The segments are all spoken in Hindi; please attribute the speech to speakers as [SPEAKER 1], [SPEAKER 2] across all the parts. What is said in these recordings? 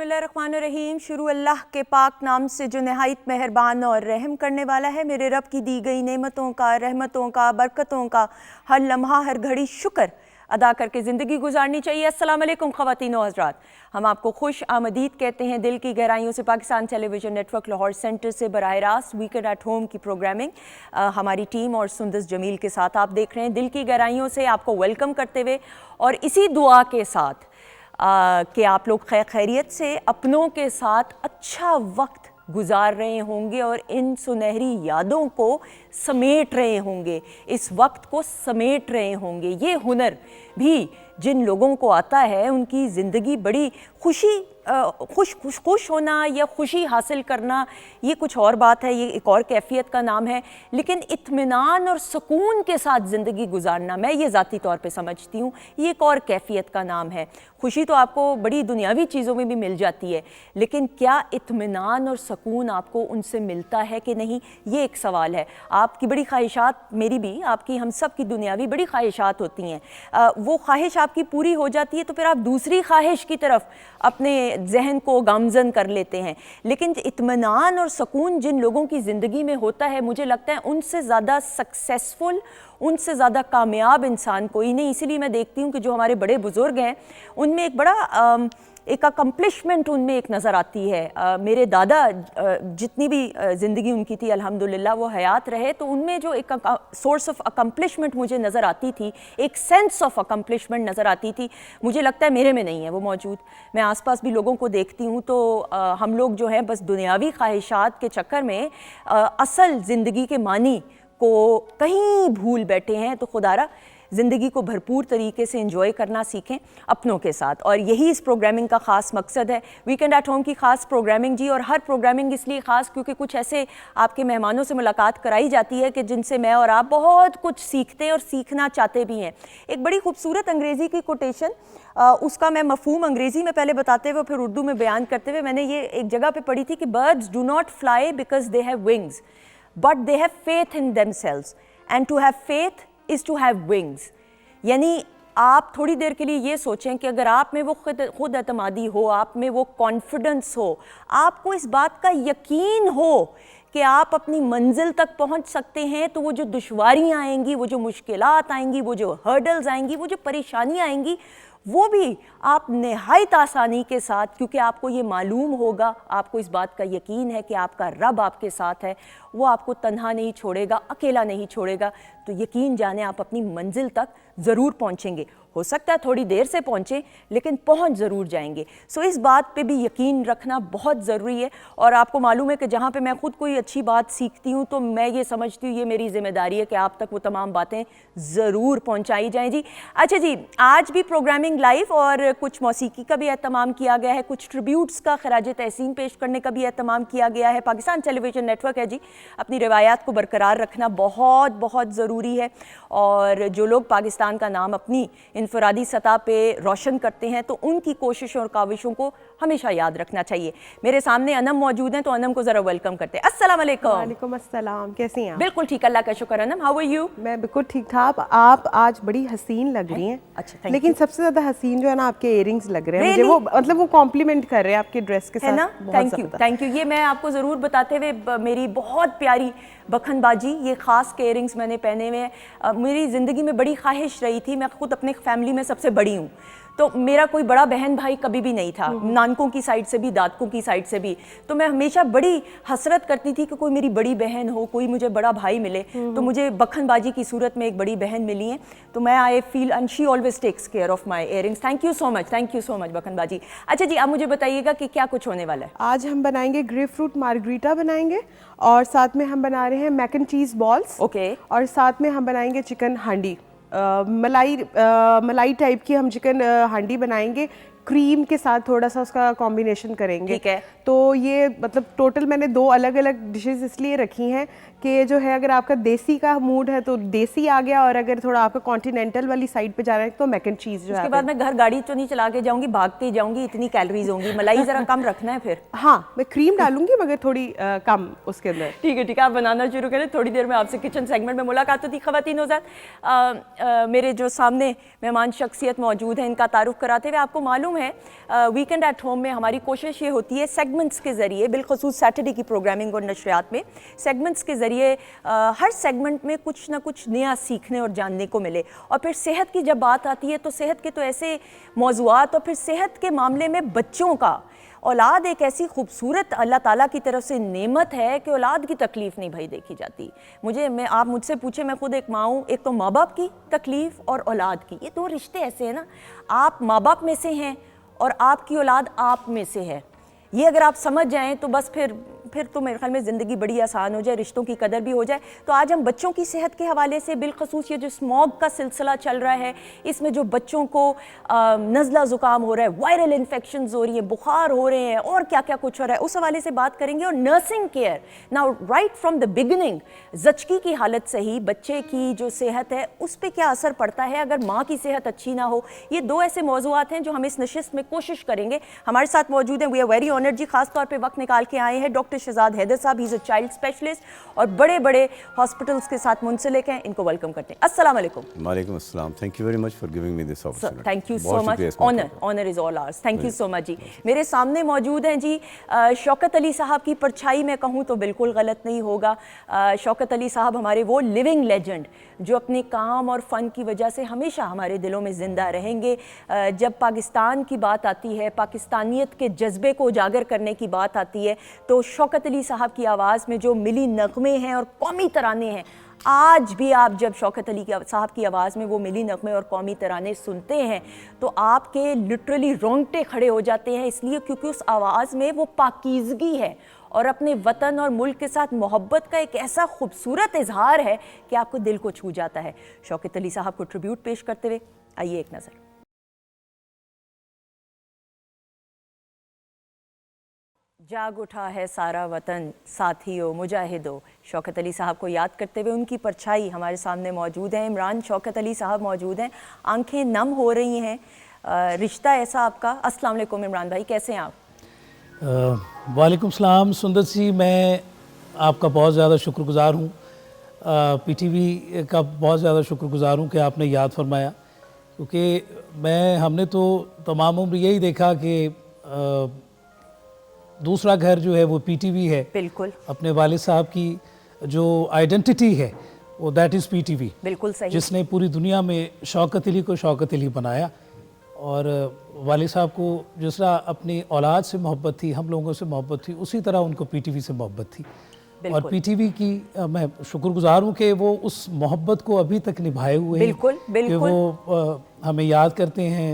[SPEAKER 1] बिस्मिल्लाहिर्रहमानिर्रहीम। शुरू अल्लाह के पाक नाम से जो नहायत मेहरबान और रहम करने वाला है। मेरे रब की दी गई नेमतों का, रहमतों का, बरकतों का हर लम्हा हर घड़ी शुक्र अदा करके ज़िंदगी गुजारनी चाहिए। अस्सलाम वालेकुम ख़वातीन व हज़रात, हम आपको खुश आमदीद कहते हैं दिल की गहराइयों से। Pakistan television network Lahore centre से बराह रास्त वीकेंड एट होम की प्रोग्रामिंग हमारी टीम और सुंदस जमील के साथ आप देख रहे हैं। दिल की गहराइयों से आपको वेलकम करते हुए और इसी दुआ के साथ कि आप लोग खैरियत से अपनों के साथ अच्छा वक्त गुजार रहे होंगे और इन सुनहरी यादों को समेट रहे होंगे, इस वक्त को समेट रहे होंगे। ये हुनर भी जिन लोगों को आता है उनकी ज़िंदगी बड़ी खुश होना या खुशी हासिल करना ये कुछ और बात है, ये एक और कैफियत का नाम है। लेकिन इत्मीनान और सुकून के साथ ज़िंदगी गुजारना, मैं ये ज़ाती तौर पे समझती हूँ, ये एक और कैफियत का नाम है। खुशी तो आपको बड़ी दुनियावी चीज़ों में भी मिल जाती है, लेकिन क्या इत्मीनान और सुकून आपको उनसे मिलता है कि नहीं, ये एक सवाल है। आपकी बड़ी ख्वाहिशात, मेरी भी, आपकी, हम सब की दुनियावी बड़ी ख्वाहिशात होती हैं। वो ख्वाहिश आपकी पूरी हो जाती है तो फिर आप दूसरी ख्वाहिश की तरफ अपने जहन को गामजन कर लेते हैं। लेकिन इत्मीनान और सुकून जिन लोगों की ज़िंदगी में होता है, मुझे लगता है उनसे ज़्यादा सक्सेसफुल, उनसे ज़्यादा कामयाब इंसान कोई नहीं। इसीलिए मैं देखती हूँ कि जो हमारे बड़े बुज़ुर्ग हैं उनमें एक बड़ा एक अकम्पलिशमेंट उनमें एक नज़र आती है। मेरे दादा जितनी भी ज़िंदगी उनकी थी अल्हम्दुलिल्लाह वो हयात रहे, तो उनमें जो एक सोर्स ऑफ अकम्पलिशमेंट मुझे नज़र आती थी, एक सेंस ऑफ अकम्पलिशमेंट नज़र आती थी, मुझे लगता है मेरे में नहीं है वो मौजूद। मैं आसपास भी लोगों को देखती हूँ तो हम लोग जो हैं बस दुनियावी ख्वाहिशात के चक्कर में असल ज़िंदगी के मानी को कहीं भूल बैठे हैं। तो खुदारा ज़िंदगी को भरपूर तरीके से एंजॉय करना सीखें अपनों के साथ, और यही इस प्रोग्रामिंग का ख़ास मकसद है। वीकेंड एट होम की ख़ास प्रोग्रामिंग जी, और हर प्रोग्रामिंग इसलिए ख़ास क्योंकि कुछ ऐसे आपके मेहमानों से मुलाकात कराई जाती है कि जिनसे मैं और आप बहुत कुछ सीखते हैं और सीखना चाहते भी हैं। एक बड़ी खूबसूरत अंग्रेज़ी की कोटेशन, उसका मैं मफ़हूम अंग्रेज़ी में पहले बताते हुए फिर उर्दू में बयान करते हुए, मैंने ये एक जगह पर पढ़ी थी कि birds do not fly because they have wings but they have faith in themselves and to have faith is to have wings. यानी आप थोड़ी देर के लिए ये सोचें कि अगर आप में वो खुद एतमादी हो, आप में वो कॉन्फिडेंस हो, आपको इस बात का यकीन हो कि आप अपनी मंजिल तक पहुंच सकते हैं, तो वो जो दुश्वारियां आएंगी, वो जो मुश्किलात आएंगी, वो जो हर्डल्स आएंगी, वो जो परेशानियां आएंगी, वो भी आप नहायत आसानी के साथ, क्योंकि आपको ये मालूम होगा, आपको इस बात का यकीन है कि आपका रब आपके साथ है, वो आपको तन्हा नहीं छोड़ेगा, अकेला नहीं छोड़ेगा। तो यकीन जाने आप अपनी मंजिल तक ज़रूर पहुँचेंगे। हो सकता है थोड़ी देर से पहुँचें, लेकिन पहुँच ज़रूर जाएंगे। सो इस बात पे भी यकीन रखना बहुत ज़रूरी है। और आपको मालूम है कि जहाँ पे मैं ख़ुद कोई अच्छी बात सीखती हूँ तो मैं ये समझती हूँ ये मेरी ज़िम्मेदारी है कि आप तक वो तमाम बातें ज़रूर पहुँचाई जाएँ जी। अच्छा जी, आज भी प्रोग्रामिंग लाइव और कुछ मौसीकी का भी एहतमाम किया गया है, कुछ ट्रिब्यूट्स का खराज तहसीन पेश करने का भी एहतमाम किया गया है। पाकिस्तान टेलीविज़न नेटवर्क है जी, अपनी रिवायात को बरकरार रखना बहुत बहुत ज़रूरी है। और जो लोग पाकिस्तान का नाम अपनी इनफरादी सतह पे रोशन करते हैं तो उनकी कोशिशों और काविशों को हमेशा याद रखना चाहिए। मेरे सामने अनम मौजूद हैं, तो अनम को ज़रा वेलकम करते हैं। अस्सलाम वालेकुम।
[SPEAKER 2] वालेकुम अस्सलाम, कैसी हैं आप?
[SPEAKER 1] बिल्कुल ठीक, अल्लाह का शुक्र। Anam, how are you?
[SPEAKER 2] मैं बिल्कुल ठीक ठाक। आप आज बड़ी हसीन लग रही हैं।
[SPEAKER 1] अच्छा,
[SPEAKER 2] लेकिन सबसे ज़्यादा हसीन जो है ना आपके इयरिंग्स लग रहे हैं मुझे, वो मतलब वो कॉम्प्लीमेंट कर रहे हैं आपके ड्रेस के साथ, है ना? Thank you. ये मैं आपको ज़रूर बताते हुए, मेरी बहुत प्यारी बखनबाजी, ये ख़ास के इयरिंग्स मैंने पहने हुए हैं। मेरी ज़िंदगी में बड़ी ख्वाहिश रही थी, मैं ख़ुद अपने फैमिली में सबसे बड़ी हूँ, तो मेरा कोई बड़ा बहन भाई कभी भी नहीं था, नानकों की साइड से भी, दादकों की साइड से भी। तो मैं हमेशा बड़ी हसरत करती थी कि कोई मेरी बड़ी बहन हो, कोई मुझे बड़ा भाई मिले। तो मुझे बखनबाजी की सूरत में एक बड़ी बहन मिली है, तो मैं I feel, and she always takes care of my earrings. Thank you so much बखनबाजी। अच्छा जी, आप मुझे बताइएगा कि क्या कुछ होने वाला है आज? हम बनाएंगे ग्रेप फ्रूट मार्गरीटा बनाएंगे, और साथ में हम बना रहे हैं mac and cheese balls.
[SPEAKER 1] Okay.
[SPEAKER 2] और साथ में हम बनाएंगे चिकन हांडी, मलाई टाइप की हम चिकन हांडी बनाएंगे, क्रीम के साथ थोड़ा सा उसका कॉम्बिनेशन करेंगे।
[SPEAKER 1] ठीक है।
[SPEAKER 2] तो ये मतलब टोटल मैंने 2 अलग अलग डिशेस इसलिए रखी हैं कि जो है अगर आपका देसी का मूड है तो देसी आ गया, और अगर थोड़ा आपका कॉन्टिनेंटल वाली साइड पे जा रहा है तो मैक एंड चीज़ जो है।
[SPEAKER 1] उसके बाद मैं घर गाड़ी तो नहीं चला के जाऊंगी, भागते जाऊंगी, इतनी कैलोरीज होंगी। मलाई ज़रा कम रखना है फिर।
[SPEAKER 2] हाँ, मैं क्रीम डालूंगी मगर थोड़ी कम उसके अंदर।
[SPEAKER 1] ठीक है, आप बनाना शुरू करें। थोड़ी देर में आपसे किचन सेगमेंट में मुलाकात होती। ख़वातीन हज़रात, मेरे जो सामने मेहमान शख्सियत मौजूद है, इनका तारुफ कराते हुए, आपको मालूम है वीकेंड एट होम में हमारी कोशिश ये होती है सेगमेंट्स के ज़रिए, बिलखसूस सैटरडे की प्रोग्रामिंग और नशरियात में सेगमेंट्स के ज़रिए हर सेगमेंट में कुछ ना कुछ नया सीखने और जानने को मिले। और फिर सेहत की जब बात आती है तो सेहत के तो ऐसे मौज़ूआत, और फिर सेहत के मामले में बच्चों का, औलाद एक ऐसी खूबसूरत अल्लाह ताला की तरफ से नेमत है कि औलाद की तकलीफ़ नहीं भाई देखी जाती। आप मुझसे पूछे, मैं खुद एक माँ हूँ, एक तो माँ बाप की तकलीफ़ और औलाद की, ये दो रिश्ते ऐसे हैं ना, आप माँ बाप में से हैं और आपकी औलाद आप में से है। ये अगर आप समझ जाएं तो बस फिर तो मेरे ख्याल में ज़िंदगी बड़ी आसान हो जाए, रिश्तों की कदर भी हो जाए। तो आज हम बच्चों की सेहत के हवाले से, बिलखसूस ये जो स्मॉग का सिलसिला चल रहा है, इसमें जो बच्चों को नज़ला ज़ुकाम हो रहा है, वायरल इन्फेक्शंस हो रही है, बुखार हो रहे हैं और क्या क्या कुछ हो रहा है, उस हवाले से बात करेंगे। और nursing care, now right from the beginning, ज़चकी की हालत से ही बच्चे की जो सेहत है उस पर क्या असर पड़ता है अगर माँ की सेहत अच्छी ना हो। ये दो ऐसे मौज़ूआत हैं जो हम इस नशिस्त में कोशिश करेंगे। हमारे साथ मौजूद हैं, वी आर वेरी ऑनर्ड जी, खास तौर पे वक्त निकाल के आए हैं, डॉक्टर शहजाद हैदर साहब, ही इज़ अ चाइल्ड स्पेशलिस्ट और बड़े बड़े हॉस्पिटल्स के साथ मुंसलिक हैं। इनको वेलकम करते हैं। अस्सलाम वालेकुम।
[SPEAKER 3] वालेकुम अस्सलाम, thank you very much for giving me this opportunity.
[SPEAKER 1] Thank you so much, honour is all ours. Thank you so much जी। मेरे सामने मौजूद हैं जी शौकत अली साहब की परछाई में कहूँ तो बिल्कुल गलत नहीं होगा। शौकत अली साहब हमारे वो लिविंग लेजेंड जो अपने काम और फ़न की वजह से हमेशा हमारे दिलों में ज़िंदा रहेंगे। जब पाकिस्तान की बात आती है, पाकिस्तानियत के जज्बे को उजागर करने की बात आती है, तो शौकत अली साहब की आवाज़ में जो मिली नगमे हैं और कौमी तराने हैं, आज भी आप जब शौकत अली साहब की आवाज़ में वो मिली नगमे और कौमी तराने सुनते हैं तो आपके लिटरली रोंगटे खड़े हो जाते हैं, इसलिए क्योंकि उस आवाज़ में वो पाकीज़गी है और अपने वतन और मुल्क के साथ मोहब्बत का एक ऐसा खूबसूरत इजहार है कि आपको दिल को छू जाता है। शौकत अली साहब को ट्रिब्यूट पेश करते हुए आइए एक नज़र। जाग उठा है सारा वतन, साथियों मुजाहिदो। शौकत अली साहब को याद करते हुए उनकी परछाई हमारे सामने मौजूद है। इमरान शौकत अली साहब मौजूद हैं, आंखें नम हो रही हैं। रिश्ता ऐसा आपका। अस्सलाम वालेकुम इमरान भाई, कैसे हैं आप?
[SPEAKER 4] वालेकुम सलाम सुंदर सी, मैं आपका बहुत ज़्यादा शुक्रगुज़ार हूँ, पीटीवी का बहुत ज़्यादा शुक्रगुज़ार हूँ कि आपने याद फरमाया, क्योंकि हमने तो तमाम उम्र यही देखा कि दूसरा घर जो है वो पीटीवी है।
[SPEAKER 1] बिल्कुल।
[SPEAKER 4] अपने वालिद साहब की जो आइडेंटिटी है वो दैट इज़ पीटीवी।
[SPEAKER 1] बिल्कुल सही।
[SPEAKER 4] जिसने पूरी दुनिया में शौकत अली को शौकत अली बनाया, और वालिद साहब को जिस तरह अपनी औलाद से मोहब्बत थी, हम लोगों से मोहब्बत थी, उसी तरह उनको पीटीवी से मोहब्बत थी। और पीटीवी की मैं शुक्रगुजार हूँ कि वो उस मोहब्बत को अभी तक निभाए हुए हैं, कि वो हमें याद करते हैं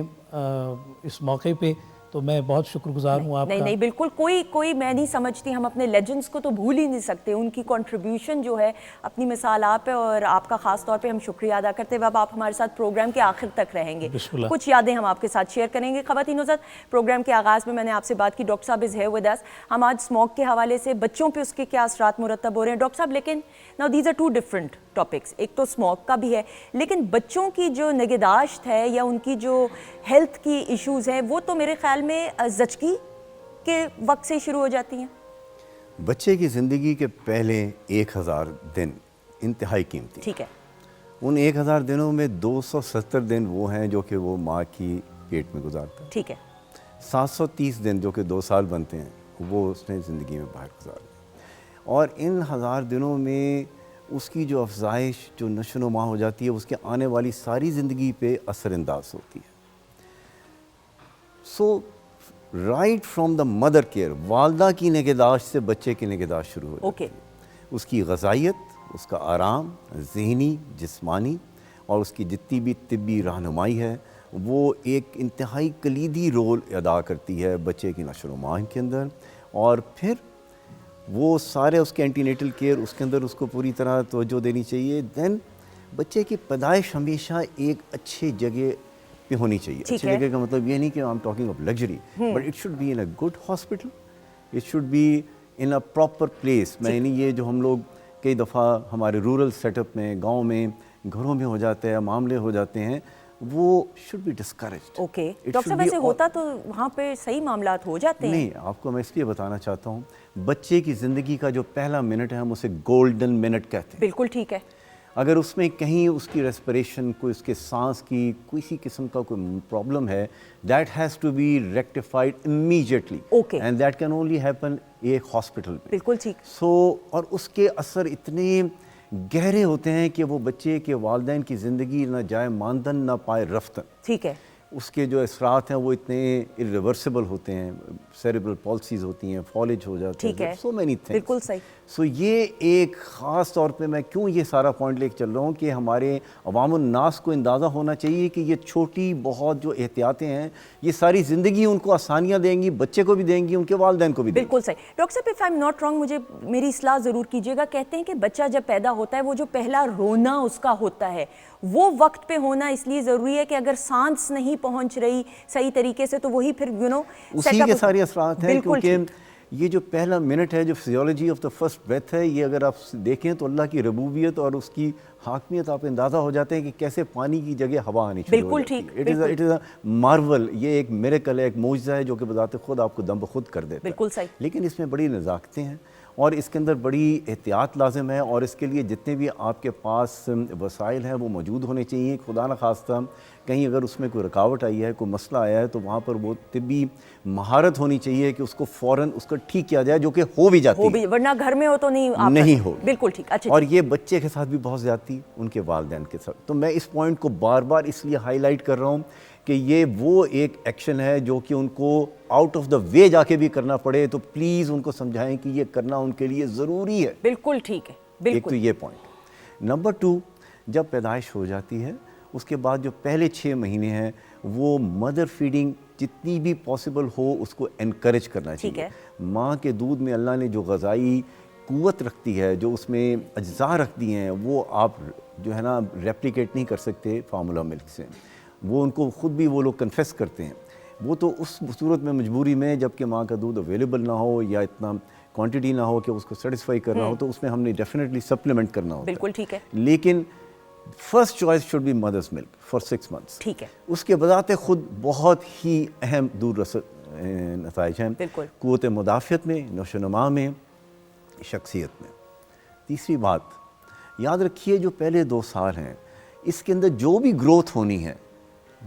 [SPEAKER 4] इस मौके पे। तो मैं बहुत शुक्रगुजार हूँ आपका।
[SPEAKER 1] नहीं बिल्कुल, कोई मैं नहीं समझती, हम अपने लेजेंड्स को तो भूल ही नहीं सकते। उनकी कंट्रीब्यूशन जो है, अपनी मिसाल आप है और आपका ख़ास तौर पे हम शुक्रिया अदा करते हुए अब आप हमारे साथ प्रोग्राम के आखिर तक रहेंगे। कुछ यादें हम आपके साथ शेयर करेंगे। ख़वातीन हज़रात, प्रोग्राम के आगाज़ में मैंने आपसे बात की, डॉक्टर साहब इज़ हियर विद अस। हम आज स्मोक के हवाले से बच्चों पर उसके क्या असरात मुरतब हो रहे हैं डॉक्टर साहब, लेकिन now these are two different topics. एक तो स्मोक का भी है, लेकिन बच्चों की जो निगहदाश्त है या उनकी जो हेल्थ की इश्यूज़ हैं वो तो मेरे ख्याल में ज़चकी के वक्त से शुरू हो जाती हैं।
[SPEAKER 3] बच्चे की ज़िंदगी के पहले 1000 दिन इंतहाई कीमती।
[SPEAKER 1] ठीक है।
[SPEAKER 3] उन 1000 दिनों में 270 दिन वो हैं जो कि वो माँ की पेट में गुजारता है।
[SPEAKER 1] ठीक है।
[SPEAKER 3] 730 दिन जो कि 2 साल बनते हैं वो उसने ज़िंदगी में बाहर गुजारे, और इन 1000 दिनों में उसकी जो अफजाइश, जो नशोनुमा हो जाती है, उसके आने वाली सारी ज़िंदगी पे असरअंदाज होती है। So right from the mother care, वालदा की निगहदाश्त से बच्चे की निगहदाश्त शुरू हो जाती है। उसकी ग़ज़ाइयत, उसका आराम, ज़हनी, जिस्मानी, और उसकी जितनी भी तिब्बी रहनुमाई है वो एक इंतहाई कलीदी रोल अदा करती है बच्चे की नशोनुमा के अंदर। और फिर वो सारे उसके एंटीनेटल केयर, उसके अंदर उसको पूरी तरह तवज्जो देनी चाहिए। देन बच्चे की पैदाइश हमेशा एक अच्छी जगह पे होनी चाहिए। अच्छी जगह का मतलब ये नहीं कि I am talking of luxury, but it should be in a good hospital, it should be in a proper place. मैं नहीं, ये जो हम लोग कई दफ़ा हमारे रूरल सेटअप में, गाँव में, घरों में हो जाते हैं, मामले हो जाते हैं, वो should be discouraged.
[SPEAKER 1] Okay doctor साहब, ऐसे होता तो वहाँ पे सही मामलात हो जाते हैं?
[SPEAKER 3] नहीं, आपको मैं इसलिए बताना चाहता हूँ, बच्चे की ज़िंदगी का जो पहला मिनट है हम उसे गोल्डन मिनट कहते हैं।
[SPEAKER 1] बिल्कुल ठीक है।
[SPEAKER 3] अगर उसमें कहीं उसकी रेस्पिरेशन कोई उसके सांस की किसी किस्म का कोई प्रॉब्लम है, that has to be rectified immediately
[SPEAKER 1] Okay.
[SPEAKER 3] And that can only happen एक हॉस्पिटल में।
[SPEAKER 1] बिल्कुल ठीक।
[SPEAKER 3] और उसके असर इतने गहरे होते हैं कि वो बच्चे के वालिदैन की ज़िंदगी ना जाए मानदन ना पाए रफ्तन।
[SPEAKER 1] ठीक है।
[SPEAKER 3] उसके जो असरात हैं वो इतने इरिवर्सिबल होते हैं, सेरेब्रल पॉलिसीज होती हैं, फॉलेज हो जाते
[SPEAKER 1] ठीक है।
[SPEAKER 3] हैं, सो मेनी थिंग्स।
[SPEAKER 1] बिल्कुल सही।
[SPEAKER 3] सो ये एक ख़ास तौर पे मैं क्यों ये सारा पॉइंट लेके चल रहा हूँ कि हमारे अवामुन नास को अंदाज़ा होना चाहिए कि ये छोटी बहुत जो एहतियातें हैं ये सारी ज़िंदगी उनको आसानियाँ देंगी, बच्चे को भी देंगी, उनके वालिदैन को भी देंगी।
[SPEAKER 1] बिल्कुल सही। डॉक्टर साहब, if I am not wrong, मुझे मेरी इस्लाह ज़रूर कीजिएगा, कहते हैं कि बच्चा जब पैदा होता है वो जो पहला रोना उसका होता है वो वक्त पे होना इसलिए ज़रूरी है कि अगर सांस नहीं पहुंच रही सही तरीके से तो वही फिर
[SPEAKER 3] उसी के सारे असरात हैं, क्योंकि ये जो पहला मिनट है, जो physiology of the first breath है, ये अगर आप देखें तो अल्लाह की रबूबियत और उसकी हाकमियत आप अंदाज़ा हो जाते हैं कि कैसे पानी की जगह हवा आनी शुरू हो जाती है। इट इज़ अ मार्वल, ये एक मिरेकल है, एक मौजज़ा है जो कि बज़ाते खुद आपको दम खुद कर देता है।
[SPEAKER 1] बिल्कुल सही।
[SPEAKER 3] लेकिन इसमें बड़ी नज़ाकतें हैं और इसके अंदर बड़ी एहतियात लाजिम है और इसके लिए जितने भी आपके पास वसाइल हैं वो मौजूद होने चाहिए। खुदा न खास्ता कहीं अगर उसमें कोई रुकावट आई है, कोई मसला आया है, तो वहाँ पर वो तिब्बी महारत होनी चाहिए कि उसको फ़ौरन उसको ठीक किया जाए, जो कि हो भी जाती है,
[SPEAKER 1] वरना घर में हो तो नहीं हो। बिल्कुल ठीक। अच्छा।
[SPEAKER 3] और ये बच्चे के साथ भी बहुत ज़्यादती उनके वालिदैन के साथ। तो मैं इस पॉइंट को बार बार इसलिए हाईलाइट कर रहा हूँ कि ये वो एक एक्शन है जो कि उनको आउट ऑफ द वे जाके भी करना पड़े तो प्लीज़ उनको समझाएं कि ये करना उनके लिए ज़रूरी है।
[SPEAKER 1] बिल्कुल ठीक है। बिल्कुल।
[SPEAKER 3] एक तो ये पॉइंट। नंबर 2, जब पैदाइश हो जाती है उसके बाद जो पहले 6 महीने हैं वो मदर फीडिंग जितनी भी पॉसिबल हो उसको एनकरेज करना चाहिए। माँ के दूध में अल्लाह ने जो ग़ज़ाई क़ुव्वत रखती है, जो उसमें अज्जा रख दिए हैं, वो आप जो है ना रेप्लिकेट नहीं कर सकते फार्मूला मिल्क से। वो उनको ख़ुद भी वो लोग कन्फेस करते हैं। वो तो उस सूरत में मजबूरी में जबकि माँ का दूध अवेलेबल ना हो या इतना क्वांटिटी ना हो कि उसको सेटिस्फाई करना हो, तो उसमें हमने डेफिनेटली सप्लीमेंट करना होता है।
[SPEAKER 1] बिल्कुल ठीक है।
[SPEAKER 3] लेकिन first choice should be mother's milk for 6 months।
[SPEAKER 1] ठीक है।
[SPEAKER 3] उसके बजाते खुद बहुत ही अहम दूर रस नताइज हैं क़ुव्वत मुदाफ़ियत में, नशोनुमा में, शख्सियत में। तीसरी बात याद रखिए, जो पहले 2 साल हैं इसके अंदर जो भी ग्रोथ होनी है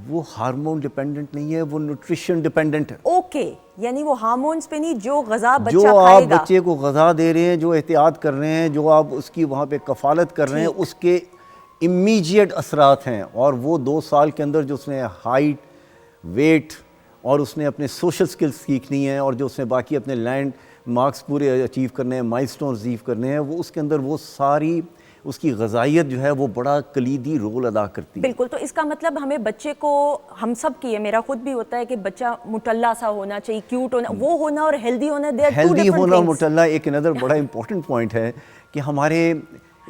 [SPEAKER 3] वो हार्मोन डिपेंडेंट नहीं है, वो न्यूट्रिशन डिपेंडेंट है।
[SPEAKER 1] ओके, यानी वो हार्मोन्स पे नहीं, जो ग़ज़ा बच्चा
[SPEAKER 3] जो
[SPEAKER 1] खाएगा,
[SPEAKER 3] आप बच्चे को ग़ज़ा दे रहे हैं, जो एहतियात कर रहे हैं, जो आप उसकी वहाँ पे कफ़ालत कर रहे हैं, उसके इमीडिएट असरात हैं। और वो 2 साल के अंदर जो उसने हाइट, वेट और उसने अपने सोशल स्किल्स सीखनी है और जो उसने बाकी अपने लैंड मार्क्स पूरे अचीव करने हैं, माइलस्टोन अचीव करने हैं, वो उसके अंदर वो सारी उसकी ग़ज़ाइयत जो है वो बड़ा कलीदी रोल अदा करती है।
[SPEAKER 1] बिल्कुल। तो इसका मतलब हमें बच्चे को, हम सब की है, मेरा खुद भी होता है कि बच्चा मुटल्ला सा होना चाहिए, क्यूट होना, वो होना और हेल्दी होना, they are two different things.
[SPEAKER 3] Healthy होना, मुटल्ला एक अनदर बड़ा इंपॉर्टेंट पॉइंट है कि हमारे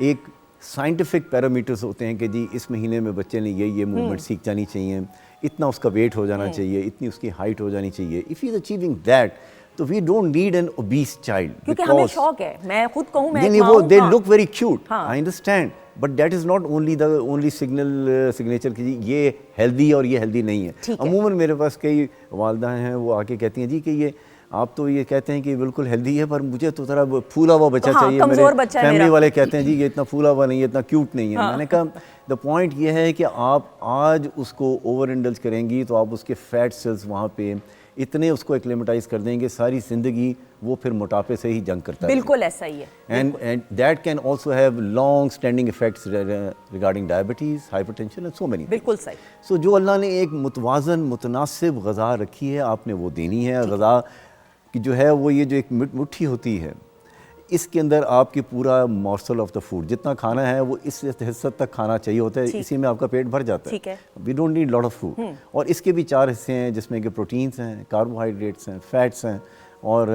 [SPEAKER 3] एक साइंटिफिक पैरामीटर्स होते हैं कि जी इस महीने में बच्चे ने ये मूवमेंट सीख जानी चाहिए, इतना उसका वेट हो जाना चाहिए, इतनी उसकी हाइट हो जानी चाहिए। If he is achieving that तो we don't need an obese child,
[SPEAKER 1] क्योंकि हमें शौक है। मैं खुद कहूँ, मैं
[SPEAKER 3] नहीं, वो they look very cute, I understand, but that is not only the only signature कि ये हेल्दी और ये हेल्दी नहीं है। अमूमन मेरे पास कई वालदा हैं, वो आके कहती हैं जी कि ये आप तो ये कहते हैं कि बिल्कुल हेल्दी है पर मुझे तो थोड़ा फूला हुआ बच्चा चाहिए, मेरे फैमिली वाले कहते हैं जी ये इतना फूला हुआ नहीं है, इतना क्यूट नहीं है। मैंने कहा द पॉइंट ये है कि आप आज उसको ओवर इंडल्ज करेंगी तो आप उसके फैट सेल्स वहाँ पे इतने उसको एक्लेमेटाइज कर देंगे, सारी ज़िंदगी वो फिर मोटापे से ही जंग करता है।
[SPEAKER 1] बिल्कुल ऐसा ही है।
[SPEAKER 3] And that can also have long standing effects regarding diabetes, hypertension and so many.
[SPEAKER 1] बिल्कुल सही।
[SPEAKER 3] सो जो अल्लाह ने एक मुतवाज़न मुतनासिब ग़ज़ा रखी है, आपने वो देनी है। ग़ज़ा की जो है वो ये जो एक मुट्ठी होती है, इसके अंदर आपकी पूरा मॉर्सल ऑफ द फूड जितना खाना है वो इस हिस्से तक खाना चाहिए होता है, इसी में आपका पेट भर जाता है। We don't need lot of food. और इसके भी 4 हिस्से हैं जिसमें कि प्रोटीन्स हैं, कार्बोहाइड्रेट्स हैं, फैट्स हैं और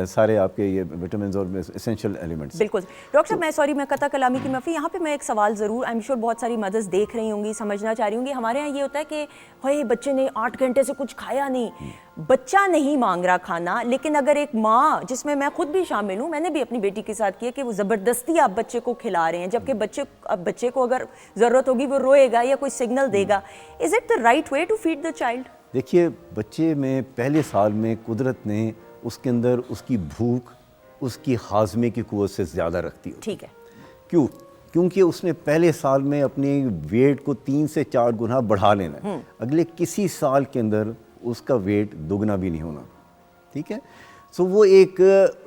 [SPEAKER 3] सारे आपके ये विटामिन और एसेंशियल एलिमेंट्स।
[SPEAKER 1] बिल्कुल। डॉक्टर साहब, मैं सॉरी, मैं कता कलामी की माफ़ी, यहाँ पे मैं एक सवाल ज़रूर, आई एम श्योर बहुत सारी मदर्स देख रही होंगी, समझना चाह रही होंगी। हमारे यहाँ ये होता है कि भाई बच्चे ने 8 घंटे से कुछ खाया नहीं, बच्चा नहीं मांग रहा खाना, लेकिन अगर एक माँ, जिसमें मैं खुद भी शामिल हूँ, मैंने भी अपनी बेटी के साथ किया कि वो ज़बरदस्ती आप बच्चे को खिला रहे हैं, जबकि बच्चे को अगर ज़रूरत होगी वो रोएगा या कोई सिग्नल देगा। Is it the right way to feed the child?
[SPEAKER 3] देखिए, बच्चे में पहले साल में कुदरत ने उसके अंदर उसकी भूख, उसकी हाजमे की कुव्वत से ज़्यादा रखती है।
[SPEAKER 1] ठीक है।
[SPEAKER 3] क्यों? क्योंकि उसने पहले साल में अपने वेट को 3 से 4 गुना बढ़ा लेना है, अगले किसी साल के अंदर उसका वेट दोगुना भी नहीं होना, ठीक है। सो वो एक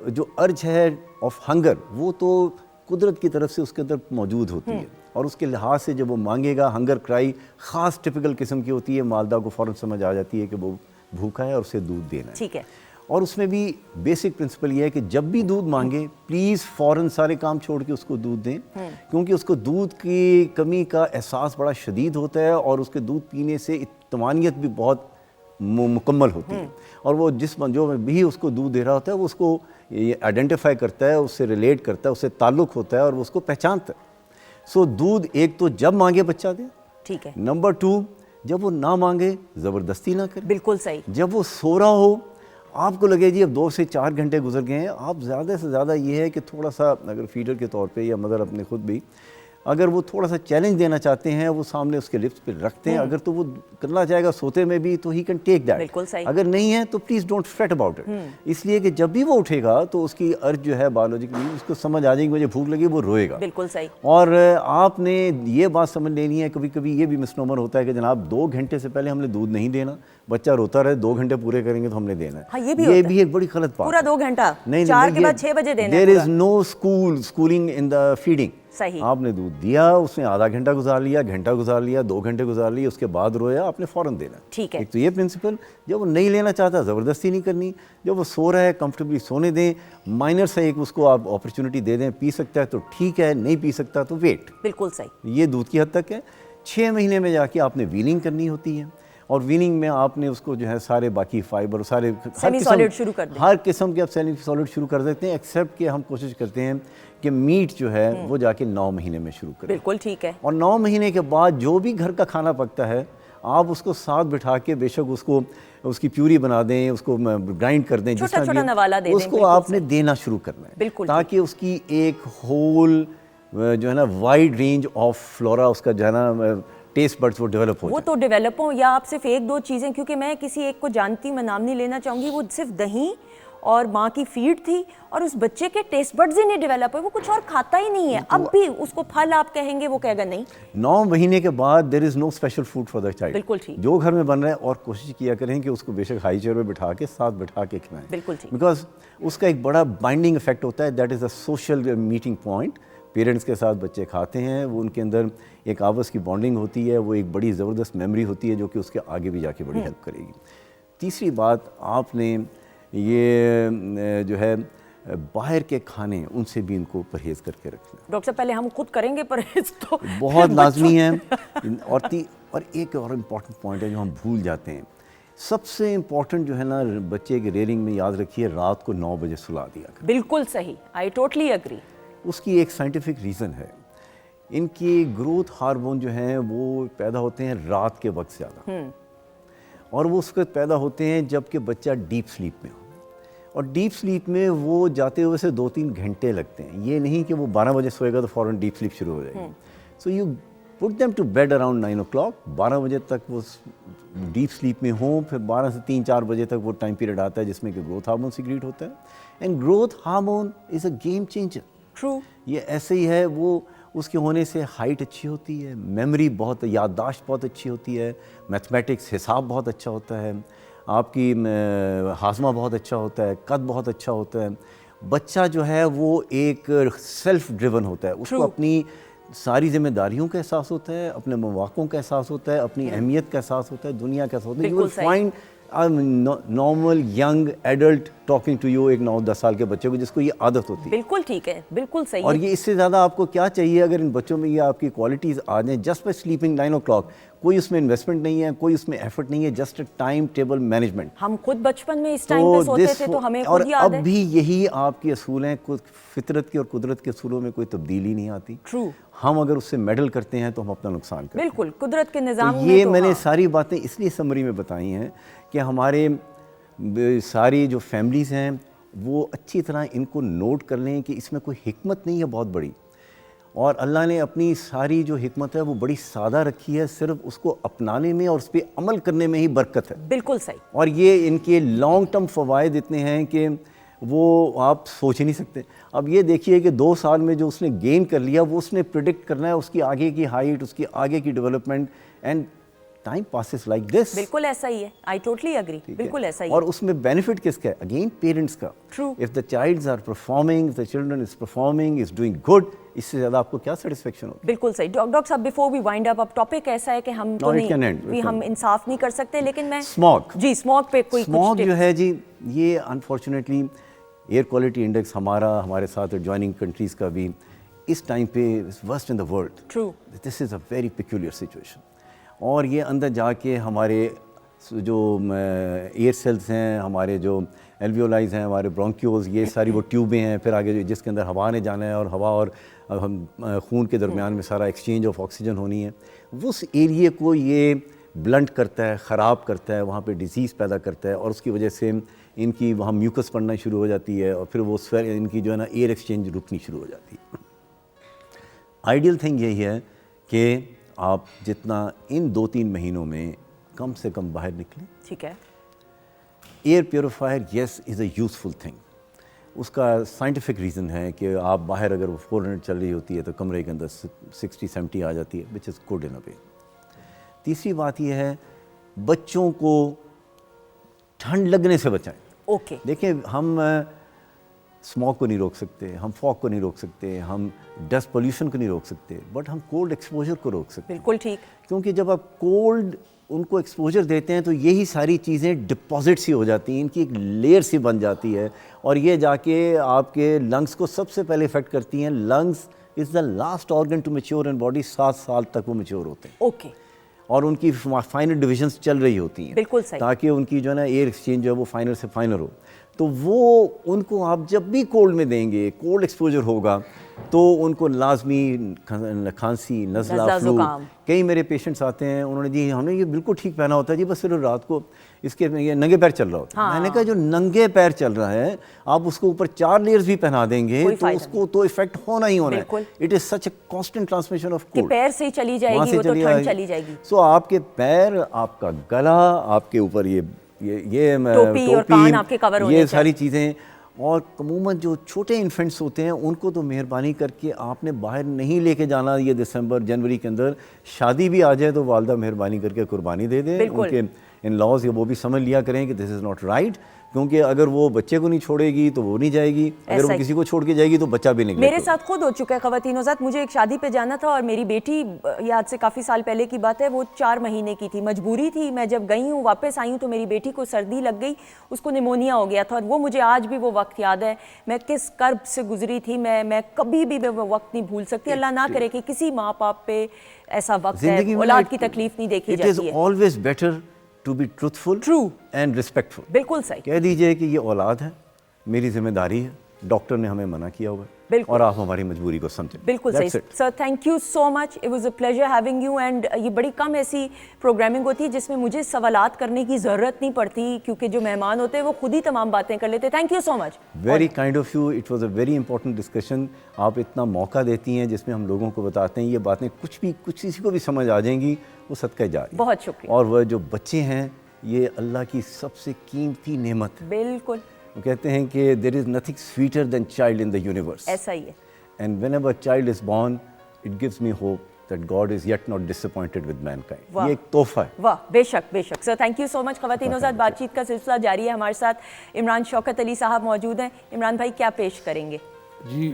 [SPEAKER 3] जो अर्ज है ऑफ हंगर, वो तो कुदरत की तरफ से उसके अंदर मौजूद होती है, और उसके लिहाज से जब वो मांगेगा, हंगर क्राई ख़ास टिपिकल किस्म की होती है, मालदा को फ़ौरन समझ आ जाती है कि वो भूखा है और उसे दूध देना है,
[SPEAKER 1] ठीक है।
[SPEAKER 3] और उसमें भी बेसिक प्रिंसिपल ये है कि जब भी दूध मांगे प्लीज़ फ़ौरन सारे काम छोड़ के उसको दूध दें, क्योंकि उसको दूध की कमी का एहसास बड़ा शदीद होता है, और उसके दूध पीने से इत्मीनानियत भी बहुत मुकम्मल होती है, और वो जो भी उसको दूध दे रहा होता है वो उसको आइडेंटिफाई करता है, उससे रिलेट करता है, उससे ताल्लुक़ होता है और वो उसको पहचानता है। सो दूध एक तो जब मांगे बच्चा दे,
[SPEAKER 1] ठीक है।
[SPEAKER 3] नंबर 2, जब वो ना मांगे ज़बरदस्ती ना करे।
[SPEAKER 1] बिल्कुल सही।
[SPEAKER 3] जब वो सो रहा हो, आपको लगे जी अब 2 से 4 घंटे गुजर गए हैं, आप ज़्यादा से ज़्यादा ये है कि थोड़ा सा अगर फीडर के तौर पे या मदर अपने खुद भी अगर वो थोड़ा सा चैलेंज देना चाहते हैं, वो सामने उसके लिप्स पे रखते हैं, अगर तो वो करना चाहेगा सोते में भी तो ही कैन टेक दैट,
[SPEAKER 1] बिल्कुल सही।
[SPEAKER 3] अगर नहीं है तो please don't freight about it, इसलिए कि जब भी वो उठेगा तो उसकी अर्ज जो है बायोलॉजिकली उसको समझ आ जाएगी मुझे भूख लगी, वो रोएगा।
[SPEAKER 1] बिल्कुल सही।
[SPEAKER 3] और आपने ये बात समझ लेनी है, कभी कभी ये भी मिसनोमर होता है कि जनाब 2 घंटे से पहले हमने दूध नहीं देना, बच्चा रोता रहे, 2 घंटे पूरे करेंगे तो हमने देना है।
[SPEAKER 1] हाँ, ये भी
[SPEAKER 3] एक बड़ी गलत बात
[SPEAKER 1] पूरा
[SPEAKER 3] है।
[SPEAKER 1] 2 घंटा,
[SPEAKER 3] नहीं,
[SPEAKER 1] 4 के बाद 6 बजे देना है।
[SPEAKER 3] There is no schooling in the feeding.
[SPEAKER 1] सही।
[SPEAKER 3] आपने दूध दिया, उसने आधा घंटा गुजार लिया, घंटा गुजार लिया, 2 घंटे गुजार लिए, उसके बाद रोया, आपने फ़ौरन देना।
[SPEAKER 1] ठीक है।
[SPEAKER 3] एक तो ये प्रिंसिपल, जब वो नहीं लेना चाहता ज़बरदस्ती नहीं करनी, जब वो सो रहा है कंफर्टेबली सोने दें, माइनर से एक उसको आप अपॉर्चुनिटी दे दें, पी सकता है तो ठीक है, नहीं पी सकता तो वेट।
[SPEAKER 1] बिल्कुल सही।
[SPEAKER 3] ये दूध की हद तक है। 6 महीने में जाके आपने वीनिंग करनी होती है, और वीनिंग में आपने उसको जो है सारे बाकी फाइबर सारे
[SPEAKER 1] सेमी सॉलिड शुरू कर दें।
[SPEAKER 3] हर किस्म के आप सेमी सॉलिड शुरू कर देते हैं, एक्सेप्ट कि हम कोशिश करते हैं कि मीट जो है वो जाके 9 महीने में शुरू करें।
[SPEAKER 1] बिल्कुल ठीक है।
[SPEAKER 3] और 9 महीने के बाद जो भी घर का खाना पकता है, आप उसको साथ बिठा के बेशक उसको उसकी प्यूरी बना दें, उसको ग्राइंड कर दें,
[SPEAKER 1] छोटा छोटा नवाला दे दें,
[SPEAKER 3] उसको आपने देना शुरू करना है,
[SPEAKER 1] बिल्कुल,
[SPEAKER 3] ताकि उसकी एक होल जो है ना वाइड रेंज ऑफ फ्लोरा, उसका जो है ना टेस्ट बड्स वो डेवलप हो
[SPEAKER 1] वो तो डेवलप हो। या आप सिर्फ 1-2 चीज़ें, क्योंकि मैं किसी एक को जानती हूँ, मैं नाम नहीं लेना चाहूँगी, वो सिर्फ दही और माँ की फीड थी और उस बच्चे के टेस्ट बड्स ही नहीं डेवलप हुए, वो कुछ और खाता ही नहीं है। अब भी उसको फल आप कहेंगे वो कहेगा नहीं।
[SPEAKER 3] 9 महीने के बाद there is no special food for the child.
[SPEAKER 1] बिल्कुल ठीक।
[SPEAKER 3] जो घर में बन रहा है, और कोशिश किया करें कि उसको बेशक हाई चेयर पे बिठा के साथ बिठा के खिलाएं।
[SPEAKER 1] बिल्कुल ठीक।
[SPEAKER 3] बिकॉज उसका एक बड़ा बाइंडिंग इफेक्ट होता है, that is a social meeting point. Parents के साथ बच्चे खाते हैं, वो उनके अंदर एक आपस की बॉन्डिंग होती है, वो एक बड़ी ज़बरदस्त मेमोरी होती है जो कि उसके आगे भी जाके बड़ी हेल्प करेगी। तीसरी बात, आपने ये जो है बाहर के खाने, उनसे भी इनको परहेज़ करके रखना।
[SPEAKER 1] डॉक्टर साहब पहले हम खुद करेंगे परहेज़ तो
[SPEAKER 3] बहुत लाजमी है। और एक और इम्पॉर्टेंट पॉइंट है जो हम भूल जाते हैं, सबसे इम्पॉर्टेंट जो है ना बच्चे के रेयरिंग में, याद रखिए रात को 9 बजे सुला दिया करें।
[SPEAKER 1] बिल्कुल सही, आई टोटली एग्री।
[SPEAKER 3] उसकी एक साइंटिफिक रीज़न है, इनकी ग्रोथ हार्मोन जो हैं वो पैदा होते हैं रात के वक्त ज़्यादा, और वो उस वक्त पैदा होते हैं जबकि बच्चा डीप स्लीप में हो, और डीप स्लीप में वो जाते हुए से 2-3 घंटे लगते हैं। ये नहीं कि वो 12 बजे सोएगा तो फ़ौरन डीप स्लीप शुरू हो जाएगी। So you put them to bed around 9 o'clock, 12 बजे तक वो डीप स्लीप में हों, फिर 12 से 3-4 बजे तक वो टाइम पीरियड आता है जिसमें कि ग्रोथ हार्मोन सीक्रेट होता है। And growth hormone is a game changer.
[SPEAKER 1] True.
[SPEAKER 3] ये ऐसे ही है, वो उसके होने से हाइट अच्छी होती है, मेमोरी बहुत, याददाश्त बहुत अच्छी होती है, मैथमेटिक्स हिसाब बहुत अच्छा होता है, आपकी हाजमा बहुत अच्छा होता है, कद बहुत अच्छा होता है। बच्चा जो है वो एक सेल्फ ड्रिवन होता है, उसको अपनी सारी जिम्मेदारियों का एहसास होता है, अपने मौक़ों का एहसास होता है, अपनी अहमियत का एहसास होता है, दुनिया का एहसास होता है। You will find normal young adult talking to you, एक 9-10 साल के बच्चे को जिसको ये आदत होती है।
[SPEAKER 1] बिल्कुल ठीक है, बिल्कुल सही।
[SPEAKER 3] और ये इससे ज़्यादा आपको क्या चाहिए अगर इन बच्चों में ये आपकी क्वालिटीज़ आ जाएं, जस्ट बाय स्लीपिंग 9 o'clock। कोई उसमें इन्वेस्टमेंट नहीं है, कोई उसमें एफर्ट नहीं है, जस्ट टाइम टेबल मैनेजमेंट।
[SPEAKER 1] हम खुद बचपन में इस टाइम पे सोते थे तो हमें खुद याद है।
[SPEAKER 3] और अब भी यही आपके असूल हैं, फितरत के और कुदरत के असूलों में कोई तब्दीली नहीं आती।
[SPEAKER 1] ट्रू।
[SPEAKER 3] हम अगर उससे मेडल करते हैं तो हम अपना नुकसान करते हैं।
[SPEAKER 1] बिल्कुल, कुदरत के निज़ाम में
[SPEAKER 3] ये
[SPEAKER 1] तो
[SPEAKER 3] मैंने सारी बातें इसलिए समरी में बताई हैं कि हमारे सारी जो फैमिलीज़ हैं वो अच्छी तरह इनको नोट कर लें कि इसमें कोई हिकमत नहीं है बहुत बड़ी, और अल्लाह ने अपनी सारी जो हिकमत है वो बड़ी सादा रखी है, सिर्फ उसको अपनाने में और उस पर अमल करने में ही बरकत है।
[SPEAKER 1] बिल्कुल सही।
[SPEAKER 3] और ये इनके लॉन्ग टर्म फ़वाइद इतने हैं कि वो आप सोच ही नहीं सकते। अब ये देखिए कि 2 साल में जो उसने गेन कर लिया वो उसने प्रिडिक्ट करना है उसकी आगे की हाइट, उसकी आगे की development, and time passes like this.
[SPEAKER 1] बिल्कुल ऐसा ही है, आई टोटली एग्री, बिल्कुल ऐसा ही।
[SPEAKER 3] और उसमें बेनिफिट किसका है? अगेन पेरेंट्स का।
[SPEAKER 1] True.
[SPEAKER 3] If the childs are performing, the children is performing, is doing good, इससे ज्यादा आपको क्या सेटिस्फेक्शन होगी?
[SPEAKER 1] बिल्कुल सही। डॉक्टर साहब, बिफोर वी वाइंड अप, अब टॉपिक ऐसा है कि हम तो नहीं, हम इंसाफ नहीं कर सकते, लेकिन मैं
[SPEAKER 3] स्मॉग
[SPEAKER 1] जी, स्मॉग पे कोई
[SPEAKER 3] स्मॉग जो है जी, ये अनफॉर्चुनेटली एयर क्वालिटी इंडेक्स हमारे साथ एडजॉइनिंग कंट्रीज का भी इस टाइम पे worst in the world.
[SPEAKER 1] True.
[SPEAKER 3] This is a very peculiar situation. और ये अंदर जाके हमारे जो एयर सेल्स हैं, हमारे जो एल्वियोलाइज हैं, हमारे ब्रोंक्यूल्स, ये सारी वो ट्यूबें हैं, फिर आगे जिसके अंदर हवा ने जाना है, और हवा और हम खून के दरमियान में सारा एक्सचेंज ऑफ ऑक्सीजन होनी है, उस एरिए को ये ब्लंट करता है, ख़राब करता है, वहाँ पे डिजीज़ पैदा करता है, और उसकी वजह से इनकी वहाँ म्यूकस पड़ना शुरू हो जाती है, और फिर वो इनकी जो है ना एयर एक्सचेंज रुकनी शुरू हो जाती है। आइडियल थिंग यही है कि आप जितना इन 2-3 महीनों में कम से कम बाहर निकलें।
[SPEAKER 1] ठीक है।
[SPEAKER 3] Air purifier yes is a useful thing. उसका साइंटिफिक रीज़न है कि आप बाहर अगर वो 400 चल रही होती है तो कमरे के अंदर 60-70 आ जाती है, विच इज़ गुड इन अ वे। तीसरी बात यह है, बच्चों को ठंड लगने से बचाएं।
[SPEAKER 1] ओके।
[SPEAKER 3] देखिए, हम स्मॉग को नहीं रोक सकते, हम फॉग को नहीं रोक सकते, हम डस्ट पोल्यूशन को नहीं रोक सकते, बट हम कोल्ड एक्सपोजर को रोक सकते हैं।
[SPEAKER 1] बिल्कुल ठीक।
[SPEAKER 3] क्योंकि जब आप कोल्ड उनको एक्सपोजर देते हैं तो यही सारी चीज़ें डिपॉजिट सी हो जाती हैं, इनकी एक लेयर सी बन जाती है, और ये जाके आपके लंग्स को सबसे पहले इफेक्ट करती हैं। Lungs is the last organ to mature in body, 7 साल तक वो मैच्योर होते हैं।
[SPEAKER 1] ओके।
[SPEAKER 3] और उनकी फाइनल डिविजन्स चल रही होती हैं।
[SPEAKER 1] बिल्कुल सही।
[SPEAKER 3] ताकि उनकी जो है ना एयर एक्सचेंज जो है वो फाइनल से फाइनल हो। तो वो उनको आप जब भी कोल्ड में देंगे, कोल्ड एक्सपोजर होगा, तो उनको लाजमी खांसी, नज़ला, फ्लू। कई मेरे पेशेंट्स आते हैं, उन्होंने जी हमने ये बिल्कुल ठीक पहना होता है जी, बस सिर्फ रात को इसके ये नंगे पैर चल रहा होता है। मैंने कहा जो नंगे पैर चल रहा है, आप उसको ऊपर 4 लेयर्स भी पहना देंगे तो उसको तो इफेक्ट होना ही होना है। It is such a constant transmission of cold.
[SPEAKER 1] पैर से ही चली जाएगी वो, तो ठंड चली जाएगी।
[SPEAKER 3] सो आपके पैर, आपका गला, आपके ऊपर ये
[SPEAKER 1] टोपी और कान आपके कवर होने
[SPEAKER 3] ये सारी चीज़ें। और अमूमन जो छोटे इन्फेंट्स होते हैं उनको तो मेहरबानी करके आपने बाहर नहीं लेके जाना। ये दिसंबर जनवरी के अंदर शादी भी आ जाए तो वालदा मेहरबानी करके कुर्बानी दे दें। उनके इन लॉज वो भी समझ लिया करें कि दिस इज़ नॉट राइट, क्योंकि अगर वो बच्चे को नहीं छोड़ेगी तो वो नहीं जाएगी, अगर वो किसी को छोड़ के जाएगी तो बच्चा भी नहीं।
[SPEAKER 1] मेरे साथ खुद हो चुका है ख़वातीनो ज़ात। मुझे एक शादी पे जाना था और मेरी बेटी, ये आज से काफ़ी साल पहले की बात है, वो 4 महीने की थी, मजबूरी थी। मैं जब गई हूँ, वापस आई हूँ, तो मेरी बेटी को सर्दी लग गई, उसको निमोनिया हो गया था। और वो मुझे आज भी वो वक्त याद है, मैं किस कर्ब से गुजरी थी। मैं कभी भी वो वक्त नहीं भूल सकती। अल्लाह ना करे कि किसी माँ बाप पे ऐसा वक्त है, औलाद की तकलीफ नहीं देखी जाती है।
[SPEAKER 3] It is always better to be truthful, true and respectful.
[SPEAKER 1] बिल्कुल सही।
[SPEAKER 3] कह दीजिए कि ये औलाद है, मेरी जिम्मेदारी है, डॉक्टर ने हमें मना किया हुआ है, और आप हमारी मजबूरी को समझें।
[SPEAKER 1] बिल्कुल सही sir, thank you so much. It was a pleasure having you. And ये बड़ी कम ऐसी प्रोग्रामिंग होती है जिसमें मुझे सवालात करने की ज़रूरत नहीं पड़ती, क्योंकि जो मेहमान होते हैं वो खुद ही तमाम बातें कर लेते हैं। Thank you so much.
[SPEAKER 3] Very kind of you. It was a very important discussion. आप इतना मौका देती हैं जिसमें हम लोगों को बताते हैं ये बातें, कुछ किसी को भी समझ आ जाएंगी, वो सदका जारी।
[SPEAKER 1] बहुत शुक्रिया।
[SPEAKER 3] और वह जो बच्चे हैं, ये अल्लाह की सबसे कीमती नेमत है।
[SPEAKER 1] बिल्कुल।
[SPEAKER 3] वो कहते हैं कि there is nothing sweeter than child in the universe.
[SPEAKER 1] ऐसा ही है।
[SPEAKER 3] And whenever child is born, it gives me hope that God is yet not disappointed with mankind. ये एक तोहफा है।
[SPEAKER 1] वाह, बेशक बेशक sir, thank you so much. ख़वातीनो ज़ात बातचीत का सिलसिला जारी है। हमारे साथ इमरान शौकत अली साहब मौजूद हैं। इमरान भाई, क्या पेश करेंगे?
[SPEAKER 4] जी,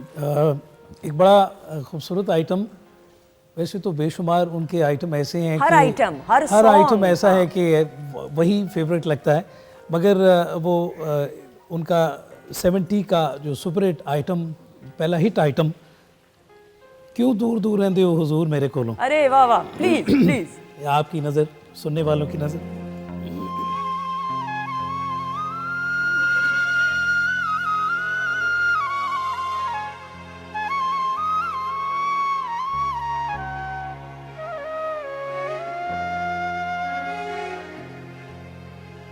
[SPEAKER 4] एक बड़ा खूबसूरत आइटम। वैसे तो बेशुमार उनके आइटम ऐसे हैं,
[SPEAKER 1] हर आइटम, हर
[SPEAKER 4] आइटम ऐसा है कि वही फेवरेट लगता है, मगर वो उनका 70 का जो सुपर हिट आइटम, पहला हिट आइटम, क्यों दूर दूर रहते हो हुजूर मेरे कोलों।
[SPEAKER 1] अरे वाह वाह, प्लीज प्लीज।
[SPEAKER 4] आपकी नज़र, सुनने वालों की नज़र।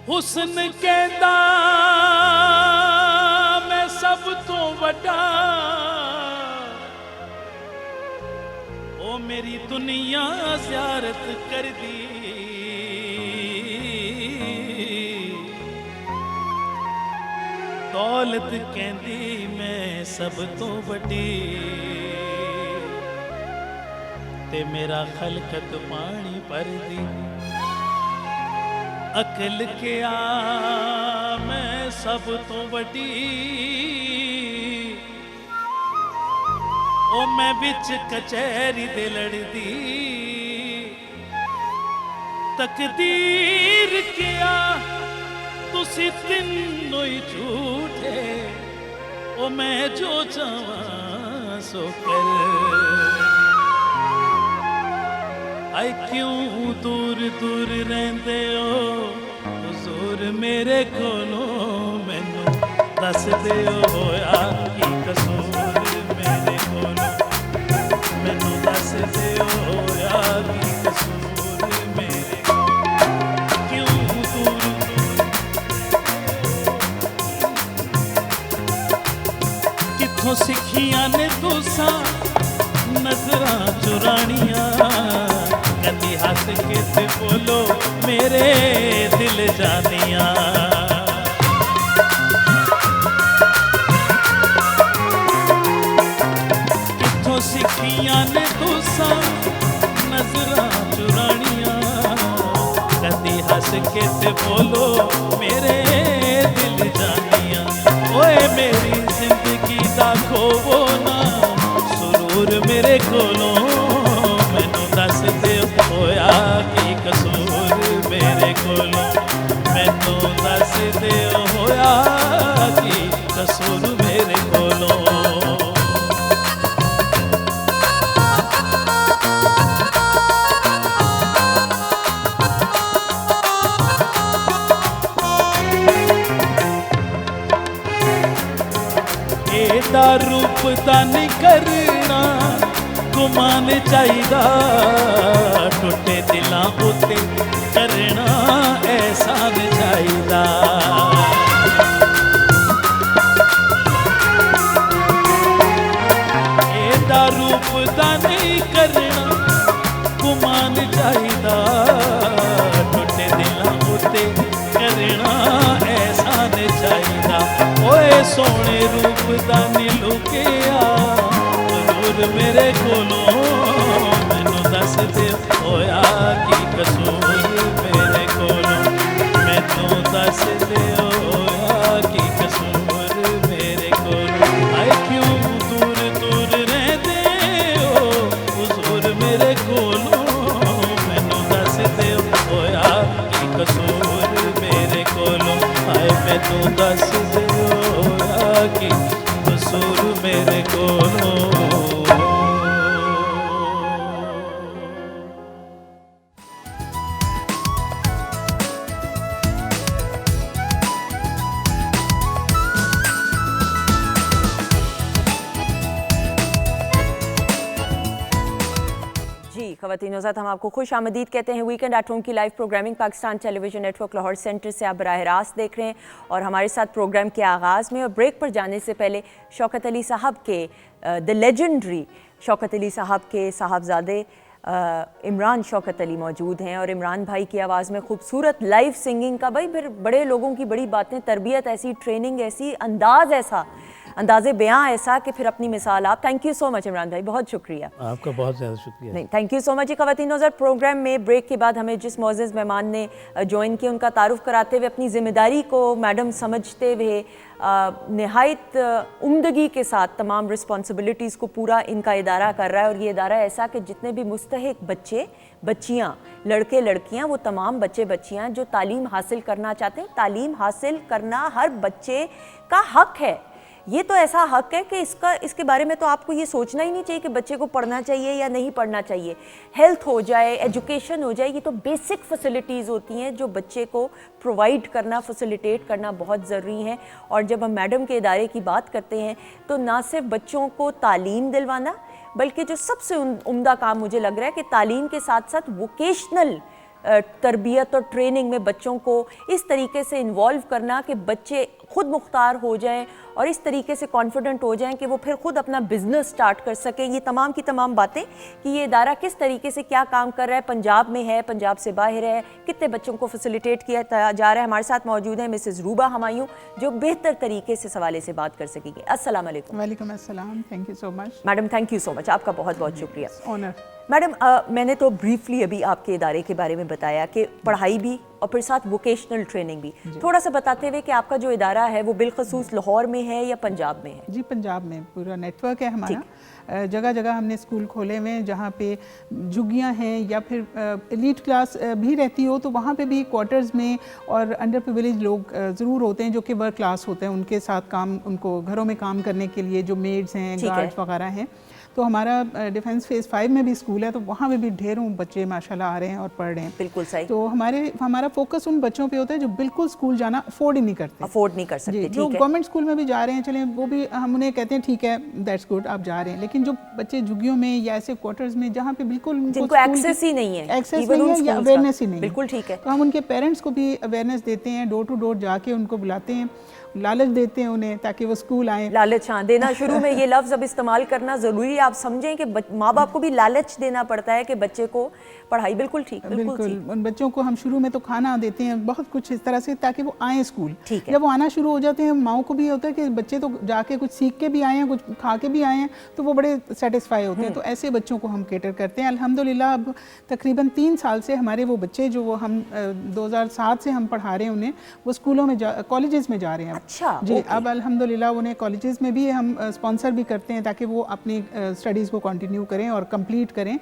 [SPEAKER 5] हुस्न कहता मैं सब तो वड्डा, ओ मेरी दुनिया ज़ियारत कर दी। दौलत कहंदी मैं सब तो वड्डी ते मेरा खलकत पानी भरदी अकल क्या मैं सब तो वड्डी ओ मैं बिच कचहरी दे लड़दी तकदीर क्या तुसी तीनों ही झूठे ओ मैं जो चाहां सो कर आए क्यों दूर दूर रहंदे हो हुजूर मेरे कोलों मैनू दस दे होया की कसूर मेरे कोलों मैनू दस दे होया की कसूर मेरे क्यों दूर किथों सिखियां ने तुसा नजरां चुरानियां कदी हंस के ते बोलो मेरे दिल जानिया किथों सिखियां ने तुसा नजरां चुरानियां कदी हंस के ते बोलो मेरे दिल जानिया ओए मेरी जिंदगी दा खोवो ना सुरूर मेरे कोलों मैनू दस दे होया की कसूर मेरे कोलों मैनू दस दे होया की कसूर मेरे कोलों एदा रूप दा नहीं करना गुमान चाहिदा टुटे दिलां उते करना एहसान चाहिदा एदा रूप दा नहीं करना गुमान चाहिदा टुटे दिलां उते करना एहसान चाहिदा ओए सोने रूप दा नहीं लुकिया मेरे कोलों मैनू दस दे होया की कसूर मेरे कोलों मैनू दस दे होया की कसूर मेरे कोलों आए क्यों दूर दूर रहंदे हो हुजूर मेरे कोलों मैनू दस दे होया की कसूर मेरे कोलों आए मैनू दस दे होया की कसूर मेरे कोलों
[SPEAKER 1] ख़वातीन हज़रात हम आपको खुश आमदीद कहते हैं। वीकेंड एट होम की live programming Pakistan television network Lahore centre से आप बराह रास्त देख रहे हैं और हमारे साथ प्रोग्राम के आगाज़ में और ब्रेक पर जाने से पहले शौकत अली साहब के द लेजेंडरी शौकत अली साहब के साहबजादे इमरान शौकत अली मौजूद हैं और इमरान भाई की आवाज़ में खूबसूरत लाइव सिंगिंग का भाई फिर बड़े लोगों की बड़ी बातें, तरबियत ऐसी, ट्रेनिंग ऐसी, अंदाज़ ऐसा, अंदाज़े बयां ऐसा कि फिर अपनी मिसाल आप। Thank you so much Imran भाई, बहुत शुक्रिया।
[SPEAKER 4] आपका बहुत ज़्यादा शुक्रिया।
[SPEAKER 1] नहीं, थैंक यू सो मच। ख़वातीन नज़र प्रोग्राम में ब्रेक के बाद हमें जिस मोअज़्ज़ज़ मेहमान ने ज्वाइन किया उनका तारुफ़ कराते हुए अपनी ज़िम्मेदारी को मैडम समझते हुए नहायत उम्दगी के साथ तमाम रिस्पॉन्सिबिलिटीज़ को पूरा इनका इदारा कर रहा है और ये इदारा ऐसा कि जितने भी मुस्तहिक बच्चे बच्चियाँ, लड़के लड़कियाँ, वो तमाम बच्चे बच्चियाँ जो तालीम हासिल करना चाहते हैं, तालीम हासिल करना हर बच्चे का हक़ है। ये तो ऐसा हक़ है कि इसके बारे में तो आपको ये सोचना ही नहीं चाहिए कि बच्चे को पढ़ना चाहिए या नहीं पढ़ना चाहिए। हेल्थ हो जाए, एजुकेशन हो जाए, ये तो बेसिक फैसिलिटीज़ होती हैं जो बच्चे को प्रोवाइड करना, फैसिलिटेट करना बहुत ज़रूरी है। और जब हम मैडम के इदारे की बात करते हैं तो ना सिर्फ बच्चों को तालीम दिलवाना, बल्कि जो सबसे उम्दा काम मुझे लग रहा है कि तालीम के साथ साथ वोकेशनल तरबियत और ट्रेनिंग में बच्चों को इस तरीके से इन्वॉल्व करना कि बच्चे खुद मुख्तार हो जाएं और इस तरीके से कॉन्फिडेंट हो जाएं कि वो फिर खुद अपना बिजनेस स्टार्ट कर सकें। ये तमाम की तमाम बातें कि ये इदारा किस तरीके से क्या काम कर रहा है, पंजाब में है, पंजाब से बाहर है, कितने बच्चों को फैसिलिटेट किया जा रहा है। हमारे साथ मौजूद है मिसेस रूबा हमायूं, जो बेहतर तरीके से सवाले से बात कर सकेंगे। अस्सलाम वालेकुम।
[SPEAKER 6] वालेकुम अस्सलाम, thank you so much.
[SPEAKER 1] Madam thank you so much, आपका बहुत बहुत शुक्रिया।
[SPEAKER 6] ऑनर।
[SPEAKER 1] मैडम मैंने तो ब्रीफली अभी आपके इदारे के बारे में बताया कि पढ़ाई भी और फिर साथ वोकेशनल ट्रेनिंग भी, थोड़ा सा बताते हुए कि आपका जो इदारा है वो बिलखसूस लाहौर में है या पंजाब में है?
[SPEAKER 6] जी पंजाब में पूरा नेटवर्क है हमारा। जगह जगह हमने स्कूल खोले हुए हैं जहाँ पे झुग्गियाँ हैं या फिर एलीट क्लास भी रहती हो तो वहाँ पे भी क्वार्टर्स में और अंडर प्रिविलेज लोग ज़रूर होते हैं जो कि वर्क क्लास होते हैं, उनके साथ काम, उनको घरों में काम करने के लिए जो मेड्स हैं, गार्ड्स वगैरह हैं। तो हमारा डिफेंस फेज़ 5 में भी स्कूल है तो वहाँ में भी ढेरों बच्चे माशाल्लाह आ रहे हैं और पढ़ रहे हैं।
[SPEAKER 1] बिल्कुल सही।
[SPEAKER 6] तो हमारा फोकस उन बच्चों पे होता है जो बिल्कुल स्कूल जाना अफोर्ड ही नहीं करते,
[SPEAKER 1] अफोर्ड नहीं कर सकते।
[SPEAKER 6] जो गवर्नमेंट स्कूल में भी जा रहे हैं, चलें वो भी हम उन्हें कहते हैं ठीक है दैट्स गुड आप जा रहे हैं, लेकिन जो बच्चे झुग्गियों में या ऐसे क्वार्टर्स में जहाँ पे बिल्कुल
[SPEAKER 1] जिनको एक्सेस ही नहीं है,
[SPEAKER 6] एक्सेस नहीं है या अवेयरनेस ही नहीं है,
[SPEAKER 1] बिल्कुल ठीक है,
[SPEAKER 6] तो हम उनके पेरेंट्स को भी अवेयरनेस देते हैं, डोर टू डोर जाके उनको बुलाते हैं, लालच देते हैं उन्हें ताकि वो स्कूल आएँ।
[SPEAKER 1] लालच, हाँ, देना शुरू में ये लफ्ज़ अब इस्तेमाल करना ज़रूरी है। आप समझें कि माँ बाप को भी लालच देना पड़ता है कि बच्चे को पढ़ाई, बिल्कुल ठीक,
[SPEAKER 6] बिल्कुल उन बच्चों को हम शुरू में तो खाना देते हैं बहुत कुछ इस तरह से ताकि वो आएँ स्कूल।
[SPEAKER 1] ठीक है।
[SPEAKER 6] जब वो आना शुरू हो जाते हैं माओ को भी होता है कि बच्चे तो जाके कुछ सीख के भी आए हैं, कुछ खा के भी आए हैं, तो वो बड़े सेटिस्फाई होते हैं। तो ऐसे बच्चों को हम केटर करते हैं। अल्हम्दुलिल्लाह अब तकरीबन 3 साल से हमारे वो बच्चे जो वो हम 2007 से हम पढ़ा रहे हैं उन्हें, वो स्कूलों में कॉलेजेस में जा रहे हैं।
[SPEAKER 1] अच्छा
[SPEAKER 6] जी, अब अल्हम्दुलिल्लाह उन्हें कॉलेजेस में भी हम स्पॉन्सर भी करते हैं ताकि वो अपनी स्टडीज़ को कंटिन्यू करें और कंप्लीट करें।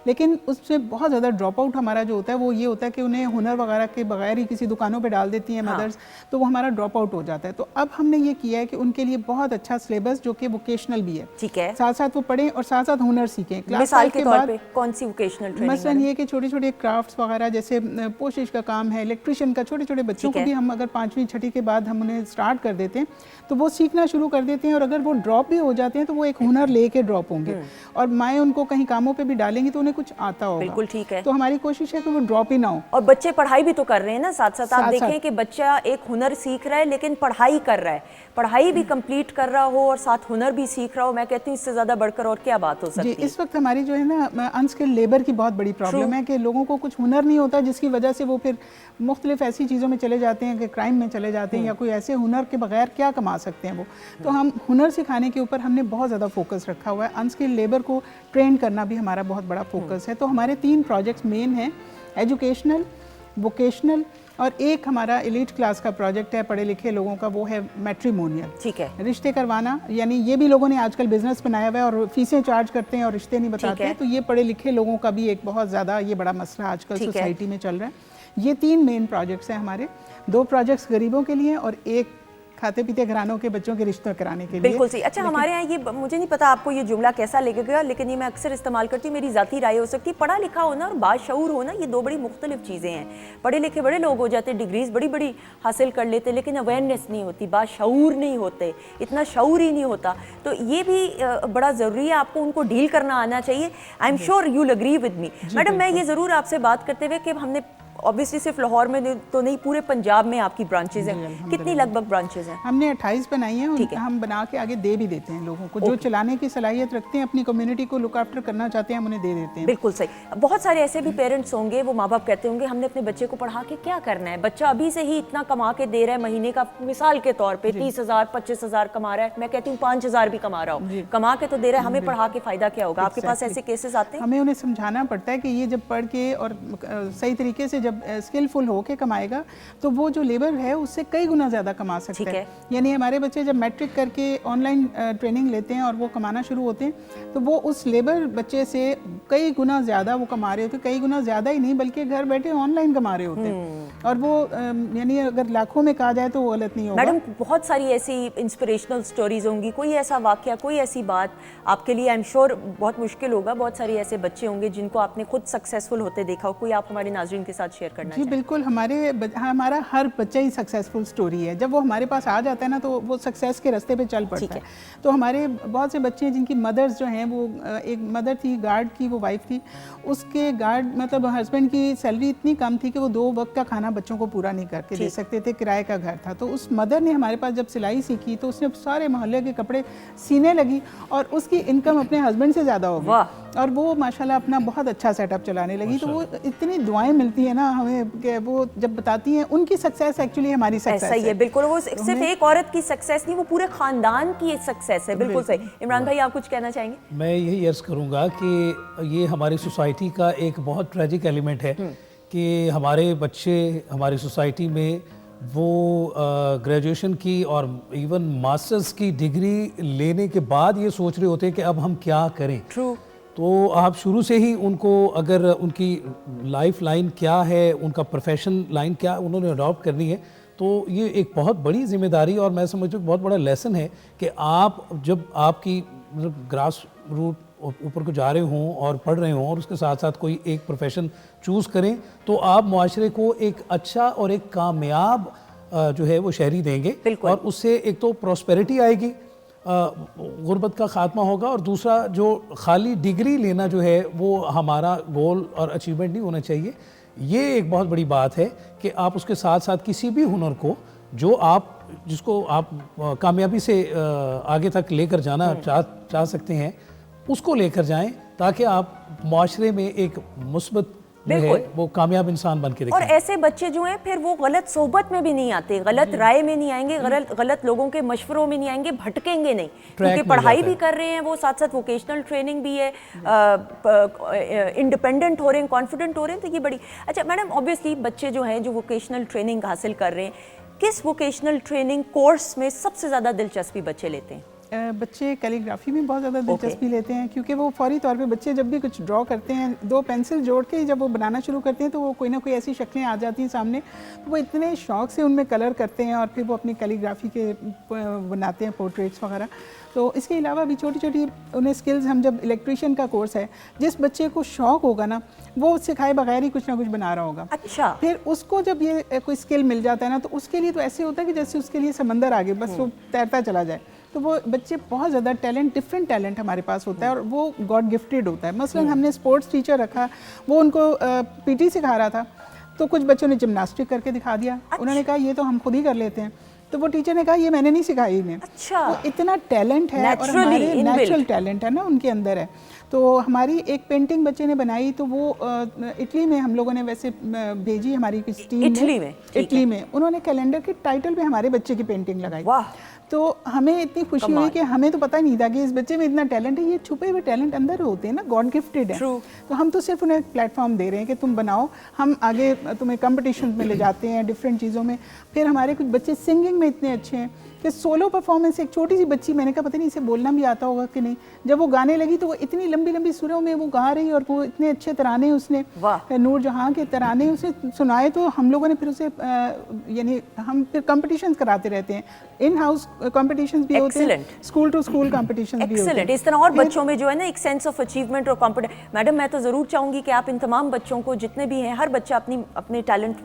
[SPEAKER 6] लेकिन उससे बहुत ज़्यादा ड्रॉप आउट हमारा जो होता है वो ये होता है कि उन्हें हुनर वगैरह के बगैर ही किसी दुकानों पे डाल देती हैं मदर्स, तो वो हमारा ड्रॉप आउट हो जाता है। तो अब हमने ये किया है कि उनके लिए बहुत अच्छा सिलेबस जो कि वोकेशनल भी है,
[SPEAKER 1] ठीक है,
[SPEAKER 6] साथ साथ वो पढ़ें और साथ साथ हुनर सीखें।
[SPEAKER 1] क्लास 5 के बाद कौन सी वोकेशनल ट्रेनिंग?
[SPEAKER 6] मसलन ये कि छोटे छोटे क्राफ्ट्स वगैरह जैसे पोशिश का काम है, इलेक्ट्रिशियन का, छोटे छोटे बच्चों को भी हम अगर 5वीं 6ठी के बाद हम उन्हें स्टार्ट कर देते हैं तो वो सीखना शुरू कर देते हैं, और अगर वो ड्रॉप भी हो जाते हैं तो वो एक हुनर लेके ड्रॉप होंगे और माएँ उनको कहीं कामों पे भी डालेंगी तो उन्हें कुछ आता होगा।
[SPEAKER 1] बिल्कुल ठीक है।
[SPEAKER 6] तो हमारी कोशिश है कि वो ड्रॉप ही ना हो।
[SPEAKER 1] और बच्चे पढ़ाई भी तो कर रहे हैं ना साथ साथ। आप देखें कि बच्चा एक हुनर सीख रहा है लेकिन पढ़ाई कर रहा है, पढ़ाई भी कंप्लीट कर रहा हो और साथ हुनर भी सीख रहा हो। मैं कहती हूँ इससे ज़्यादा बढ़कर और क्या बात हो सकती है।
[SPEAKER 6] इस वक्त हमारी जो है ना अनस्किल्ड लेबर की बहुत बड़ी प्रॉब्लम है कि लोगों को कुछ हुनर नहीं होता, जिसकी वजह से वो फिर मुख्तलिफ ऐसी चीज़ों में चले जाते हैं कि क्राइम में चले जाते हैं या कोई ऐसे हुनर के बगैर क्या कमा सकते हैं वो। तो हम हुनर सिखाने के ऊपर हमने बहुत ज़्यादा फोकस रखा हुआ है। अनस्किल्ड लेबर को ट्रेन करना भी हमारा बहुत बड़ा फोकस है। तो हमारे 3 प्रोजेक्ट्स मेन हैं, एजुकेशनल, वोकेशनल और एक हमारा एलीट क्लास का प्रोजेक्ट है पढ़े लिखे लोगों का, वो है मैट्रिमोनियल।
[SPEAKER 1] ठीक है,
[SPEAKER 6] रिश्ते करवाना, यानी ये भी लोगों ने आजकल बिजनेस बनाया हुआ है और फीसें चार्ज करते हैं और रिश्ते नहीं बताते हैं। तो ये पढ़े लिखे लोगों का भी एक बहुत ज़्यादा ये बड़ा मसला आजकल सोसाइटी में चल रहा है। ये 3 मेन प्रोजेक्ट्स हैं हमारे। 2 प्रोजेक्ट्स गरीबों के लिए और एक खाते पीते घरानों के बच्चों के रिश्ते कराने के लिए।
[SPEAKER 1] बिल्कुल सही। अच्छा, हमारे यहाँ ये मुझे नहीं पता आपको ये जुमला कैसा लगेगा, लेकिन ये मैं अक्सर इस्तेमाल करती हूँ, मेरी ज़ाती राय हो सकती है। पढ़ा लिखा होना और बाशऊर होना ये 2 बड़ी मुख्तलिफ चीज़ें हैं। पढ़े लिखे बड़े लोग हो जाते, डिग्रीज बड़ी बड़ी हासिल कर लेते, लेकिन अवेयरनेस नहीं होती, बाशऊर नहीं होते, इतना शऊर ही नहीं होता। तो ये भी बड़ा ज़रूरी है, आपको उनको डील करना आना चाहिए। I am sure you will agree with me. Madam, मैं ये ज़रूर आपसे बात करते हुए कि हमने ऑब्वियसली सिर्फ लाहौर में तो नहीं, पूरे पंजाब में आपकी ब्रांचेज हैं। कितनी लगभग ब्रांचेज हैं?
[SPEAKER 6] हमने 28 बनाई हैं। हम बना के आगे दे भी देते हैं लोगों को जो चलाने की सलाहियत रखते हैं, अपनी कम्युनिटी को लुक आफ्टर करना चाहते हैं, हम उन्हें दे देते हैं।
[SPEAKER 1] बिल्कुल सही। बहुत सारे ऐसे भी पेरेंट्स होंगे, वो माँ बाप कहते होंगे हमने अपने बच्चे को पढ़ा के क्या करना है, बच्चा अभी से ही इतना कमा के दे रहा है महीने का, मिसाल के तौर पर 30,000 25,000 कमा रहा है, मैं कहती हूँ 5,000 भी कमा रहा हो, कमा के तो दे रहा है, हमें पढ़ा के फायदा क्या होगा? आपके पास ऐसे केसेस आते हैं?
[SPEAKER 6] हमें उन्हें समझाना पड़ता है कि ये जब पढ़ के और सही तरीके से जब स्किलफुल होके कमाएगा तो वो जो लेबर है उससे कई गुना ज़्यादा कमा सकता है। यानी हमारे बच्चे जब मैट्रिक करके ऑनलाइन ट्रेनिंग लेते हैं और वो कमाना शुरू होते हैं तो वो उस लेबर बच्चे से कई गुना ज़्यादा वो कमा रहे होते हैं, कई गुना ज़्यादा ही नहीं बल्कि घर बैठे ऑनलाइन कमा रहे होते हैं। और वो यानी अगर लाखों में कहा जाए तो वो गलत नहीं होगा।
[SPEAKER 1] मैडम, बहुत सारी ऐसी इंस्पिरेशनल स्टोरीज होंगी, कोई ऐसा वाकया, कोई ऐसी बात आपके लिए आई एम श्योर बहुत मुश्किल होगा, बहुत सारे ऐसे बच्चे होंगे जिनको आपने खुद सक्सेसफुल होते देखा हो, कोई आप हमारे नाज़रीन के साथ शेयर करना
[SPEAKER 6] जी
[SPEAKER 1] चाहें?
[SPEAKER 6] बिल्कुल, हमारा हर बच्चा ही सक्सेसफुल स्टोरी है। जब वो हमारे पास आ जाता है ना तो वो सक्सेस के रास्ते पे चल पड़ता है। तो हमारे बहुत से बच्चे हैं जिनकी मदर्स जो हैं वो एक मदर थी गार्ड की, वो वाइफ थी, उसके गार्ड मतलब हस्बैंड की सैलरी इतनी कम थी कि वो 2 वक्त का खाना बच्चों को पूरा नहीं करके दे सकते थे, किराए का घर था। तो उस मदर ने हमारे पास जब सिलाई सीखी तो उसने सारे मोहल्ले के कपड़े सीने लगी और उसकी इनकम अपने हस्बैंड से ज़्यादा हो गई और वो माशाल्लाह अपना बहुत अच्छा सेटअप चलाने लगी। तो वो इतनी दुआएं मिलती है ना हमें कि वो जब बताती हैं उनकी सक्सेस एक्चुअली हमारी सक्सेस
[SPEAKER 1] है। बिल्कुल, वो सिर्फ एक औरत की सक्सेस नहीं, वो पूरे खानदान की सक्सेस है। बिल्कुल सही। इमरान भाई, आप कुछ कहना चाहेंगे?
[SPEAKER 4] मैं यही अर्ज़ करूँगा कि ये हमारी सोसाइटी का एक बहुत ट्रेजिक एलिमेंट है कि हमारे बच्चे हमारी सोसाइटी में वो ग्रेजुएशन की और इवन मास्टर्स की डिग्री लेने के बाद ये सोच रहे होते हैं कि अब हम क्या करें।
[SPEAKER 1] ट्रू।
[SPEAKER 4] तो आप शुरू से ही उनको, अगर उनकी लाइफ लाइन क्या है, उनका प्रोफेशन लाइन क्या उन्होंने अडॉप्ट करनी है, तो ये एक बहुत बड़ी जिम्मेदारी और मैं समझता हूँ बहुत बड़ा लेसन है कि आप जब आपकी ग्रास रूट ऊपर को जा रहे हों और पढ़ रहे हों और उसके साथ साथ कोई एक प्रोफेशन चूज़ करें तो आप मुआशरे को एक अच्छा और एक कामयाब जो है वो शहरी देंगे और उससे एक तो प्रॉस्पेरिटी आएगी, गुर्बत का खात्मा होगा और दूसरा जो खाली डिग्री लेना जो है वो हमारा गोल और अचीवमेंट नहीं होना चाहिए। ये एक बहुत बड़ी बात है कि आप उसके साथ साथ किसी भी हुनर को जिसको आप कामयाबी से आगे तक लेकर जाना चाह सकते हैं उसको लेकर जाएं ताकि आप माशरे में एक मुस्बत जो है वो कामयाब इंसान बन के दिखें।
[SPEAKER 1] और ऐसे बच्चे जो हैं फिर वो गलत सोहबत में भी नहीं आते, गलत राय में नहीं आएंगे, गलत लोगों के मशवरों में नहीं आएंगे, भटकेंगे नहीं, क्योंकि पढ़ाई भी कर रहे हैं वो, साथ साथ वोकेशनल ट्रेनिंग भी है, इंडिपेंडेंट हो रहे हैं, कॉन्फिडेंट हो रहे हैं। तो ये बड़ी अच्छा मैडम, ऑब्वियसली बच्चे जो हैं जो वोकेशनल ट्रेनिंग हासिल कर रहे हैं, किस वोकेशनल ट्रेनिंग कोर्स में सबसे ज़्यादा दिलचस्पी बच्चे लेते हैं?
[SPEAKER 6] बच्चे कैलीग्राफी में बहुत ज़्यादा दिलचस्पी लेते हैं क्योंकि वो फौरी तौर पे बच्चे जब भी कुछ ड्रॉ करते हैं 2 पेंसिल जोड़ के जब वो बनाना शुरू करते हैं तो वो कोई ना कोई ऐसी शक्लें आ जाती हैं सामने, तो वो इतने शौक से उनमें कलर करते हैं और फिर वो अपनी कैलीग्राफी के बनाते हैं पोर्ट्रेट्स वगैरह। तो इसके अलावा भी छोटी छोटी उन्हें स्किल्स, हम जब इलेक्ट्रीशियन का कोर्स है, जिस बच्चे को शौक होगा ना वो सिखाए बगैर ही कुछ ना कुछ बना रहा होगा।
[SPEAKER 1] अच्छा।
[SPEAKER 6] फिर उसको जब ये कोई स्किल मिल जाता है ना तो उसके लिए तो ऐसे होता है कि जैसे उसके लिए समंदर आगे बस वो तैरता चला जाए। तो वो बच्चे बहुत ज़्यादा डिफरेंट टैलेंट हमारे पास होता है और वो गॉड गिफ्टेड होता है। मसलन हमने स्पोर्ट्स टीचर रखा, वो उनको पीटी सिखा रहा था, तो कुछ बच्चों ने जिम्नास्टिक करके दिखा दिया। उन्होंने कहा ये तो हम खुद ही कर लेते हैं, तो वो टीचर ने कहा ये मैंने नहीं सिखाई इन्हें।
[SPEAKER 1] अच्छा।
[SPEAKER 6] वो इतना टैलेंट है और हमारे नेचुरल टैलेंट है ना उनके अंदर है। तो हमारी एक पेंटिंग बच्चे ने बनाई, तो वो इटली में हम लोगों ने वैसे भेजी, हमारी किसी टीम ने इटली में उन्होंने कैलेंडर के टाइटल पे हमारे बच्चे की पेंटिंग लगाई।
[SPEAKER 1] वाह।
[SPEAKER 6] तो हमें इतनी खुशी हुई कि हमें तो पता ही नहीं था कि इस बच्चे में इतना टैलेंट है। ये छुपे हुए टैलेंट अंदर होते हैं ना, गॉड गिफ्टेड है। तो हम तो सिर्फ उन्हें प्लेटफॉर्म दे रहे हैं कि तुम बनाओ, हम आगे तुम्हें कंपटीशन में ले जाते हैं डिफरेंट चीज़ों में। फिर हमारे कुछ बच्चे सिंगिंग में इतने अच्छे हैं कि सोलो परफॉर्मेंस, एक छोटी सी बच्ची, मैंने कहा पता नहीं इसे बोलना भी आता होगा कि नहीं, जब वो गाने लगी तो वो इतनी लंबी लंबी सुरों में वो गा रही और वो इतने अच्छे तराने उसने, नूर जहाँ के तराने उसे सुनाए। तो हम लोगों ने फिर उसे यानी हम फिर कंपटीशंस कराते रहते हैं, इन हाउस कंपटीशंस भी होते हैं, स्कूल टू स्कूल कंपटीशंस भी होते हैं।
[SPEAKER 1] इस तरह और बच्चों में जो है ना एक सेंस ऑफ अचीवमेंट और कॉन्फिडेंस। मैडम, मैं तो ज़रूर चाहूँगी कि आप इन तमाम बच्चों को, जितने भी हैं, हर बच्चा अपने टैलेंट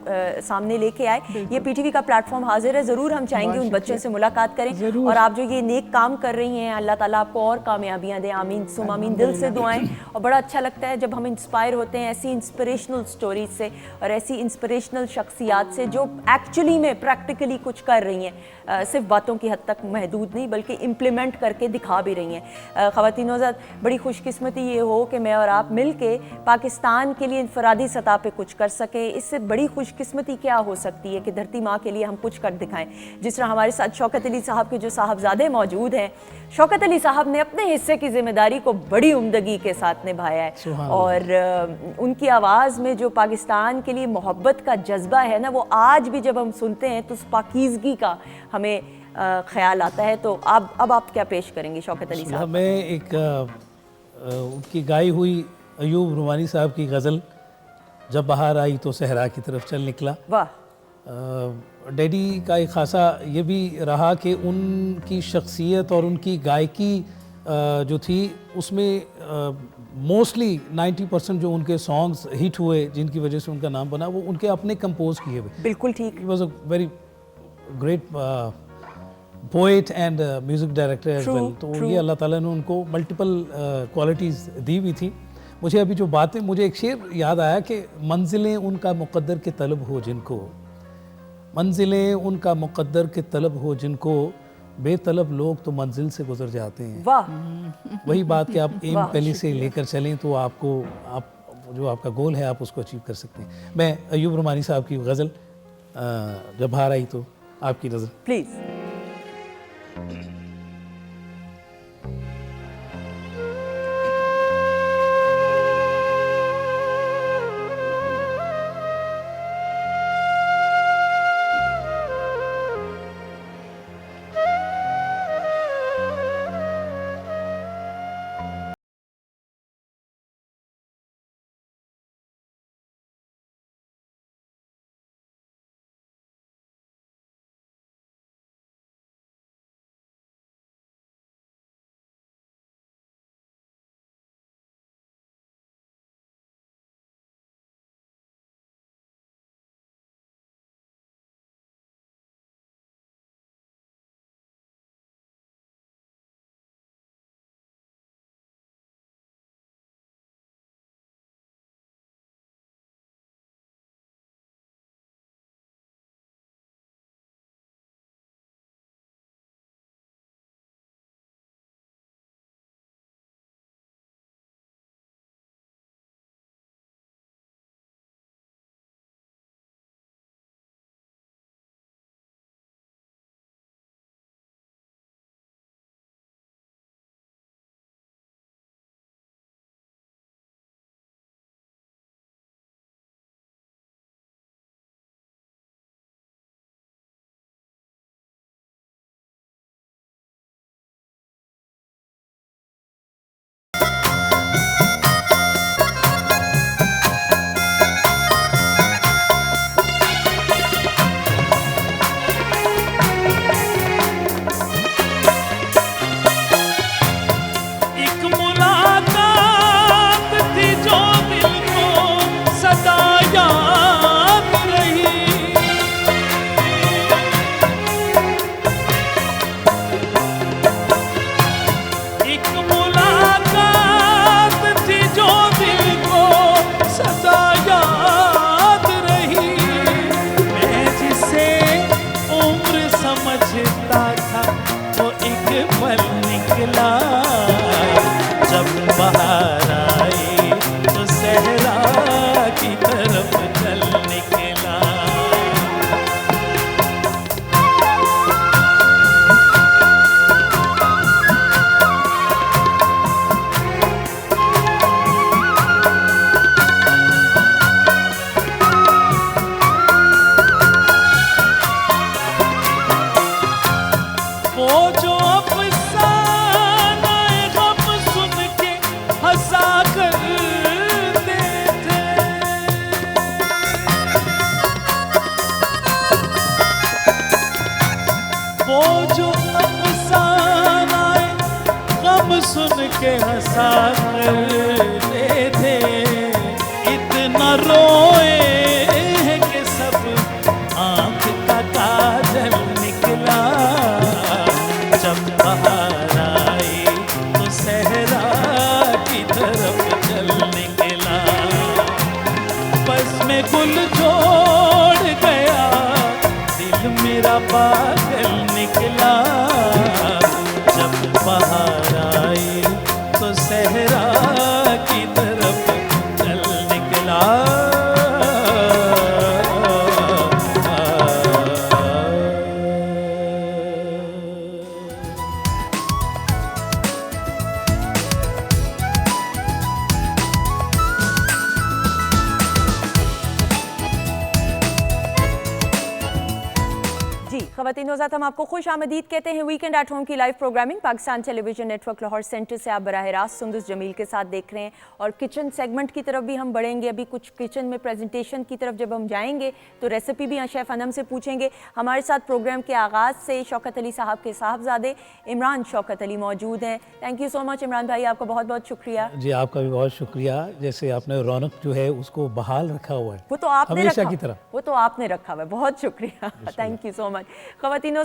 [SPEAKER 1] सामने लेके आए। ये पीटीवी का प्लेटफॉर्म हाजिर है, ज़रूर हम चाहेंगे उन बच्चों से मुलाकात करें और आप जो ये नेक काम कर रही हैं, अल्लाह ताला आपको और कामयाबियाँ दें। आमीन सुम आमीन, दिल से दुआएं। और बड़ा अच्छा लगता है जब हम इंस्पायर होते हैं ऐसी इंस्पिरेशनल स्टोरीज से और ऐसी इंस्पिरेशनल शख्सियात से जो एक्चुअली में प्रैक्टिकली कुछ कर रही हैं, सिर्फ बातों की हद तक महदूद नहीं बल्कि इम्प्लीमेंट करके दिखा भी रही हैं। ख़वातीन ज़ात, बड़ी खुशकिस्मती ये हो कि मैं और आप मिल के पाकिस्तान के लिए इनफरादी सतह पे कुछ कर सकें। इससे बड़ी खुशकिस्मती क्या हो सकती है कि धरती माँ के लिए हम कुछ कर दिखाएं। जिस तरह हमारे साथ शौकत अली साहब के जो साहबजादे मौजूद हैं, शौकत अली साहब ने अपने हिस्से की जिम्मेदारी को बड़ी उम्दगी के साथ निभाया है और उनकी आवाज़ में जो पाकिस्तान के लिए मोहब्बत का जज्बा है ना, वो आज भी जब हम सुनते हैं तो उस पाकीज़गी का हमें ख्याल आता है। तो अब आप क्या पेश करेंगे शौकत अली साहब?
[SPEAKER 4] मैं एक उनकी गाई हुई अयूब रुमानी साहब की गज़ल, जब बाहर आई तो सहरा की तरफ चल निकला।
[SPEAKER 1] वाह।
[SPEAKER 4] डैडी का एक खासा ये भी रहा कि उनकी शख्सियत और उनकी गायकी जो थी उसमें मोस्टली 90% जो उनके सॉन्ग्स हिट हुए जिनकी वजह से उनका नाम बना वो उनके अपने कंपोज किए हुए।
[SPEAKER 1] बिल्कुल ठीक।
[SPEAKER 4] He was a very great poet and music director as well. तो ये अल्लाह ताला ने उनको मल्टीपल क्वालिटीज़ दी हुई थी। मुझे अभी जो बातें, मुझे एक शेर याद आया कि मंजिलें उनका मुक़द्दर के तलब हो जिनको, मंजिलें उनका मुक़द्दर के तलब हो जिनको, बेतलब लोग तो मंजिल से गुजर जाते हैं।
[SPEAKER 1] वाह।
[SPEAKER 4] वही बात कि आप एम पहले से लेकर चलें तो आपको जो आपका गोल है आप उसको अचीव कर सकते हैं। मैं अयूब रुमानी साहब की गज़ल जब बाहर आई तो आपकी नज़र
[SPEAKER 1] प्लीज़। ख़वातीन व हम आपको खुश आमदीद कहते हैं वीकेंड एट होम की live programming Pakistan television network Lahore centre से आप बराह रास्त सुंदस जमील के साथ देख रहे हैं और किचन सेगमेंट की तरफ भी हम बढ़ेंगे। अभी कुछ किचन में प्रेजेंटेशन की तरफ जब हम जाएंगे तो रेसिपी भी शेफ़ अनम से पूछेंगे। हमारे साथ प्रोग्राम के आगाज़ से शौकत अली साहब के साहबजादे इमरान शौकत अली मौजूद हैं। Thank you so much Imran भाई, आपका बहुत बहुत शुक्रिया।
[SPEAKER 4] जी आपका भी बहुत शुक्रिया, जैसे आपने रौनक जो है उसको बहाल रखा हुआ है,
[SPEAKER 1] वो तो आपने
[SPEAKER 4] हमेशा
[SPEAKER 1] रखा,
[SPEAKER 4] की तरह
[SPEAKER 1] वो तो आपने रखा हुआ है, बहुत शुक्रिया, थैंक यू सो मच। ख़वातीन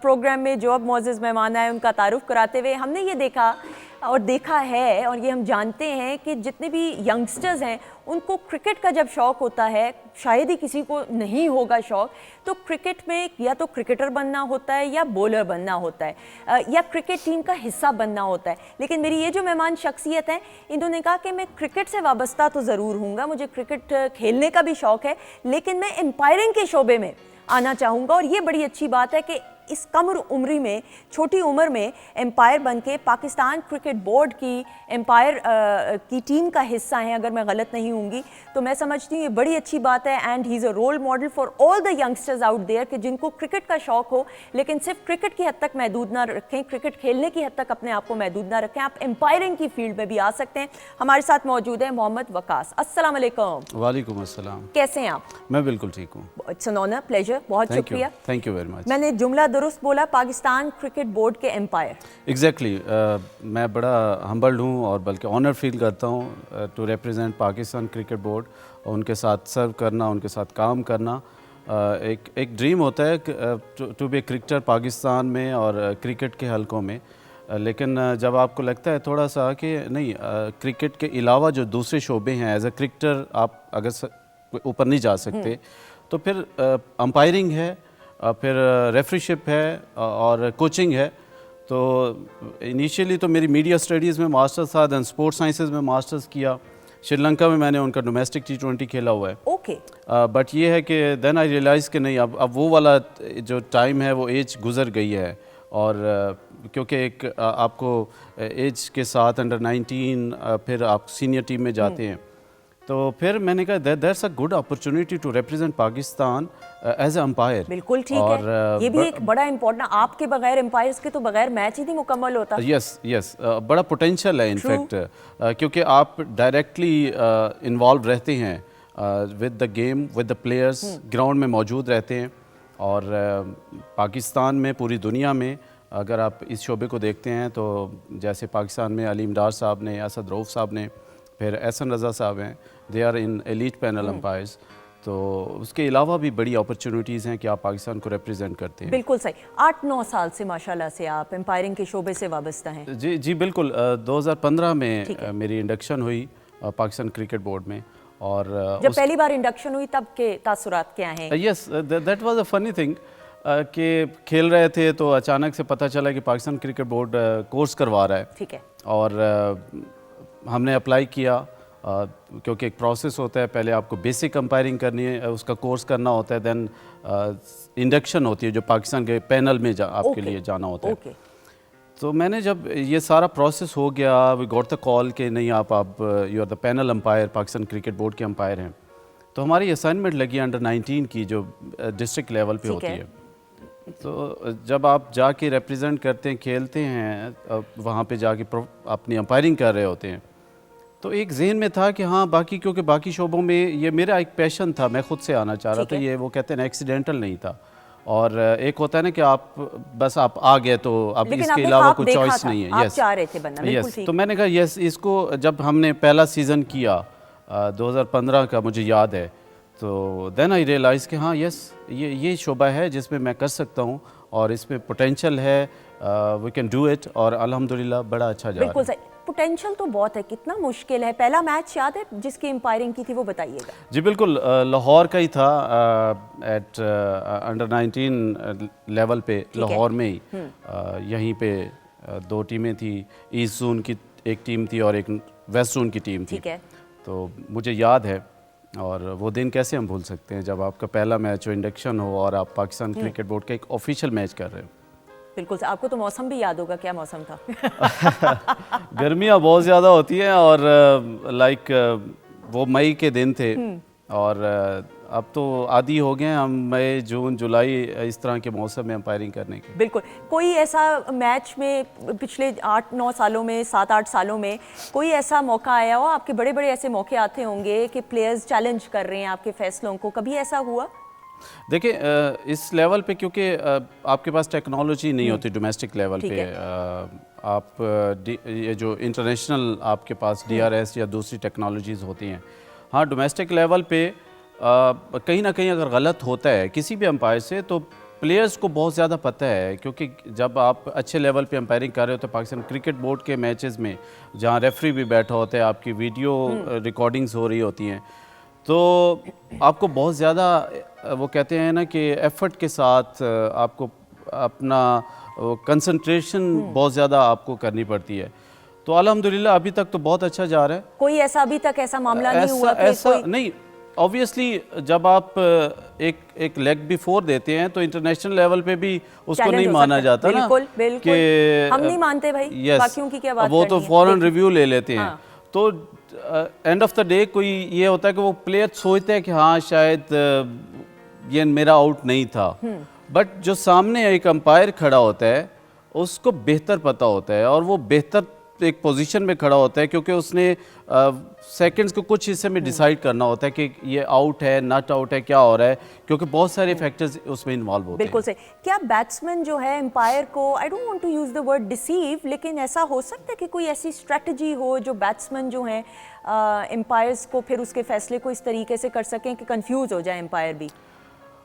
[SPEAKER 1] प्रोग्राम में जो अब मोअज़्ज़ज़ मेहमान आए उनका तारुफ कराते हुए हमने ये देखा है और ये हम जानते हैं कि जितने भी यंगस्टर्स हैं उनको क्रिकेट का जब शौक़ होता है, शायद ही किसी को नहीं होगा शौक़, तो क्रिकेट में या तो क्रिकेटर बनना होता है या बॉलर बनना होता है या क्रिकेट टीम का हिस्सा बनना होता है। लेकिन मेरी ये जो मेहमान शख्सियत हैं इन्होंने कहा कि मैं क्रिकेट से वाबस्ता तो ज़रूर हूँगा, मुझे क्रिकेट खेलने का भी शौक़ है, लेकिन मैं एम्पायरिंग के शोबे में आना चाहूँगा। और ये बड़ी अच्छी बात है कि इस कम उम्र में, छोटी उम्र में एम्पायर बन के पाकिस्तान क्रिकेट बोर्ड की एम्पायर की टीम का हिस्सा हैं, अगर मैं गलत नहीं हूँगी तो मैं समझती हूँ ये बड़ी अच्छी बात है। And he is a role model for all the youngsters out there कि जिनको क्रिकेट का शौक़ हो लेकिन सिर्फ क्रिकेट की हद तक महदूद ना रखें, क्रिकेट खेलने की हद तक अपने आप को महदूद ना रखें, आप एम्पायरिंग की फील्ड में भी आ सकते हैं। हमारे साथ मौजूद है मोहम्मद वकास। अस्सलाम वालेकुम।
[SPEAKER 7] वालेकुम अस्सलाम।
[SPEAKER 1] कैसे हैं आप?
[SPEAKER 7] मैं बिल्कुल ठीक हूँ।
[SPEAKER 1] इट्स एन ऑनर, प्लेजर, बहुत शुक्रिया।
[SPEAKER 7] Thank you very much.
[SPEAKER 1] मैंने जुमला दुरुस्त बोला, पाकिस्तान क्रिकेट बोर्ड के एम्पायर।
[SPEAKER 7] एग्जैक्टली मैं बड़ा हम्बल्ड हूँ और बल्कि ऑनर फील करता हूँ to represent Pakistan cricket board और उनके साथ सर्व करना, उनके साथ काम करना। एक ड्रीम होता है टू बी क्रिकेटर पाकिस्तान में और क्रिकेट के हलकों में, लेकिन जब आपको लगता है थोड़ा सा कि नहीं, क्रिकेट के अलावा जो दूसरे शोबे हैं, एज अ क्रिकेटर आप अगर ऊपर नहीं जा सकते तो फिर अंपायरिंग है, फिर रेफरीशिप है और कोचिंग है। तो इनिशियली तो मेरी मीडिया स्टडीज़ में मास्टर्स था, दैन स्पोर्ट्स साइंसेज में मास्टर्स किया। श्रीलंका में मैंने उनका डोमेस्टिक T20 खेला हुआ है।
[SPEAKER 1] ओके।
[SPEAKER 7] बट ये है कि देन आई रियलाइज़ कि नहीं, अब वो वाला जो टाइम है वो एज गुज़र गई है। और क्योंकि एक आपको एज के साथ अंडर 19 फिर आप सीनियर टीम में जाते हैं, तो फिर मैंने कहा that's a good opportunity to represent Pakistan as a umpire.
[SPEAKER 1] बिल्कुल ठीक है, ये भी एक बड़ा इम्पोर्टेंट, आपके बगैर एम्पायर्स के तो बगैर मैच ही नहीं मुकम्मल होता।
[SPEAKER 7] यस बड़ा पोटेंशियल है इनफैक्ट, क्योंकि आप डायरेक्टली इन्वॉल्व रहते हैं with the game, with the players, ground में मौजूद रहते हैं। और पाकिस्तान में, पूरी दुनिया में अगर आप इस शोबे को देखते हैं तो जैसे पाकिस्तान में अलीम डार साहब ने, असद रऊफ साहब ने, फिर एहसन रज़ा साहब हैं, they are in elite panel umpires. तो उसके अलावा भी बड़ी अपॉर्चुनिटीज़ हैं कि आप पाकिस्तान को रिप्रेजेंट करते हैं।
[SPEAKER 1] बिल्कुल सही। 8-9 साल से माशाल्लाह से आप एम्पायरिंग के शोबे से वाबस्ता हैं।
[SPEAKER 7] जी बिल्कुल। 2015 में मेरी इंडक्शन हुई पाकिस्तान क्रिकेट बोर्ड में। और
[SPEAKER 1] जब पहली बार इंडक्शन हुई तब के तासुरात क्या हैं?
[SPEAKER 7] Yes, that was a funny thing कि खेल रहे थे तो अचानक से पता चला कि पाकिस्तान क्रिकेट बोर्ड कोर्स करवा रहा है। ठीक है। और हमने अप्लाई किया, क्योंकि एक प्रोसेस होता है, पहले आपको बेसिक अंपायरिंग करनी है, उसका कोर्स करना होता है, देन इंडक्शन होती है जो पाकिस्तान के पैनल में आपके लिए जाना होता है। तो मैंने जब ये सारा प्रोसेस हो गया, वी गॉट द कॉल कि नहीं आप you are the panel umpire, Pakistan cricket board के अंपायर हैं। तो हमारी असाइनमेंट लगी अंडर 19 की जो डिस्ट्रिक्ट लेवल पे होती है। तो जब आप जाके रिप्रेजेंट करते हैं, खेलते हैं, वहाँ पे जाके अपनी अंपायरिंग कर रहे होते हैं, तो एक जहन में था कि हाँ बाकी, क्योंकि बाकी शोबों में ये मेरा एक पैशन था, मैं खुद से आना चाह रहा था, ये वो कहते हैं एक्सीडेंटल नहीं था। और एक होता है ना कि आप बस आप आ गए तो अब इसके अलावा कुछ चॉइस नहीं है। यस, चाह रहे थे बनना, बिल्कुल ठीक। तो मैंने कहा यस, इसको जब हमने पहला सीज़न किया 2015 का मुझे याद है, तो देन आई रियलाइज़ कि हाँ यस, ये शोबा है जिसमें मैं कर सकता हूँ और इसमें पोटेंशियल है, वी कैन डू इट। और अल्हम्दुलिल्लाह बड़ा अच्छा जा रहा है। बिल्कुल सही, पोटेंशियल तो बहुत है। कितना मुश्किल है? पहला मैच याद है जिसकी एम्पायरिंग की थी, वो बताइएगा। जी बिल्कुल, लाहौर का ही था, एट अंडर 19 लेवल पे, लाहौर में ही। यहीं पे 2 टीमें थी, ईस्ट जोन की एक टीम थी और एक वेस्ट जोन की टीम थी। तो मुझे याद है, और वो दिन कैसे हम भूल सकते हैं जब आपका पहला मैच हो, इंडक्शन हो और आप पाकिस्तान क्रिकेट बोर्ड का एक ऑफिशियल मैच कर रहे हो।
[SPEAKER 1] बिल्कुल, आपको तो मौसम भी याद होगा, क्या मौसम था?
[SPEAKER 7] गर्मियाँ बहुत ज़्यादा होती हैं और लाइक वो मई के दिन थे, और अब तो आदी हो गए हम मई जून जुलाई इस तरह के मौसम में अंपायरिंग करने के।
[SPEAKER 1] बिल्कुल। कोई ऐसा मैच में पिछले 8-9 सालों में, 7-8 सालों में कोई ऐसा मौका आया हो? आपके बड़े बड़े ऐसे मौके आते होंगे कि प्लेयर्स चैलेंज कर रहे हैं आपके फैसलों को, कभी ऐसा हुआ?
[SPEAKER 7] देखिए इस लेवल पे क्योंकि आपके पास टेक्नोलॉजी नहीं होती डोमेस्टिक लेवल पे, आप ये जो इंटरनेशनल आपके पास DRS या दूसरी टेक्नोलॉजीज़ होती हैं, हाँ डोमेस्टिक लेवल पे कहीं ना कहीं अगर गलत होता है किसी भी अंपायर से तो प्लेयर्स को बहुत ज़्यादा पता है, क्योंकि जब आप अच्छे लेवल पे अंपायरिंग कर रहे होते हैं पाकिस्तान क्रिकेट बोर्ड के मैचेस में जहाँ रेफरी भी बैठा होता है, आपकी वीडियो रिकॉर्डिंग्स हो रही होती हैं, तो आपको बहुत ज़्यादा वो कहते हैं ना कि एफर्ट के साथ आपको अपना कंसंट्रेशन बहुत ज़्यादा आपको करनी पड़ती है। तो अल्हम्दुलिल्लाह अभी तक तो बहुत अच्छा जा रहा है।
[SPEAKER 1] कोई ऐसा अभी तक ऐसा मामला नहीं हुआ कि
[SPEAKER 7] ऐसा नहीं, ऑब्वियसली जब आप एक लेग बिफोर देते हैं तो इंटरनेशनल लेवल पे भी उसको नहीं माना जाता ना,
[SPEAKER 1] कि हम नहीं मानते भाई, बाकियों की क्या बात,
[SPEAKER 7] वो तो फौरन रिव्यू ले लेते हैं। तो एंड ऑफ द डे कोई ये होता है कि वो प्लेयर सोचते हैं कि हाँ शायद ये मेरा आउट नहीं था, बट जो सामने एक अंपायर खड़ा होता है उसको बेहतर पता होता है और वो बेहतर एक पोजीशन में खड़ा होता है, क्योंकि उसने सेकंड्स को कुछ हिस्से में डिसाइड करना होता है कि ये आउट है, नॉट आउट है, क्या हो रहा है, क्योंकि बहुत सारे फैक्टर्स उसमें इन्वॉल्व होते हैं।
[SPEAKER 1] बिल्कुल सही। क्या बैट्समैन जो है एम्पायर को, I don't want to use the word deceive, लेकिन ऐसा हो सकता है कि कोई ऐसी स्ट्रेटजी हो जो बैट्समैन जो है एम्पायर्स को फिर उसके फैसले को इस तरीके से कर सकें कि कंफ्यूज हो जाए एम्पायर भी?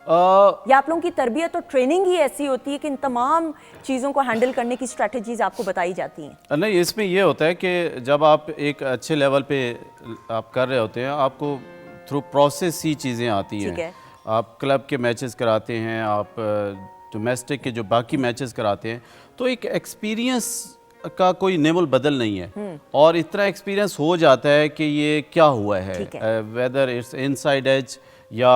[SPEAKER 1] या आप लोगों की तरबियत और ट्रेनिंग ही ऐसी होती है कि इन तमाम चीज़ों को हैंडल करने की स्ट्रैटेजीज आपको बताई जाती हैं?
[SPEAKER 7] नहीं, इसमें ये होता है कि जब आप एक अच्छे लेवल पे आप कर रहे होते हैं, आपको थ्रू प्रोसेस ही चीज़ें आती हैं। आप क्लब के मैचेस कराते हैं, आप डोमेस्टिक के जो बाकी मैचेस कराते हैं, तो एक एक्सपीरियंस का कोई नेमुल बदल नहीं है और इतना एक्सपीरियंस हो जाता है कि ये क्या हुआ है, वेदर इट्स इनसाइड एज या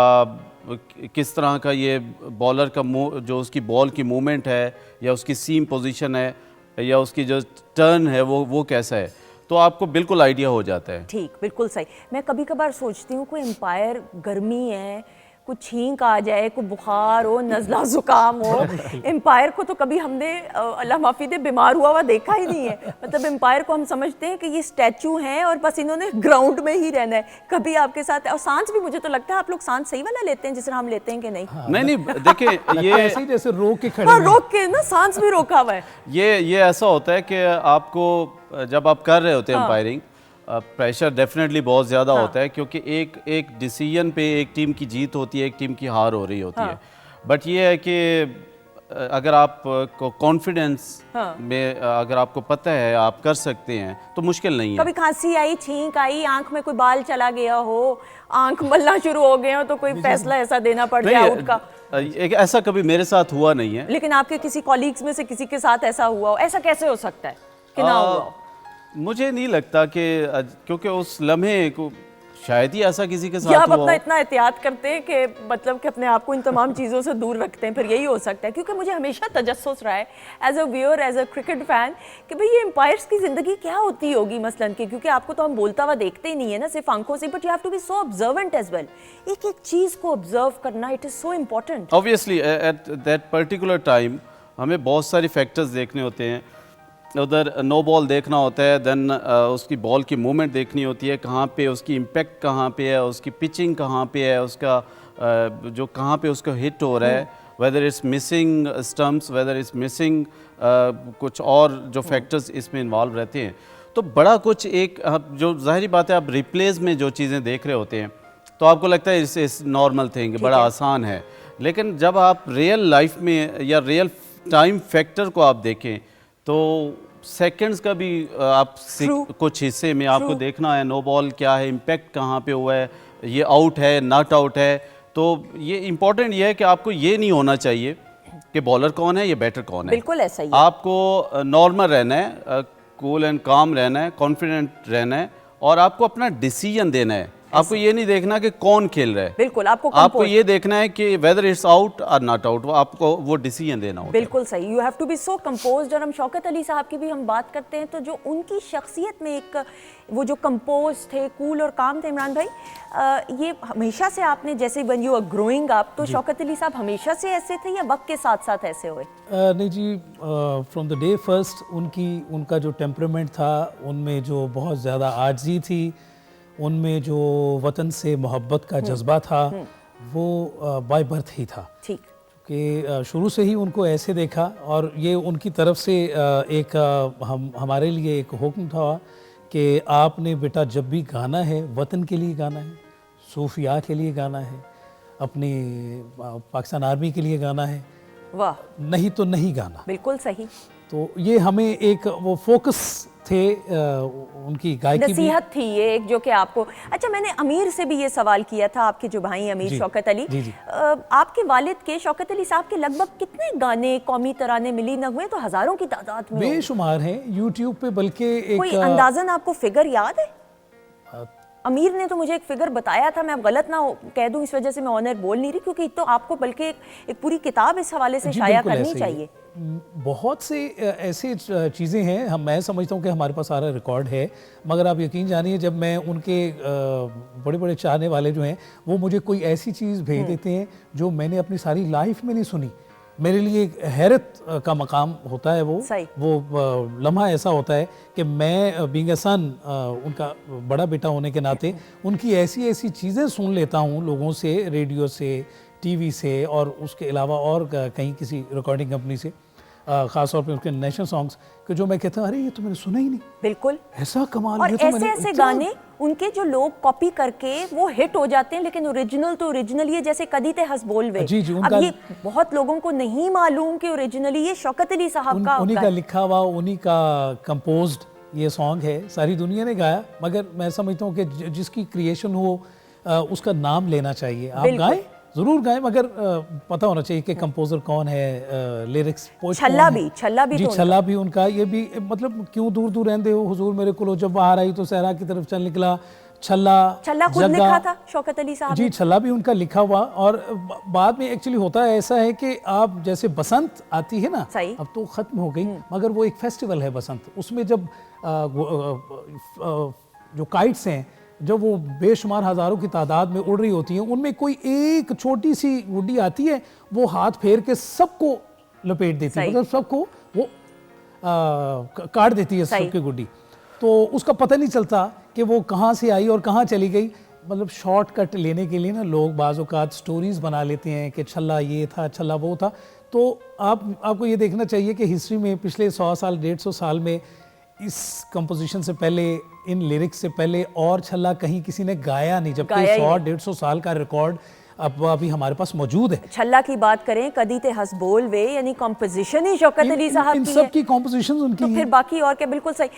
[SPEAKER 7] किस तरह का ये बॉलर का जो उसकी बॉल की मूवमेंट है या उसकी सीम पोजीशन है या उसकी जो टर्न है वो कैसा है, तो आपको बिल्कुल आइडिया हो जाता है।
[SPEAKER 1] ठीक, बिल्कुल सही। मैं कभी कभार सोचती हूँ कोई एम्पायर, गर्मी है, कुछ छींक आ जाए, कोई बुखार हो, नज़ला ज़ुकाम हो, एम्पायर को तो कभी हमने अल्लाह माफ़ी दे बीमार हुआ हुआ देखा ही नहीं है। मतलब एम्पायर को हम समझते हैं कि ये स्टैचू हैं और बस इन्होंने ग्राउंड में ही रहना है। कभी आपके साथ, और सांस भी मुझे तो लगता है आप लोग सांस सही वाला लेते हैं जिस तरह हम लेते हैं कि नहीं?
[SPEAKER 7] नहीं, देखिए ये
[SPEAKER 4] ऐसे जैसे रोक के खड़े,
[SPEAKER 1] हाँ, रोक के ना, सांस भी रोका हुआ है।
[SPEAKER 7] ये ऐसा होता है कि आपको जब आप कर रहे होते हैं अंपायरिंग, प्रेशर डेफिनेटली बहुत ज़्यादा होता है, क्योंकि एक डिसीजन पे एक टीम की जीत होती है, एक टीम की हार हो रही होती है। बट ये है कि अगर आप को कॉन्फिडेंस में, अगर आपको पता है आप कर सकते हैं तो मुश्किल नहीं है।
[SPEAKER 1] कभी खांसी आई, छींक आई, आंख में कोई बाल चला गया हो, आंख मलना शुरू हो गए हो, तो कोई फैसला ऐसा देना पड़ जाए आउट का?
[SPEAKER 7] ऐसा कभी मेरे साथ हुआ नहीं है।
[SPEAKER 1] लेकिन आपके किसी कॉलीग्स में से किसी के साथ ऐसा हुआ हो? ऐसा कैसे हो सकता है कि ना हुआ?
[SPEAKER 7] मुझे नहीं लगता कि, क्योंकि उस लम्हे को शायद ही ऐसा किसी के साथ
[SPEAKER 1] आप
[SPEAKER 7] हुआ
[SPEAKER 1] अपना इतना एहतियात करते हैं कि मतलब कि अपने आप को इन तमाम चीज़ों से दूर रखते हैं, फिर यही हो सकता है। क्योंकि मुझे हमेशा तजस्सुस रहा है as a viewer, as a cricket fan, कि भाई ये एम्पायर्स की ज़िंदगी क्या होती होगी मसलन की, क्योंकि आपको तो हम बोलता हुआ देखते ही नहीं है ना सिर्फ आंखों से, but you have to be so observant as well. एक एक चीज़ को ऑब्जर्व करना, it is so important.
[SPEAKER 7] Obviously at that particular time हमें बहुत सारे फैक्टर्स देखने होते हैं। उधर नो बॉल देखना होता है, देन उसकी बॉल की मूवमेंट देखनी होती है, कहाँ पे उसकी इम्पैक्ट कहाँ पे है, उसकी पिचिंग कहाँ पे है, उसका जो कहाँ पे उसका हिट हो रहा है, whether it's missing stumps, whether it's missing कुछ और जो फैक्टर्स इसमें इन्वॉल्व रहते हैं। तो बड़ा कुछ एक जो ज़ाहिरी बात है, आप रिप्लेस में जो चीज़ें देख रहे होते हैं तो आपको लगता है इस नॉर्मल थिंग, बड़ा आसान है। लेकिन जब आप रियल लाइफ में या रियल टाइम फैक्टर को आप देखें तो सेकंड्स का भी आप कुछ हिस्से में आपको देखना है, नो बॉल क्या है, इम्पैक्ट कहाँ पे हुआ है, ये आउट है, नॉट आउट है। तो ये इम्पोर्टेंट ये है कि आपको ये नहीं होना चाहिए कि बॉलर कौन है या बैटर कौन है।
[SPEAKER 1] बिल्कुल ऐसा ही।
[SPEAKER 7] आपको नॉर्मल रहना है, कूल एंड काम रहना है, कॉन्फिडेंट रहना है और आपको अपना डिसीजन देना है आपको ये नहीं देखना कि कौन खेल रहा है,
[SPEAKER 1] बिल्कुल
[SPEAKER 7] आपको ये देखना है कि वेदर इट्स आउट और नॉट आउट, आपको वो डिसीजन देना होता है।
[SPEAKER 1] बिल्कुल सही, you have to be so composed. और हम शौकत अली साहब की भी हम बात करते हैं तो जो उनकी शख्सियत में एक वो जो कंपोज थे, कूल और काम थे, इमरान भाई ये हमेशा से आपने जैसे when you are growing up, तो शौकत अली साहब हमेशा से ऐसे थे या वक्त के साथ साथ ऐसे हुए?
[SPEAKER 4] नहीं जी, फ्रॉम द डे फर्स्ट उनका जो टेम्परामेंट था, उनमें जो बहुत ज़्यादा आजिज़ी थी, उनमें जो वतन से मोहब्बत का जज्बा था, वो बाय बर्थ ही था।
[SPEAKER 1] ठीक,
[SPEAKER 4] कि शुरू से ही उनको ऐसे देखा और ये उनकी तरफ से एक हमारे लिए एक हुक्म था कि आपने बेटा जब भी गाना है वतन के लिए गाना है, सूफिया के लिए गाना है, अपनी पाकिस्तान आर्मी के लिए गाना है,
[SPEAKER 1] वाह,
[SPEAKER 4] नहीं तो नहीं गाना।
[SPEAKER 1] बिल्कुल सही।
[SPEAKER 4] तो ये हमें एक वो फोकस थे, उनकी गायकी
[SPEAKER 1] नसीहत थी ये एक जो कि आपको। अच्छा, मैंने अमीर से भी ये सवाल किया था, आपके जो भाई अमीर शौकत अली, आपके वालिद के शौकत अली साहब के लगभग कितने गाने, कौमी तराने, मिली नगमे तो हजारों की तादाद में
[SPEAKER 4] बेशुमार हैं यूट्यूब पे, बल्कि
[SPEAKER 1] कोई अंदाजन आपको फिगर याद है? अमीर ने तो मुझे एक फिगर बताया था, मैं अब गलत ना कह दूं इस वजह से मैं ऑनर बोल नहीं रही, क्योंकि तो आपको बल्कि एक पूरी किताब इस हवाले से शाया करनी चाहिए।
[SPEAKER 4] बहुत से ऐसे चीज़ें हैं, मैं समझता हूँ कि हमारे पास सारा रिकॉर्ड है, मगर आप यकीन जानिए जब मैं उनके बड़े बड़े चाहने वाले जो हैं वो मुझे कोई ऐसी चीज़ भेज देते हैं जो मैंने अपनी सारी लाइफ में नहीं सुनी, मेरे लिए एक हैरत का मकाम होता है वो लम्हा ऐसा होता है कि मैं बीइंग अ सन, उनका बड़ा बेटा होने के नाते उनकी ऐसी ऐसी चीज़ें सुन लेता हूँ लोगों से, रेडियो से, टीवी से और उसके अलावा और कहीं किसी रिकॉर्डिंग कंपनी से, ख़ास तौर पे उसके नेशनल सॉन्ग्स कि जो मैं कहता हूँ अरे ये तो मैंने सुना ही नहीं।
[SPEAKER 1] बिल्कुल,
[SPEAKER 4] ऐसा कमाल।
[SPEAKER 1] और
[SPEAKER 4] ये तो
[SPEAKER 1] ऐसे ऐसे गाने उनके जो लोग कॉपी करके वो हिट हो जाते हैं, लेकिन ओरिजिनल तो ओरिजिनल ही है, जैसे कदी ते हंस बोल वे।
[SPEAKER 4] जी,
[SPEAKER 1] अब ये बहुत लोगों को नहीं मालूम कि ओरिजिनली ये शौकत अली साहब का
[SPEAKER 4] उन्हीं का लिखा हुआ, उन्हीं का कंपोज्ड ये सॉन्ग है, सारी दुनिया ने गाया, मगर मैं समझता हूँ कि जिसकी क्रिएशन हो उसका नाम लेना चाहिए। आप गाएं, जरूर गाएं, मगर पता होना चाहिए कि कंपोजर कौन है, लिरिक्स
[SPEAKER 1] छल्ला भी
[SPEAKER 4] जी,
[SPEAKER 1] तो
[SPEAKER 4] छल्ला भी उनका, ये भी मतलब क्यों दूर दूर रहंदे हो हुजूर मेरे को, जब बाहर आई तो सहरा की तरफ चल निकला, छल्ला
[SPEAKER 1] खुद लिखा था शौकत अली साहब
[SPEAKER 4] जी, छल्ला भी उनका लिखा हुआ। और बाद में एक्चुअली होता है ऐसा है कि आप जैसे बसंत आती है ना, अब तो ख़त्म हो गई, मगर वो एक फेस्टिवल है बसंत, उसमें जब जो काइट्स हैं जब वो बेशुमार हज़ारों की तादाद में उड़ रही होती हैं, उनमें कोई एक छोटी सी गुड्डी आती है, वो हाथ फेर के सबको लपेट देती है, मतलब सबको वो काट देती है सबकी गुड्डी, तो उसका पता नहीं चलता कि वो कहाँ से आई और कहाँ चली गई। मतलब शॉर्टकट लेने के लिए ना लोग बाज़ औक़ात स्टोरीज़ बना लेते हैं कि छल्ला ये था, छल्ला वो था। तो आपको ये देखना चाहिए कि हिस्ट्री में पिछले 100 साल 150 साल में इस कंपोजिशन से पहले, इन लिरिक्स से पहले और छल्ला कहीं किसी ने गाया नहीं, जबकि 100-150 साल का रिकॉर्ड अब अभी हमारे पास मौजूद है।
[SPEAKER 1] छल्ला की बात करें, कदी ते हंस बोल वे, यानी कंपोजिशन ही शौकत अली साहब की है,
[SPEAKER 4] इन सब की कंपोजिशंस उनकी
[SPEAKER 1] तो फिर बाकी और क्या। बिल्कुल सही।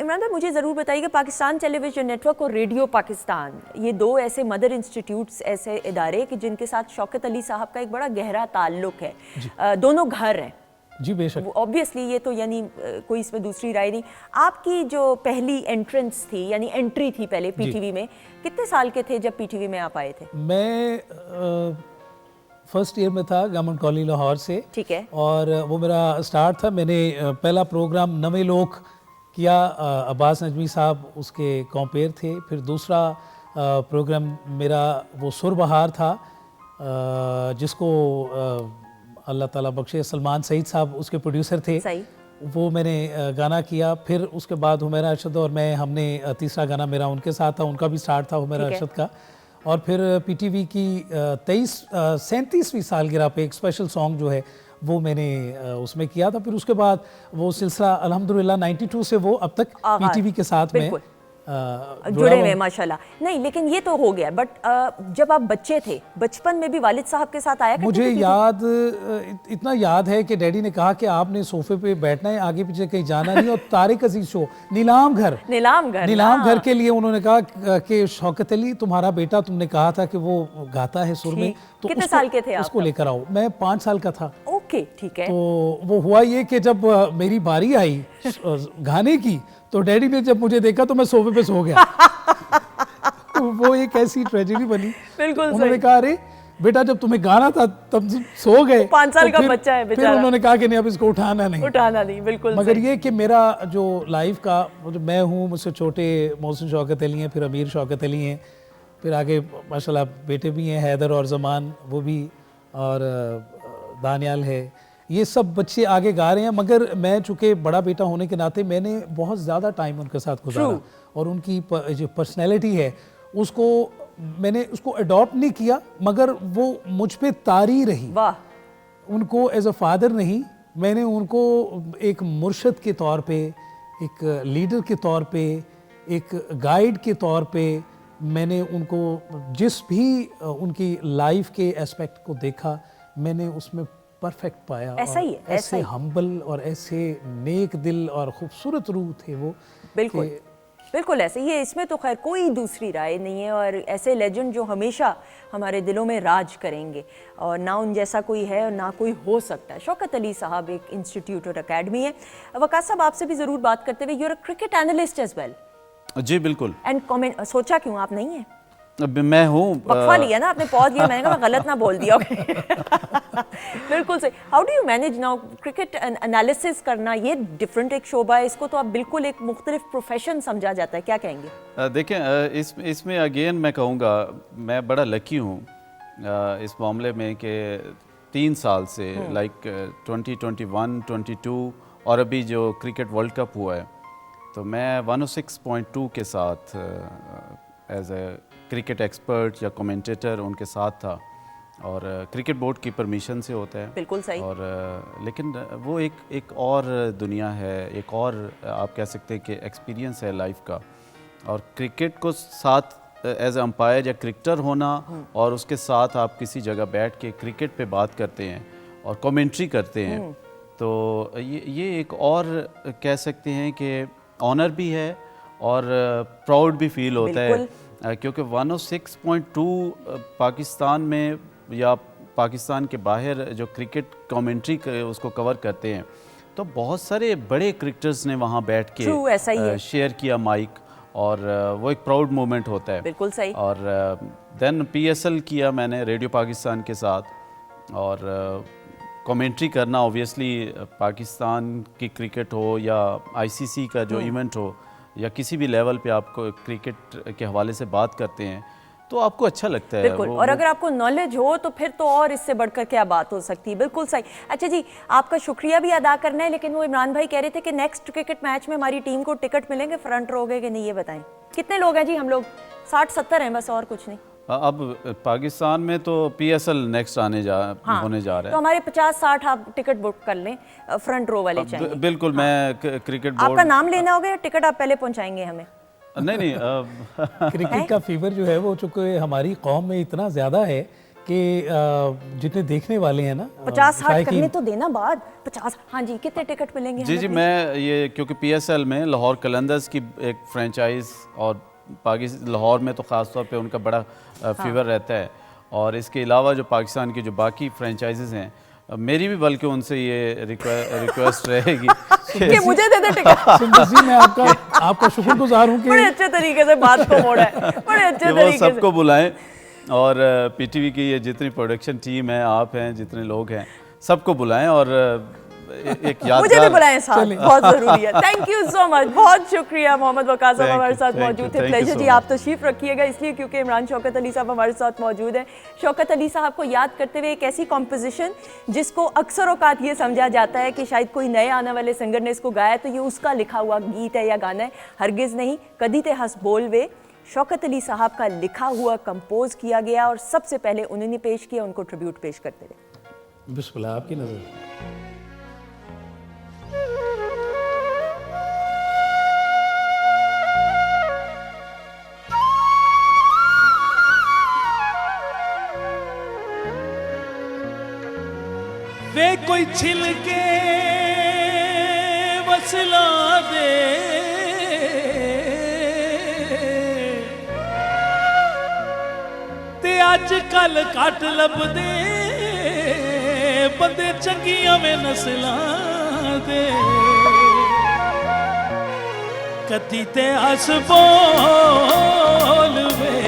[SPEAKER 1] इमरान भाई मुझे ज़रूर बताइए कि पाकिस्तान टेलीविजन नेटवर्क और रेडियो पाकिस्तान, ये दो ऐसे मदर इंस्टीट्यूट्स, ऐसे इदारे कि जिनके साथ शौकत अली साहब का एक बड़ा गहरा ताल्लुक है, दोनों घर हैं
[SPEAKER 4] जी, बेशक,
[SPEAKER 1] ऑब्वियसली, ये तो यानी कोई इसमें दूसरी राय नहीं। आपकी जो पहली एंट्रेंस थी, यानी एंट्री थी पहले पीटीवी में, कितने साल के थे जब पीटीवी में आप आए थे?
[SPEAKER 4] मैं फर्स्ट ईयर में था गवर्नमेंट कॉलेज लाहौर से,
[SPEAKER 1] ठीक है,
[SPEAKER 4] और वो मेरा स्टार्ट था। मैंने पहला प्रोग्राम नवे लोग किया, अब्बास नजमी साहब उसके कॉम्पेयर थे। फिर दूसरा प्रोग्राम मेरा वो सुरबहार था, जिसको अल्लाह ताला बख्शे सलमान सईद साहब उसके प्रोड्यूसर थे, वो मैंने गाना किया। फिर उसके बाद हुमैरा अरशद और मैं, हमने तीसरा गाना मेरा उनके साथ था, उनका भी स्टार्ट था हुमैरा अरशद का। और फिर पीटीवी की 37वीं सालगिरह पे एक स्पेशल सॉन्ग जो है वो मैंने उसमें किया था। फिर उसके बाद वो सिलसिला अल्हम्दुलिल्लाह 92 से वो अब तक पीटीवी के साथ में
[SPEAKER 1] जुड़े हुए माशाल्लाह। नहीं, लेकिन ये तो हो गया, बट जब आप बच्चे थे, बचपन में भी वालिद साहब के साथ आया करते थे?
[SPEAKER 4] मुझे याद, इतना याद है कि डैडी ने कहा कि आपने सोफे पे बैठना है, आगे पीछे कहीं जाना नहीं। और तारिक अजीज शो, नीलाम घर के लिए उन्होंने कहा कि शौकत अली तुम्हारा बेटा, तुमने कहा था कि वो गाता है सुर में, तो
[SPEAKER 1] कितने साल के थे आप?
[SPEAKER 4] उसको लेकर आओ। मैं 5 साल का था।
[SPEAKER 1] ओके, ठीक है।
[SPEAKER 4] तो वो हुआ ये कि जब मेरी बारी आई गाने की, तो डैडी ने जब मुझे देखा तो मैं सोफे पे सो गया। वो एक ऐसी ट्रेजेडी बनी।
[SPEAKER 1] बिल्कुल
[SPEAKER 4] उन्होंने कहा अरे बेटा जब तुम्हें गाना था तब सो गए,
[SPEAKER 1] 5 साल का बच्चा है बेचारा।
[SPEAKER 4] फिर उन्होंने कहा कि नहीं अब इसको उठाना नहीं।
[SPEAKER 1] बिल्कुल।
[SPEAKER 4] मगर ये कि मेरा जो लाइफ का जो मैं हूँ, मुझसे छोटे मोहसिन शौकत अली हैं, फिर अमीर शौकत अली हैं, फिर आगे माशाल्लाह बेटे भी हैं हैदर और ज़मान, वो भी, और दानियाल है, ये सब बच्चे आगे गा रहे हैं। मगर मैं चूँकि बड़ा बेटा होने के नाते मैंने बहुत ज़्यादा टाइम उनके साथ गुजारा, और उनकी जो पर्सनैलिटी है उसको मैंने उसको अडॉप्ट नहीं किया, मगर वो मुझ पे तारी रही।
[SPEAKER 1] वाह।
[SPEAKER 4] उनको एज अ फादर नहीं, मैंने उनको एक मुर्शद के तौर पे, एक लीडर के तौर पे, एक गाइड के तौर पे मैंने उनको जिस भी उनकी लाइफ के एस्पेक्ट को देखा, मैंने उसमें परफेक्ट पाया।
[SPEAKER 1] ऐसा ही है,
[SPEAKER 4] ऐसे हम्बल और ऐसे नेक दिल और खूबसूरत रूह थे वो।
[SPEAKER 1] बिल्कुल बिल्कुल ऐसे। ये इसमें तो खैर कोई दूसरी राय नहीं है, और ऐसे लेजेंड जो हमेशा हमारे दिलों में राज करेंगे, और ना उन जैसा कोई है और ना कोई हो सकता है। शौकत अली साहब एक इंस्टीट्यूट और अकेडमी है। वकास साहब, आपसे भी ज़रूर बात करते हुए, you're a cricket analyst as well.
[SPEAKER 7] जी बिल्कुल।
[SPEAKER 1] एंड कमेंट सोचा क्यों आप नहीं है?
[SPEAKER 7] मैं हूँ,
[SPEAKER 1] वक्फा लिया ना आपने, पॉज लिया, मैंने कहा मैं गलत ना बोल दिया। बिल्कुल सही। How do you manage now cricket analysis करना? ये डिफरेंट एक शोबा है, इसको तो आप बिल्कुल एक मुख्तलिफ प्रोफेशन समझा जाता है, क्या कहेंगे?
[SPEAKER 7] देखें, इसमें अगेन मैं कहूँगा मैं बड़ा लकी हूँ इस मामले में कि 3 साल से लाइक 2021, 22 और अभी जो क्रिकेट वर्ल्ड कप हुआ है, तो मैं 106.2 के साथ एज ए क्रिकेट एक्सपर्ट या कमेंटेटर उनके साथ था, और क्रिकेट बोर्ड की परमिशन से होता है।
[SPEAKER 1] बिल्कुल सही।
[SPEAKER 7] और लेकिन वो एक और दुनिया है, एक और आप कह सकते हैं कि एक्सपीरियंस है लाइफ का। और क्रिकेट को साथ एज अंपायर या क्रिकेटर होना, और उसके साथ आप किसी जगह बैठ के क्रिकेट पे बात करते हैं और कमेंट्री करते हैं, तो ये एक और कह सकते हैं कि ऑनर भी है और प्राउड भी फील होता है, क्योंकि 106.2 पाकिस्तान में या पाकिस्तान के बाहर जो क्रिकेट कमेंट्री उसको कवर करते हैं, तो बहुत सारे बड़े क्रिकेटर्स ने वहाँ बैठ के शेयर किया माइक, और वो एक प्राउड मोमेंट होता है।
[SPEAKER 1] बिल्कुल सही।
[SPEAKER 7] और देन PSL किया मैंने रेडियो पाकिस्तान के साथ, और कमेंट्री करना ऑब्वियसली पाकिस्तान की क्रिकेट हो या ICC का जो इवेंट हो, या किसी भी लेवल पे आपको क्रिकेट के हवाले से बात करते हैं तो आपको अच्छा लगता है।
[SPEAKER 1] बिल्कुल। और अगर आपको नॉलेज हो तो फिर तो और इससे बढ़कर क्या बात हो सकती है। बिल्कुल सही। अच्छा जी, आपका शुक्रिया भी अदा करना है, लेकिन वो इमरान भाई कह रहे थे कि नेक्स्ट क्रिकेट मैच में हमारी टीम को टिकट मिलेंगे फ्रंट रो के कि नहीं, ये बताएं। कितने लोग हैं जी? हम लोग 60-70 हैं बस, और कुछ नहीं।
[SPEAKER 7] अब पाकिस्तान में तो PSL नेक्स्ट होने जा रहा है,
[SPEAKER 1] तो हमारे 50-60 आप टिकट बुक कर लें, फ्रंट रो वाले चाहिए।
[SPEAKER 7] बिल्कुल। मैं क्रिकेट बोर्ड,
[SPEAKER 1] आपका नाम लेना होगा या टिकट आप पहले पहुंचाएंगे हमें?
[SPEAKER 7] नहीं
[SPEAKER 4] क्रिकेट का फीवर जो है वो चूंकि हमारी कौम में इतना ज़्यादा है कि जितने देखने वाले हैं ना,
[SPEAKER 1] 50-60 करने तो देना बाद 50। हाँ जी, कितने टिकट मिलेंगे?
[SPEAKER 7] जी मैं ये क्योंकि PSL में लाहौर कलंदर्स की एक फ्रेंचाइज, और पाकिस्तान लाहौर में तो ख़ास तौर पे उनका बड़ा फीवर रहता है, और इसके अलावा जो पाकिस्तान की जो बाकी फ्रेंचाइजेज़ हैं, मेरी भी बल्कि उनसे ये रिक्वेस्ट रहेगी
[SPEAKER 1] कि मुझे दे दे टिकट।
[SPEAKER 4] सुंदर जी, मैं आपका शुक्रगुजार हूँ कि
[SPEAKER 1] बड़े अच्छे तरीके से बात को मोड़ा है, बड़े अच्छे तरीके से।
[SPEAKER 7] सबको बुलाएं, और PTV की ये जितनी प्रोडक्शन टीम है, आप हैं, जितने लोग हैं, सबको बुलाएं, और एक यादगार
[SPEAKER 1] मुझे भी बुलाएं साथ, बहुत जरूरी है। थैंक यू सो मच, बहुत शुक्रिया। मोहम्मद वकास साहब हमारे साथ मौजूद थे। प्लेजर जी, आप तशरीफ रखिएगा इसलिए क्योंकि इमरान शौकत अली साहब हमारे साथ मौजूद हैं। शौकत अली साहब को याद करते हुए एक ऐसी कॉम्पोजिशन जिसको अक्सर औकात ये समझा जाता है कि शायद कोई नए आने वाले सिंगर ने इसको गाया तो ये उसका लिखा हुआ गीत है या गाना है, हरगिज़ नहीं। कदी ते हंस बोल वे शौकत अली साहब का लिखा हुआ कंपोज किया गया, और सबसे पहले उन्होंने पेश किया, उनको ट्रिब्यूट पेश करते रहे।
[SPEAKER 4] बिस्मिल्लाह, आपकी नज़र।
[SPEAKER 5] वे कोई छिलके वसला दे, ते अज कल घट लभदे बंदे चंगियां में नस्लां दे। कदी ते हस बोल वे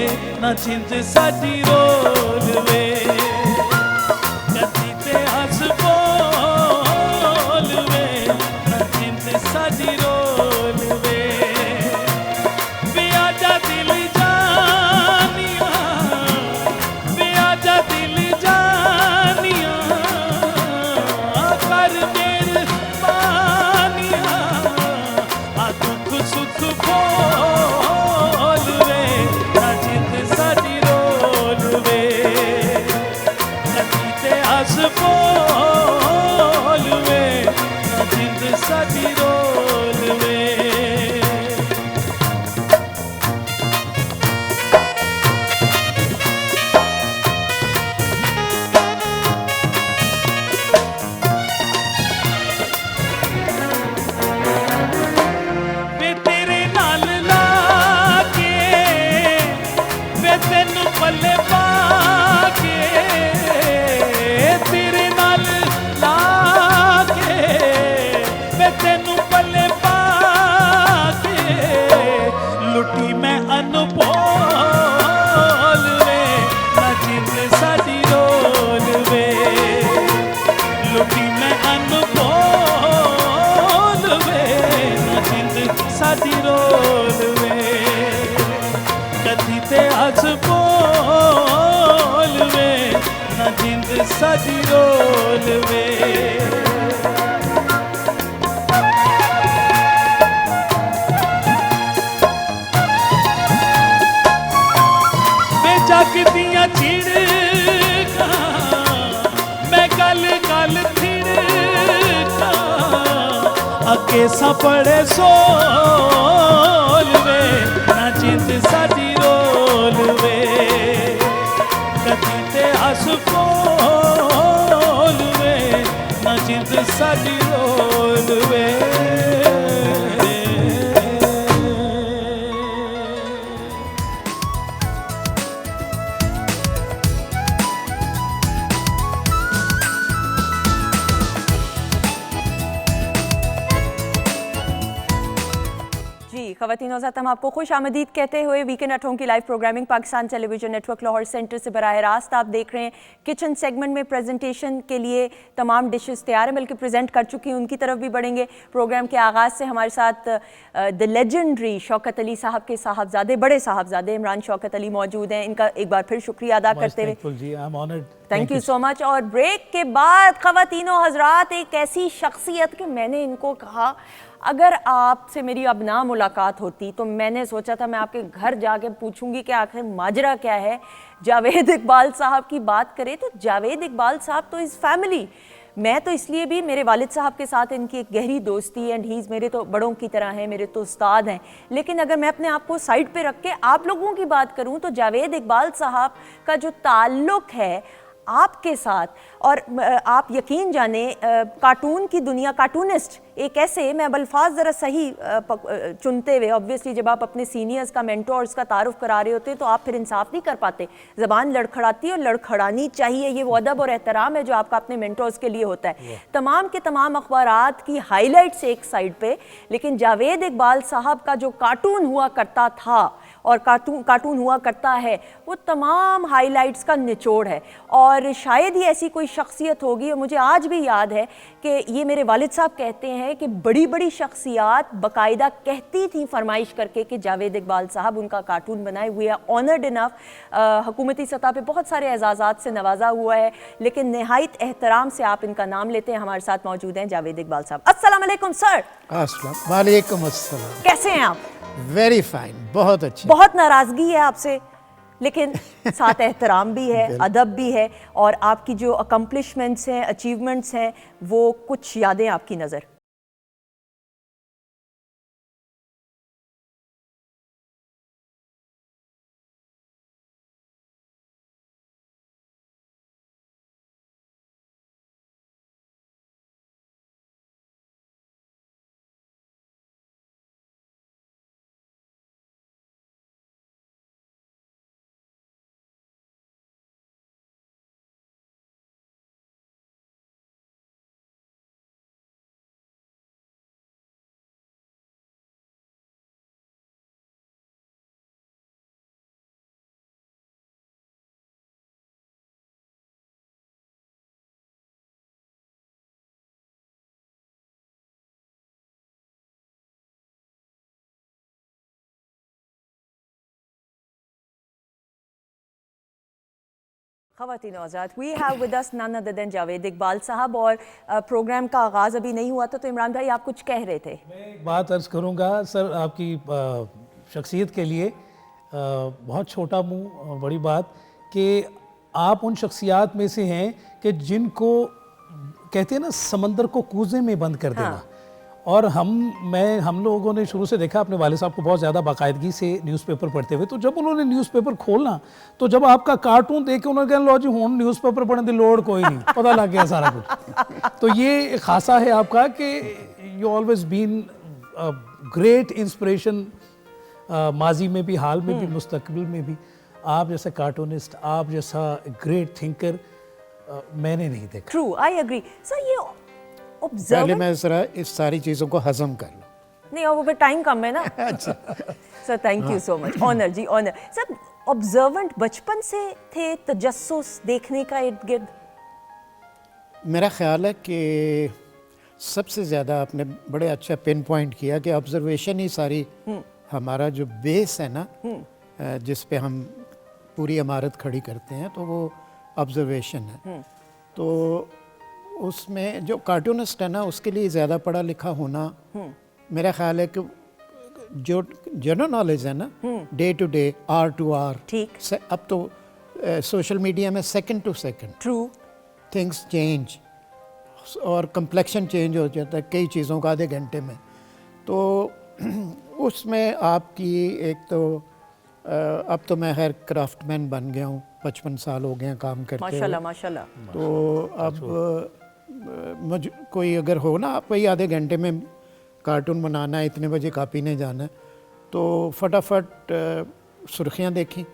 [SPEAKER 5] जिंद साडी रोल वे कदी ते हस बोल वे ना जिंद साडी रोल वे वे आजा दिल जानिया वे आजा दिल जानिया कर मेर मानिया आ दुख सुख बोल वे ना जिंद साडी रोल वे कदी ते हस बोल वे ना जिंद साडी रोल वे वे तेरे नाल लाके वे तेनू पल्ले पाके तेरे नाल लाके वे तेनू पल्ले पाके लुटी मैं अनमोल वे ना जिंद साडी रोल वे लुटी मैं अनमोल वे ना जिंद साडी रोल वे कदी ते हस बोल वे ना जिंद साडी रोल वे वे जग दियां छिड़कां मैं गल गल थिड़कां अगे सपड़े सोल वे ना जिंद साडी रोल वे कदी ते हस बोल वे ना जिंद साडी रोल वे
[SPEAKER 1] जी ख़वातीन हज़रात, हम आपको खुश आमदीद कहते हुए वीकेंड एट होम की live programming Pakistan television network Lahore centre से बराह रास्त आप देख रहे हैं। किचन सेगमेंट में प्रेजेंटेशन के लिए तमाम डिशेस तैयार हैं, बल्कि प्रेजेंट कर चुकी हैं, उनकी तरफ भी बढ़ेंगे। प्रोग्राम के आगाज़ से हमारे साथ द लेजेंडरी शौकत अली साहब के साहबजादे, बड़े साहबजादे इमरान शौकत अली मौजूद हैं। इनका एक बार फिर शुक्रिया अदा करते हुए थैंक यू सो मच। और ब्रेक के बाद ख़वातीनों हज़रात, एक ऐसी शख्सियत कि मैंने इनको कहा अगर आपसे मेरी अब ना मुलाकात होती तो मैंने सोचा था मैं आपके घर जाके पूछूंगी कि आखिर माजरा क्या है। जावेद इकबाल साहब की बात करें तो जावेद इकबाल साहब तो इज़ फैमिली। मैं तो इसलिए भी, मेरे वालिद साहब के साथ इनकी एक गहरी दोस्ती एंड ही मेरे तो बड़ों की तरह हैं, मेरे तो उस्ताद हैं। लेकिन अगर मैं अपने आप को साइड पे रख के आप लोगों की बात करूं तो जावेद इकबाल साहब का जो ताल्लुक़ है आपके साथ, और आप यकीन जाने कार्टून की दुनिया, कार्टूनिस्ट एक ऐसे, मैं अब अल्फाज ज़रा सही चुनते हुए, ऑब्वियसली जब आप अपने सीनियर्स का, मेंटोर्स का तारुफ करा रहे होते हैं तो आप फिर इंसाफ नहीं कर पाते, ज़बान लड़खड़ाती है और लड़खड़ानी चाहिए। ये वो अदब और एहतराम है जो आपका अपने मेंटोर्स के लिए होता है। तमाम के तमाम अखबारात की हाईलाइट्स एक साइड पे, लेकिन जावेद इकबाल साहब का जो कार्टून हुआ करता था और कार्टून हुआ करता है, वो तमाम हाईलाइट्स का निचोड़ है। और शायद ही ऐसी कोई शख्सियत होगी, और मुझे आज भी याद है कि ये मेरे वालिद साहब कहते हैं कि बड़ी बड़ी शख्सियात बाकायदा कहती थी फरमाइश करके कि जावेद इकबाल साहब उनका कार्टून बनाए हुए हैं। ऑनर्ड इनफ, हुकूमती सतह पे बहुत सारे एजाज़ात से नवाजा हुआ है, लेकिन नहायत एहतराम से आप इनका नाम लेते हैं। हमारे साथ मौजूद हैं जावेद इकबाल साहब। अस्सलाम वालेकुम सर।
[SPEAKER 8] वालेकुम अस्सलाम।
[SPEAKER 1] कैसे हैं आप?
[SPEAKER 8] वेरी फाइन, बहुत अच्छे।
[SPEAKER 1] बहुत नाराज़गी है आपसे, लेकिन साथ एहतराम भी है, अदब भी है, और आपकी जो अकम्पलिशमेंट्स हैं, अचीवमेंट्स हैं, वो कुछ यादें आपकी नज़र। ख़वातीन आज़ाद, we have with us none other than Javed Iqbal साहब, और प्रोग्राम का आगाज़ अभी नहीं हुआ था, तो इमरान भाई आप कुछ कह रहे थे।
[SPEAKER 4] मैं एक बात अर्ज़ करूँगा सर, आपकी शख्सियत के लिए बहुत छोटा मुँह बड़ी बात कि आप उन शख्सियात में से हैं कि जिनको कहते हैं ना समंदर को कूजे में बंद कर देना। हाँ। और हम लोगों ने शुरू से देखा अपने वाले साहब को बहुत ज़्यादा बाकायदगी से न्यूज़पेपर पढ़ते हुए, तो जब उन्होंने न्यूज़पेपर खोलना तो जब आपका कार्टून देख के उन्होंने कहा लो जी हूँ न्यूज़पेपर पढ़ने की लोड़ कोई नहीं, पता लग गया सारा कुछ। तो ये खासा है आपका कि you always been great inspiration, माजी में भी, हाल में भी, मुस्तकबिल में भी। आप जैसा कार्टूनिस्ट, आप जैसा ग्रेट थिंकर मैंने नहीं देखा।
[SPEAKER 1] True, I agree sir. ये
[SPEAKER 8] पहले मैं ज़रा इस सारी चीज़ों को हजम कर लूँ।
[SPEAKER 1] नहीं, और वो टाइम कम है ना। अच्छा sir, thank you so much. Honour जी, ऑनर। सर, ऑब्जर्वेंट बचपन से थे, तजस्सुस देखने का इर्द गिर्द?
[SPEAKER 8] मेरा ख्याल है कि सबसे ज़्यादा आपने बड़े अच्छा पिन पॉइंट किया कि ऑब्जर्वेशन ही सारी हमारा जो बेस है ना, जिस पे हम पूरी इमारत खड़ी करते हैं, तो वो ऑब्जर्वेशन है। तो उसमें जो कार्टूनिस्ट है ना, उसके लिए ज़्यादा पढ़ा लिखा होना, मेरा ख्याल है कि जो जनरल नॉलेज है ना, डे टू डे, आर टू आर,
[SPEAKER 1] ठीक,
[SPEAKER 8] अब तो सोशल मीडिया में second to second
[SPEAKER 1] true
[SPEAKER 8] things change और कम्प्लेक्शन चेंज हो जाता है कई चीज़ों का आधे घंटे में। तो उसमें आपकी एक तो अब तो मैं खैर क्राफ्टमैन बन गया हूँ, 55 साल हो गए हैं काम करते हुए।
[SPEAKER 1] माशाल्लाह माशाल्लाह।
[SPEAKER 8] तो अब कोई अगर हो ना, आप वही आधे घंटे में कार्टून बनाना है, इतने बजे कापी ने जाना है, तो फटाफट सुर्खियाँ देखी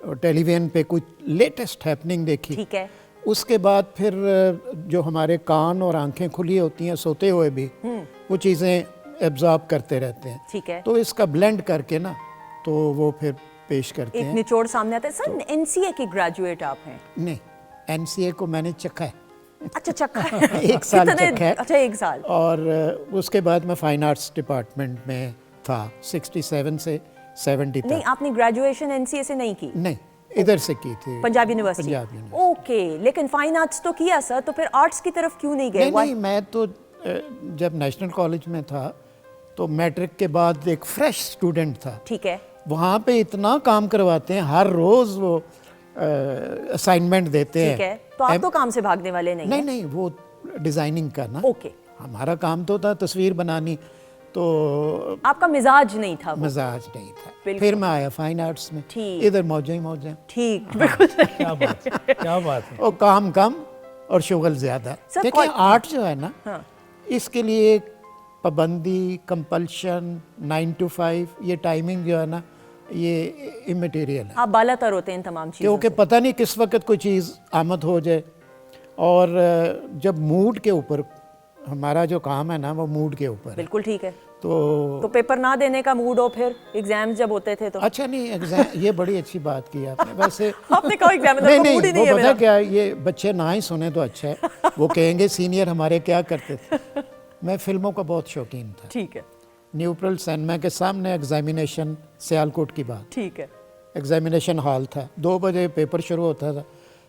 [SPEAKER 8] और टेलीविज़न पे कुछ लेटेस्ट हैपनिंग देखी।
[SPEAKER 1] ठीक है।
[SPEAKER 8] उसके बाद फिर जो हमारे कान और आंखें खुली होती हैं सोते हुए भी, वो चीज़ें एब्जॉर्ब करते रहते हैं।
[SPEAKER 1] ठीक है।
[SPEAKER 8] तो इसका ब्लेंड करके ना, तो वो फिर पेश करते हैं,
[SPEAKER 1] एक निचोड़ सामने आता है। सर, तो एनसीए के ग्रेजुएट आप हैं?
[SPEAKER 8] नहीं, एनसीए को मैंने चखा है।
[SPEAKER 1] अच्छा, चखा है।
[SPEAKER 8] 1 साल चखा है।
[SPEAKER 1] अच्छा, 1 साल।
[SPEAKER 8] और उसके बाद मैं फाइन आर्ट्स डिपार्टमेंट में था 67 से 70 तक।
[SPEAKER 1] नहीं, आपने ग्रेजुएशन एनसीए से नहीं की?
[SPEAKER 8] नहीं, इधर से की थी,
[SPEAKER 1] पंजाब यूनिवर्सिटी। ओके, लेकिन फाइन आर्ट्स तो किया सर, तो फिर आर्ट्स की तरफ क्यों नहीं गए?
[SPEAKER 8] नहीं, मैं तो जब नेशनल कॉलेज में था तो मैट्रिक के बाद एक फ्रेश स्टूडेंट था।
[SPEAKER 1] ठीक है।
[SPEAKER 8] वहाँ पे इतना काम करवाते हैं, हर रोज़ वो असाइनमेंट देते हैं।
[SPEAKER 1] ठीक है, तो आप तो काम से भागने वाले नहीं?
[SPEAKER 8] नहीं नहीं, वो डिज़ाइनिंग का ना।
[SPEAKER 1] ओके।
[SPEAKER 8] हमारा काम तो था तस्वीर बनानी, तो
[SPEAKER 1] आपका मिजाज नहीं था?
[SPEAKER 8] मिजाज नहीं था। फिर मैं आया फाइन आर्ट्स में।
[SPEAKER 1] ठीक।
[SPEAKER 8] इधर मौजें ही मौजें।
[SPEAKER 1] ठीक, बिल्कुल।
[SPEAKER 4] क्या बात है, क्या बात है।
[SPEAKER 8] और काम कम और शुगल ज़्यादा। देखिए, आर्ट जो है ना,
[SPEAKER 1] हाँ,
[SPEAKER 8] इसके लिए पाबंदी, कंपल्शन, 9 to 5, ये टाइमिंग जो है ना, ये इमेटीरियल है।
[SPEAKER 1] आप बालातर होते हैं इन तमाम चीज़ों
[SPEAKER 8] क्योंकि पता नहीं किस वक्त कोई चीज़ आमद हो जाए, और जब मूड के ऊपर, हमारा जो काम है ना, वो मूड के ऊपर।
[SPEAKER 1] बिल्कुल ठीक है।
[SPEAKER 8] तो
[SPEAKER 1] पेपर ना देने का मूड हो, फिर एग्जाम्स जब होते थे तो?
[SPEAKER 8] अच्छा नहीं, एग्जाम, ये बड़ी अच्छी बात की आपने। वैसे
[SPEAKER 1] आपने कहा एग्जाम
[SPEAKER 8] नहीं, वो पता क्या, ये बच्चे ना ही सुने तो अच्छा है, वो कहेंगे सीनियर हमारे क्या करते थे। मैं फिल्मों का बहुत शौकीन था।
[SPEAKER 1] ठीक है।
[SPEAKER 8] न्यूट्रल सिनेमा के सामने एग्जामिनेशन, सियालकोट की बात,
[SPEAKER 1] ठीक है,
[SPEAKER 8] एग्जामिनेशन हॉल था, 2 बजे पेपर शुरू होता था,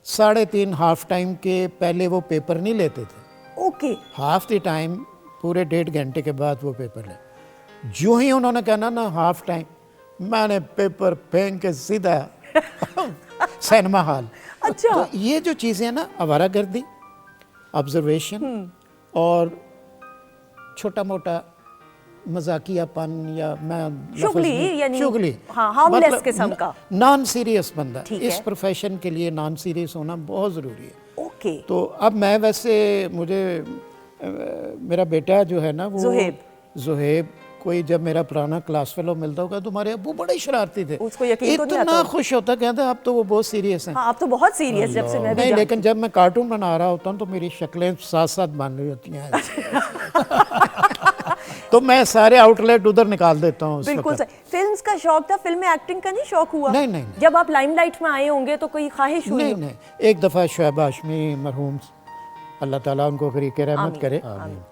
[SPEAKER 8] 3:30 हाफ टाइम के पहले वो पेपर नहीं लेते थे।
[SPEAKER 1] ओके।
[SPEAKER 8] हाफ द टाइम, पूरे 1.5 घंटे के बाद वो पेपर ले। जो ही उन्होंने कहना ना हाफ टाइम, मैंने पेपर फेंक के सीधा सिनेमा हॉल।
[SPEAKER 1] अच्छा।
[SPEAKER 8] तो ये जो चीज़ें हैं ना, आवारागर्दी, ऑब्जर्वेशन और छोटा मोटा मजाकियापन, या मैं
[SPEAKER 1] शुगली, हाँ, हार्मलेस किस्म का,
[SPEAKER 8] नॉन सीरियस बंदा। इस
[SPEAKER 1] है?
[SPEAKER 8] प्रोफेशन के लिए नॉन सीरियस होना बहुत ज़रूरी है।
[SPEAKER 1] ओके।
[SPEAKER 8] तो अब मैं वैसे, मुझे मेरा बेटा जो है ना, वो ज़ुहेब, कोई जब मेरा पुराना क्लास फेलो मिलता होगा, तुम्हारे अब्बू बड़े शरारती थे,
[SPEAKER 1] उसको यकीन तो नहीं आता,
[SPEAKER 8] इतना खुश होता, कहता अब तो वो बहुत सीरियस हैं।
[SPEAKER 1] हाँ, आप तो बहुत सीरियस, जब से मैं भी
[SPEAKER 8] नहीं, लेकिन जब मैं कार्टून बना रहा होता हूँ तो मेरी शक्लें साथ साथ बन रही होती हैं। तो मैं सारे आउटलेट उधर निकाल देता हूँ।
[SPEAKER 1] बिल्कुल सही। फिल्म्स का शौक था, फिल्म में एक्टिंग का नहीं शौक हुआ?
[SPEAKER 8] नहीं, नहीं,
[SPEAKER 1] जब आप लाइमलाइट में आए होंगे तो कोई ख्वाहिश हुई?
[SPEAKER 8] नहीं, नहीं। एक दफ़ा शुएब हाशमी मरहूम, अल्लाह ताला उनको गरीक रहमत करे,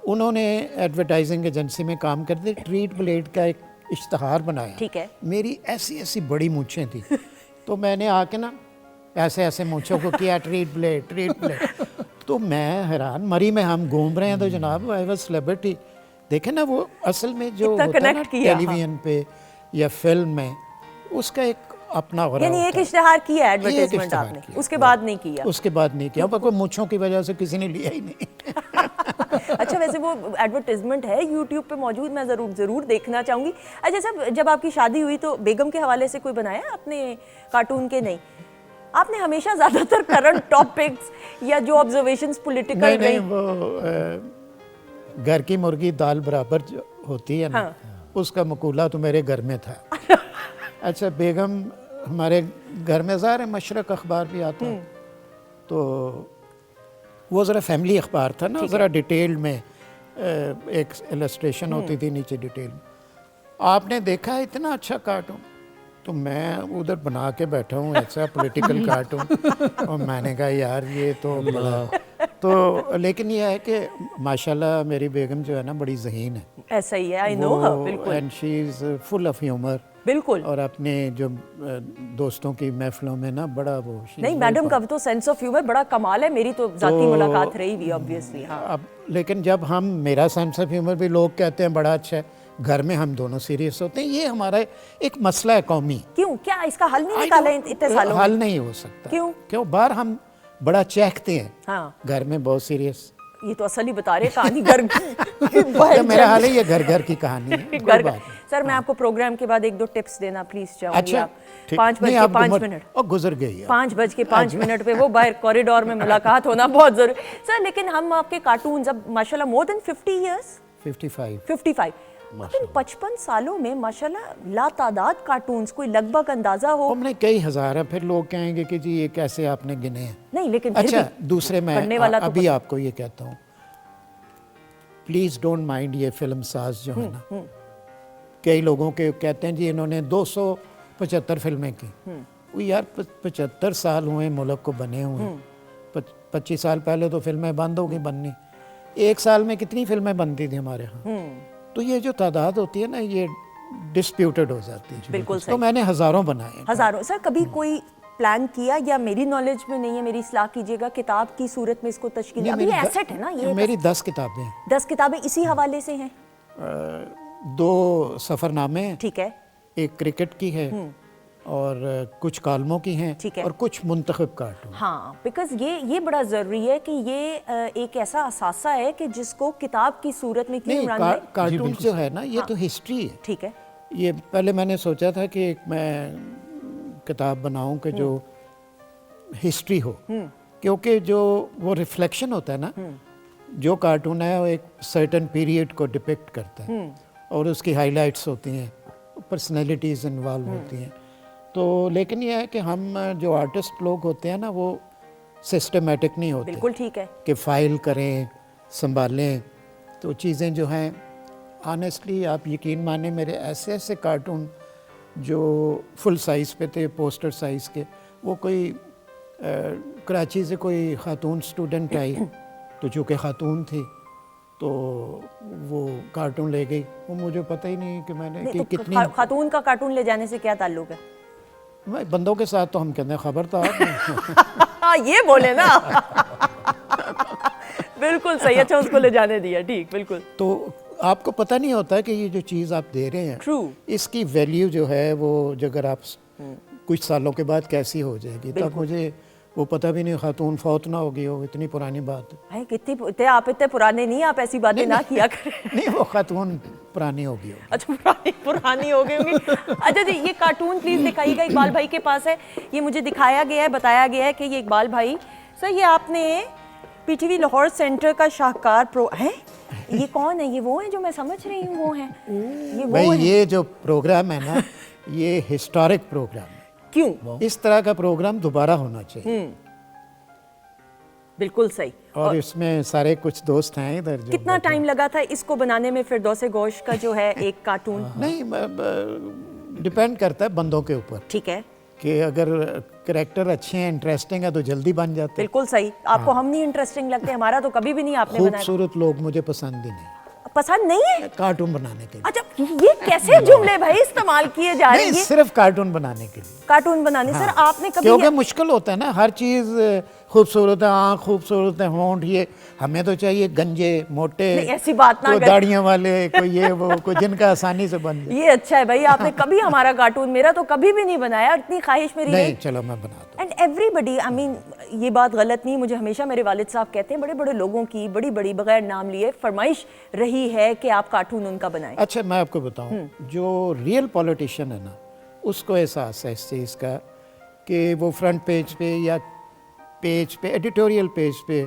[SPEAKER 8] उन्होंने एडवर्टाइजिंग एजेंसी में काम करते, ट्रीट ब्लेड का एक इश्तहार बनाया।
[SPEAKER 1] ठीक है।
[SPEAKER 8] मेरी ऐसी ऐसी बड़ी मूछें थी, तो मैंने आके ना ऐसे ऐसे मूंछों को किया, ट्रीट प्ले। तो मैं हैरान, मरी में हम घूम रहे हैं तो जनाब आई वाज सेलिब्रिटी। देखे ना वो असल में जो
[SPEAKER 1] इतना
[SPEAKER 8] होता है ना
[SPEAKER 1] connect किया,
[SPEAKER 8] टेलीविजन पे या फिल्म में, उसका एक अपना हो रहा
[SPEAKER 1] यानी एक
[SPEAKER 8] होता है।
[SPEAKER 1] इश्तिहार किया
[SPEAKER 8] एक
[SPEAKER 1] एडवर्टाइजमेंट
[SPEAKER 8] इश्तिहार
[SPEAKER 1] आपने,
[SPEAKER 8] किया।
[SPEAKER 1] उसके बाद नहीं किया।
[SPEAKER 8] उसके बाद नहीं किया, पर कोई मूंछों की वजह से किसी ने लिया ही नहीं।
[SPEAKER 1] अच्छा, वैसे वो एडवर्टाइजमेंट है यूट्यूब पे मौजूद, मैं जरूर देखना चाहूंगी। अच्छा साहब, जब आपकी शादी हुई तो बेगम के हवाले से कोई बनाया आपने कार्टून के? नहीं, आपने हमेशा ज्यादातर करंट टॉपिक्स या जो ऑब्जर्वेशंस पॉलिटिकल
[SPEAKER 8] नहीं, वो घर की मुर्गी दाल बराबर जो होती है ना, उसका मकूला तो मेरे घर में था। अच्छा, बेगम हमारे घर में ज़ाहिर है मशरक अखबार भी आता, तो वो ज़रा फैमिली अखबार था ना, ज़रा डिटेल में एक इलस्ट्रेशन होती थी नीचे डिटेल में। आपने देखा इतना अच्छा कार्टून, तो मैं उधर बना के बैठा हूँ ऐसा पॉलिटिकल कार्टून, और मैंने कहा यार ये तो बड़ा तो, लेकिन ये है कि माशाल्लाह मेरी बेगम जो है ना बड़ी ज़हीन है।
[SPEAKER 1] ऐसा ही है, आई नो, बिल्कुल,
[SPEAKER 8] and she is full of humour.
[SPEAKER 1] बिल्कुल।
[SPEAKER 8] और अपने जो दोस्तों की महफिलों में ना बड़ा वो
[SPEAKER 1] नहीं, मैडम का तो सेंस ऑफ ह्यूमर बड़ा कमाल है, मेरी तो जाती मुलाकात रही हुई ऑब्वियसली। हाँ,
[SPEAKER 8] अब लेकिन जब हम, मेरा सेंस ऑफ ह्यूमर भी लोग कहते हैं बड़ा अच्छा है, घर में हम दोनों सीरियस होते हैं, ये हमारा एक मसला है कौमी।
[SPEAKER 1] क्यों, क्या इसका हल नहीं निकाला इतने सालों में?
[SPEAKER 8] हल नहीं हो सकता।
[SPEAKER 1] क्यों
[SPEAKER 8] बाहर हम बड़ा चहकते हैं,
[SPEAKER 1] हाँ,
[SPEAKER 8] घर में बहुत सीरियस।
[SPEAKER 1] ये तो असल ही बता रहे कहानी घर
[SPEAKER 8] तो मेरा हाल है, ये घर की कहानी है। कोई बात नहीं।
[SPEAKER 1] सर, मैं आपको प्रोग्राम के बाद 1-2 टिप्स देना प्लीज चाहूंगी।
[SPEAKER 8] अच्छा,
[SPEAKER 1] आप 5:05
[SPEAKER 8] और गुजर गई
[SPEAKER 1] 5:05 पे वो बाहर कॉरिडोर में मुलाकात होना बहुत जरूरी। सर, लेकिन हम आपके कार्टून अब माशाल्लाह मोर देन 50 इयर्स 55 इन 55 सालों में माशाल्लाह लातादाद कार्टून्स, कोई लगभग अंदाजा हो?
[SPEAKER 8] हमने कई हजार है, फिर लोग कहेंगे कि जी ये कैसे आपने गिने हैं।
[SPEAKER 1] नहीं, लेकिन
[SPEAKER 8] अच्छा, दूसरे मैं अभी
[SPEAKER 1] तो
[SPEAKER 8] आपको ये कहता हूँ, प्लीज डोंट माइंड ये फिल्म साज जो है ना, कई लोगों के कहते हैं जी इन्होंने 275 फिल्में की। वो यार 75 साल हुए मुल्क को बने हुए, 25 साल पहले तो फिल्में बंद हो गई बननी। एक साल में कितनी फिल्में बनती थी हमारे यहाँ, तो ये जो तादाद होती है ना ये डिस्प्यूटेड हो जाती है।
[SPEAKER 1] बिल्कुल
[SPEAKER 8] तो मैंने हजारों बनाए।
[SPEAKER 1] हजारों। सर, कभी कोई प्लान किया, या मेरी नॉलेज में नहीं है, मेरी इस्लाह कीजिएगा, किताब की सूरत में इसको तश्कील? अभी ये एसेट है ना, ये
[SPEAKER 8] मेरी 10 किताबें हैं।
[SPEAKER 1] 10 किताबें इसी हवाले से हैं?
[SPEAKER 8] 2 सफरनामे हैं,
[SPEAKER 1] ठीक है,
[SPEAKER 8] एक क्रिकेट की है और कुछ कालमों की हैं, और कुछ मुंतखब कार्टून।
[SPEAKER 1] हाँ, बिकॉज ये बड़ा ज़रूरी है कि ये एक ऐसा असासा है कि जिसको किताब की सूरत में क्यों
[SPEAKER 8] कार्टून जो है ना ये तो हिस्ट्री है।
[SPEAKER 1] ठीक है,
[SPEAKER 8] ये पहले मैंने सोचा था कि एक मैं किताब बनाऊं कि जो हिस्ट्री हो, क्योंकि जो वो रिफ्लेक्शन होता है ना, जो कार्टून है वो एक सर्टेन पीरियड को डिपिक्ट करता है और उसकी हाइलाइट्स होती हैं, पर्सनैलिटीज़ इन्वॉल्व होती हैं। तो लेकिन ये है कि हम जो आर्टिस्ट लोग होते हैं ना वो सिस्टमेटिक नहीं होते।
[SPEAKER 1] बिल्कुल ठीक है
[SPEAKER 8] कि फ़ाइल करें, संभालें, तो चीज़ें जो हैं ऑनेस्टली आप यकीन माने मेरे ऐसे ऐसे कार्टून जो फुल साइज़ पे थे, पोस्टर साइज़ के, वो कोई कराची से कोई ख़ातून स्टूडेंट आई तो चूँकि ख़ातून थी तो वो कार्टून ले गई, वो मुझे पता ही नहीं कि मैंने कि कितनी
[SPEAKER 1] खातून का कार्टून ले जाने से क्या ताल्लुक है?
[SPEAKER 8] मैं बंदों के साथ तो हम कहते हैं खबरदार।
[SPEAKER 1] ये बोले ना। बिल्कुल सही, अच्छा उसको ले जाने दिया, ठीक, बिल्कुल।
[SPEAKER 8] तो आपको पता नहीं होता कि ये जो चीज़ आप दे रहे हैं
[SPEAKER 1] ट्रू,
[SPEAKER 8] इसकी वैल्यू जो है वो अगर आप कुछ सालों के बाद कैसी हो जाएगी, तब मुझे वो पता भी नहीं, खातून फौत ना होगी हो, इतनी पुरानी बात
[SPEAKER 1] है। कितनी आप इतने पुराने नहीं, आप ऐसी बातें ना किया करें।
[SPEAKER 8] नहीं, वो खातून पुरानी होगी।
[SPEAKER 1] अच्छा, पुरानी हो गई होंगी। अच्छा जी, ये कार्टून प्लीज दिखाइएगा, इकबाल भाई के पास है। ये मुझे दिखाया गया है, बताया गया है कि ये इकबाल भाई, सर ये आपने पीटीवी लाहौर सेंटर का शाहकार प्रो है। ये कौन है? ये वो है जो मैं समझ रही हूँ वो है, ये वो
[SPEAKER 8] भाई
[SPEAKER 1] है।
[SPEAKER 8] ये जो प्रोग्राम है ना ये हिस्टोरिक प्रोग्राम है।
[SPEAKER 1] क्यों?
[SPEAKER 8] इस तरह का प्रोग्राम दोबारा होना चाहिए।
[SPEAKER 1] बिल्कुल सही।
[SPEAKER 8] और इसमें सारे कुछ दोस्त हैं इधर।
[SPEAKER 1] कितना टाइम लगा था इसको बनाने में? फिरदौसे गोश का जो है एक कार्टून
[SPEAKER 8] नहीं, डिपेंड करता है बंदों के ऊपर।
[SPEAKER 1] ठीक है,
[SPEAKER 8] कि अगर कैरेक्टर अच्छे हैं, इंटरेस्टिंग है तो जल्दी बन जाते हैं।
[SPEAKER 1] बिल्कुल सही। आपको हम नहीं इंटरेस्टिंग लगते, हमारा तो कभी भी नहीं आपने बनाया।
[SPEAKER 8] खूबसूरत लोग मुझे पसंद ही नहीं।
[SPEAKER 1] पसंद नहीं है
[SPEAKER 8] कार्टून बनाने के लिए।
[SPEAKER 1] अच्छा, ये कैसे जुमले भाई इस्तेमाल किए जा रहे हैं?
[SPEAKER 8] नहीं, सिर्फ कार्टून बनाने के लिए।
[SPEAKER 1] कार्टून बनाने सर आपने कभी
[SPEAKER 8] क्योंकि मुश्किल होता है ना, हर चीज़ खूबसूरत है, आँख खूबसूरत है, होंठ, ये हमें तो चाहिए गंजे मोटे,
[SPEAKER 1] ऐसी बात ना
[SPEAKER 8] कोई दाढ़ियाँ वाले, कोई ये वो, कोई जिनका आसानी से बन जाए।
[SPEAKER 1] ये अच्छा है भाई, आपने कभी हमारा कार्टून, मेरा तो कभी भी नहीं बनाया, इतनी ख्वाहिश मेरी
[SPEAKER 8] नहीं। चलो मैं बनाता हूँ।
[SPEAKER 1] एंड एवरीबडी, आई मीन ये बात गलत नहीं, मुझे हमेशा मेरे वालिद साहब कहते हैं बड़े बड़े लोगों की बड़ी बड़ी बगैर नाम लिए फरमाइश रही है कि आप कार्टून उनका बनाएं।
[SPEAKER 8] अच्छा, मैं आपको बताऊं, जो रियल पॉलिटिशियन है ना, उसको एहसास है इस चीज़ का कि वो फ्रंट पेज पे या पेज पे, एडिटोरियल पेज पे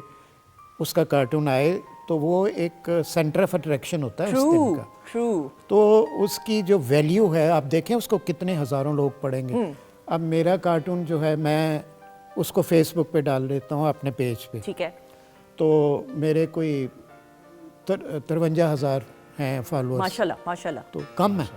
[SPEAKER 8] उसका कार्टून आए तो वो एक सेंटर ऑफ अट्रैक्शन होता है उस दिन का।
[SPEAKER 1] ट्रू।
[SPEAKER 8] तो उसकी जो वैल्यू है, आप देखें उसको कितने हज़ारों लोग पढ़ेंगे। अब मेरा कार्टून जो है, मैं उसको फेसबुक पे डाल देता हूँ अपने पेज पे,
[SPEAKER 1] ठीक है,
[SPEAKER 8] तो मेरे कोई 53,000 हैं फॉलोअर्स।
[SPEAKER 1] माशाल्लाह माशाल्लाह।
[SPEAKER 8] तो कम है,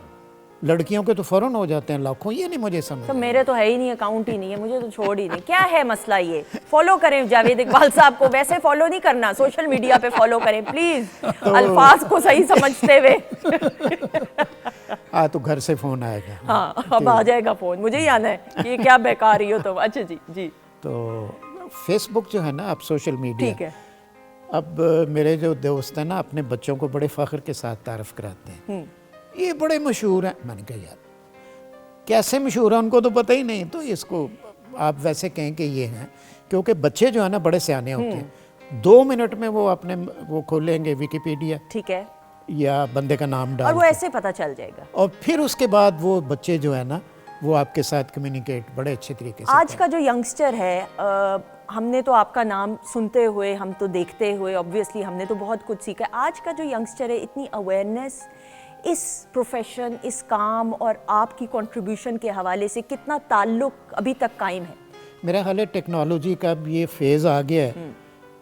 [SPEAKER 8] लड़कियों के तो फ़ौरन हो जाते हैं लाखों। ये नहीं मुझे समझ।
[SPEAKER 1] तो मेरे तो है ही नहीं, अकाउंट ही नहीं है, मुझे तो छोड़ ही नहीं। क्या है मसला? ये फॉलो करें जावेद इकबाल साहब को, वैसे फॉलो नहीं करना, सोशल मीडिया पे फॉलो करें प्लीज, अल्फाज को सही समझते हुए।
[SPEAKER 8] तो घर से फ़ोन आएगा।
[SPEAKER 1] हाँ, अब आ जाएगा फ़ोन, मुझे ही आना है, ये क्या बेकार ही हो तुम। अच्छा जी जी।
[SPEAKER 8] तो फेसबुक जो है ना, अब सोशल मीडिया,
[SPEAKER 1] ठीक है,
[SPEAKER 8] अब मेरे जो दोस्त हैं ना, अपने बच्चों को बड़े फ़ख्र के साथ तारफ़ कराते हैं, ये बड़े मशहूर हैं। मैंने कहा यार कैसे मशहूर है, उनको तो पता ही नहीं, तो इसको आप वैसे कहें कि ये हैं। क्योंकि बच्चे जो है ना बड़े सियाने होते हैं, 2 मिनट में वो अपने वो खोलेंगे विकिपीडिया,
[SPEAKER 1] ठीक है,
[SPEAKER 8] या बंदे का नाम डाल
[SPEAKER 1] और वो ऐसे पता चल जाएगा,
[SPEAKER 8] और फिर उसके बाद वो बच्चे जो है ना, वो आपके साथ कम्युनिकेट बड़े अच्छे तरीके से।
[SPEAKER 1] आज का जो यंगस्टर है, हमने तो आपका नाम सुनते हुए, हम तो देखते हुए, ऑब्वियसली हमने तो बहुत कुछ सीखा। आज का जो यंगस्टर है, इतनी अवेयरनेस इस प्रोफेशन, इस काम और आपकी कंट्रीब्यूशन के हवाले से कितना ताल्लुक अभी तक कायम है?
[SPEAKER 8] मेरा ख्याल है टेक्नोलॉजी का अब ये फेज़ आ गया है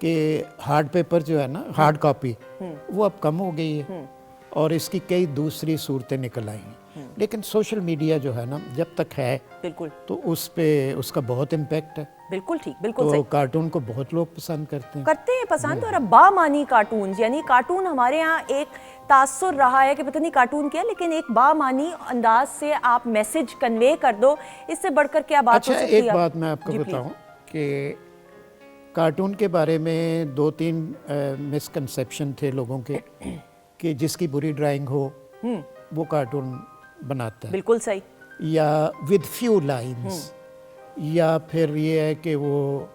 [SPEAKER 8] कि हार्ड पेपर जो है ना, हार्ड कॉपी, वो अब कम हो गई है और इसकी कई दूसरी सूरतें निकल आई हैं। लेकिन सोशल मीडिया जो है ना, जब तक है
[SPEAKER 1] बिल्कुल,
[SPEAKER 8] तो उस पे उसका बहुत इम्पैक्ट है।
[SPEAKER 1] बिल्कुल ठीक, बिल्कुल
[SPEAKER 8] तो
[SPEAKER 1] सही।
[SPEAKER 8] कार्टून को बहुत लोग पसंद करते हैं
[SPEAKER 1] पसंद। और अब बामानी कार्टून, यानी कार्टून हमारे यहाँ एक तासुर रहा है कि पता नहीं कार्टून क्या, लेकिन एक बामानी अंदाज से आप मैसेज कन्वे कर दो, इससे बढ़कर क्या बात
[SPEAKER 8] अच्छा,
[SPEAKER 1] हो सकती है?
[SPEAKER 8] एक बात मैं आपको बताऊं कि कार्टून के बारे में 2-3 मिसकंसेप्शन थे लोगों के कि जिसकी बुरी ड्राइंग हो वो कार्टून बनाता है,
[SPEAKER 1] बिल्कुल सही,
[SPEAKER 8] या विद फ्यू लाइंस, या फिर ये है कि वो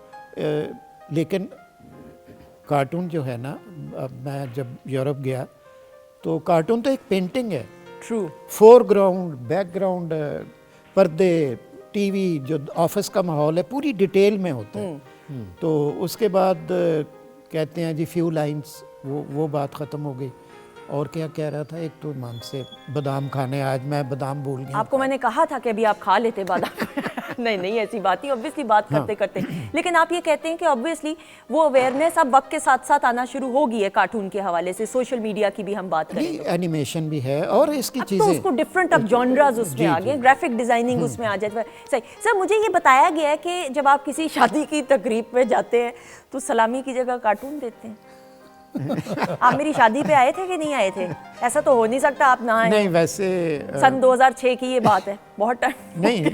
[SPEAKER 8] लेकिन कार्टून जो है ना, अब मैं जब यूरोप गया तो कार्टून तो एक पेंटिंग है।
[SPEAKER 1] ट्रू।
[SPEAKER 8] फोरग्राउंड, बैकग्राउंड, पर्दे, टीवी, जो ऑफिस का माहौल है, पूरी डिटेल में होता है। तो उसके बाद कहते हैं जी फ्यू लाइंस, वो बात ख़त्म हो गई। और क्या कह रहा था, एक तो मन से बादाम खाने, आज मैं बादाम भूल गया।
[SPEAKER 1] आपको मैंने कहा था कि अभी आप खा लेते बादाम। नहीं ऐसी बात ही, ऑब्वियसली बात करते करते, लेकिन आप ये कहते हैं कि ऑब्वियसली वो अवेयरनेस अब वक्त के साथ साथ आना शुरू हो गई है कार्टून के हवाले से, सोशल मीडिया की भी हम बात करें,
[SPEAKER 8] एनिमेशन भी है और इसकी चीज़ें,
[SPEAKER 1] तो उसको डिफरेंट अब जॉनरास उसमें आ गए, ग्राफिक डिजाइनिंग उसमें आ जाए। सही सर, मुझे ये बताया गया है कि जब आप किसी शादी की तकरीब में जाते हैं तो सलामी की जगह कार्टून देते हैं। आप मेरी शादी पे आए थे कि नहीं आए थे? ऐसा तो हो नहीं सकता आप ना आए।
[SPEAKER 8] नहीं, वैसे
[SPEAKER 1] सन 2006 की ये बात है, बहुत टाइम
[SPEAKER 8] नहीं,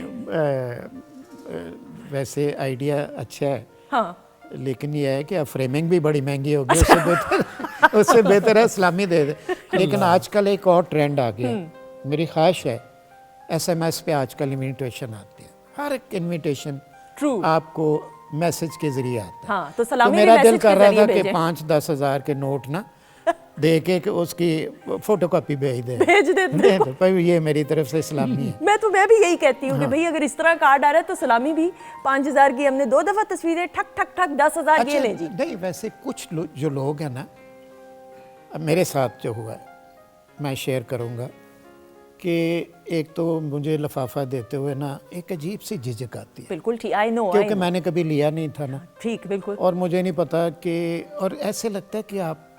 [SPEAKER 8] वैसे आइडिया अच्छा है।
[SPEAKER 1] हाँ,
[SPEAKER 8] लेकिन ये है कि अब फ्रेमिंग भी बड़ी महंगी होगी, उससे बेहतर है सलामी दे दे। लेकिन आजकल एक और ट्रेंड आ गया, मेरी ख्वाहिश है SMS पे आजकल इन्विटेशन आते हैं, हर एक इन्विटेशन आपको मैसेज के जरिए आता है।
[SPEAKER 1] हाँ, तो सलामी
[SPEAKER 8] मेरा दिल कर रहा था कि
[SPEAKER 1] भेजें।
[SPEAKER 8] 5-10 हज़ार के नोट ना दे के उसकी फोटोकॉपी भेज
[SPEAKER 1] देते
[SPEAKER 8] तो भाई ये मेरी तरफ से सलामी है।
[SPEAKER 1] मैं भी यही कहती हूँ कि भाई अगर इस तरह कार्ड आ रहा है तो सलामी भी 5,000 की, हमने 2 दफा तस्वीरें ठक ठक ठक 10,000 ये ले जी।
[SPEAKER 8] नहीं, वैसे कुछ जो लोग हैं ना, अब मेरे साथ जो हुआ है मैं शेयर करूँगा कि एक तो मुझे लिफाफा देते हुए ना एक अजीब सी झिझक आती है।
[SPEAKER 1] बिल्कुल ठीक, आई नो,
[SPEAKER 8] क्योंकि मैंने कभी लिया नहीं था ना।
[SPEAKER 1] ठीक, बिल्कुल।
[SPEAKER 8] और मुझे नहीं पता कि, और ऐसे लगता है कि आप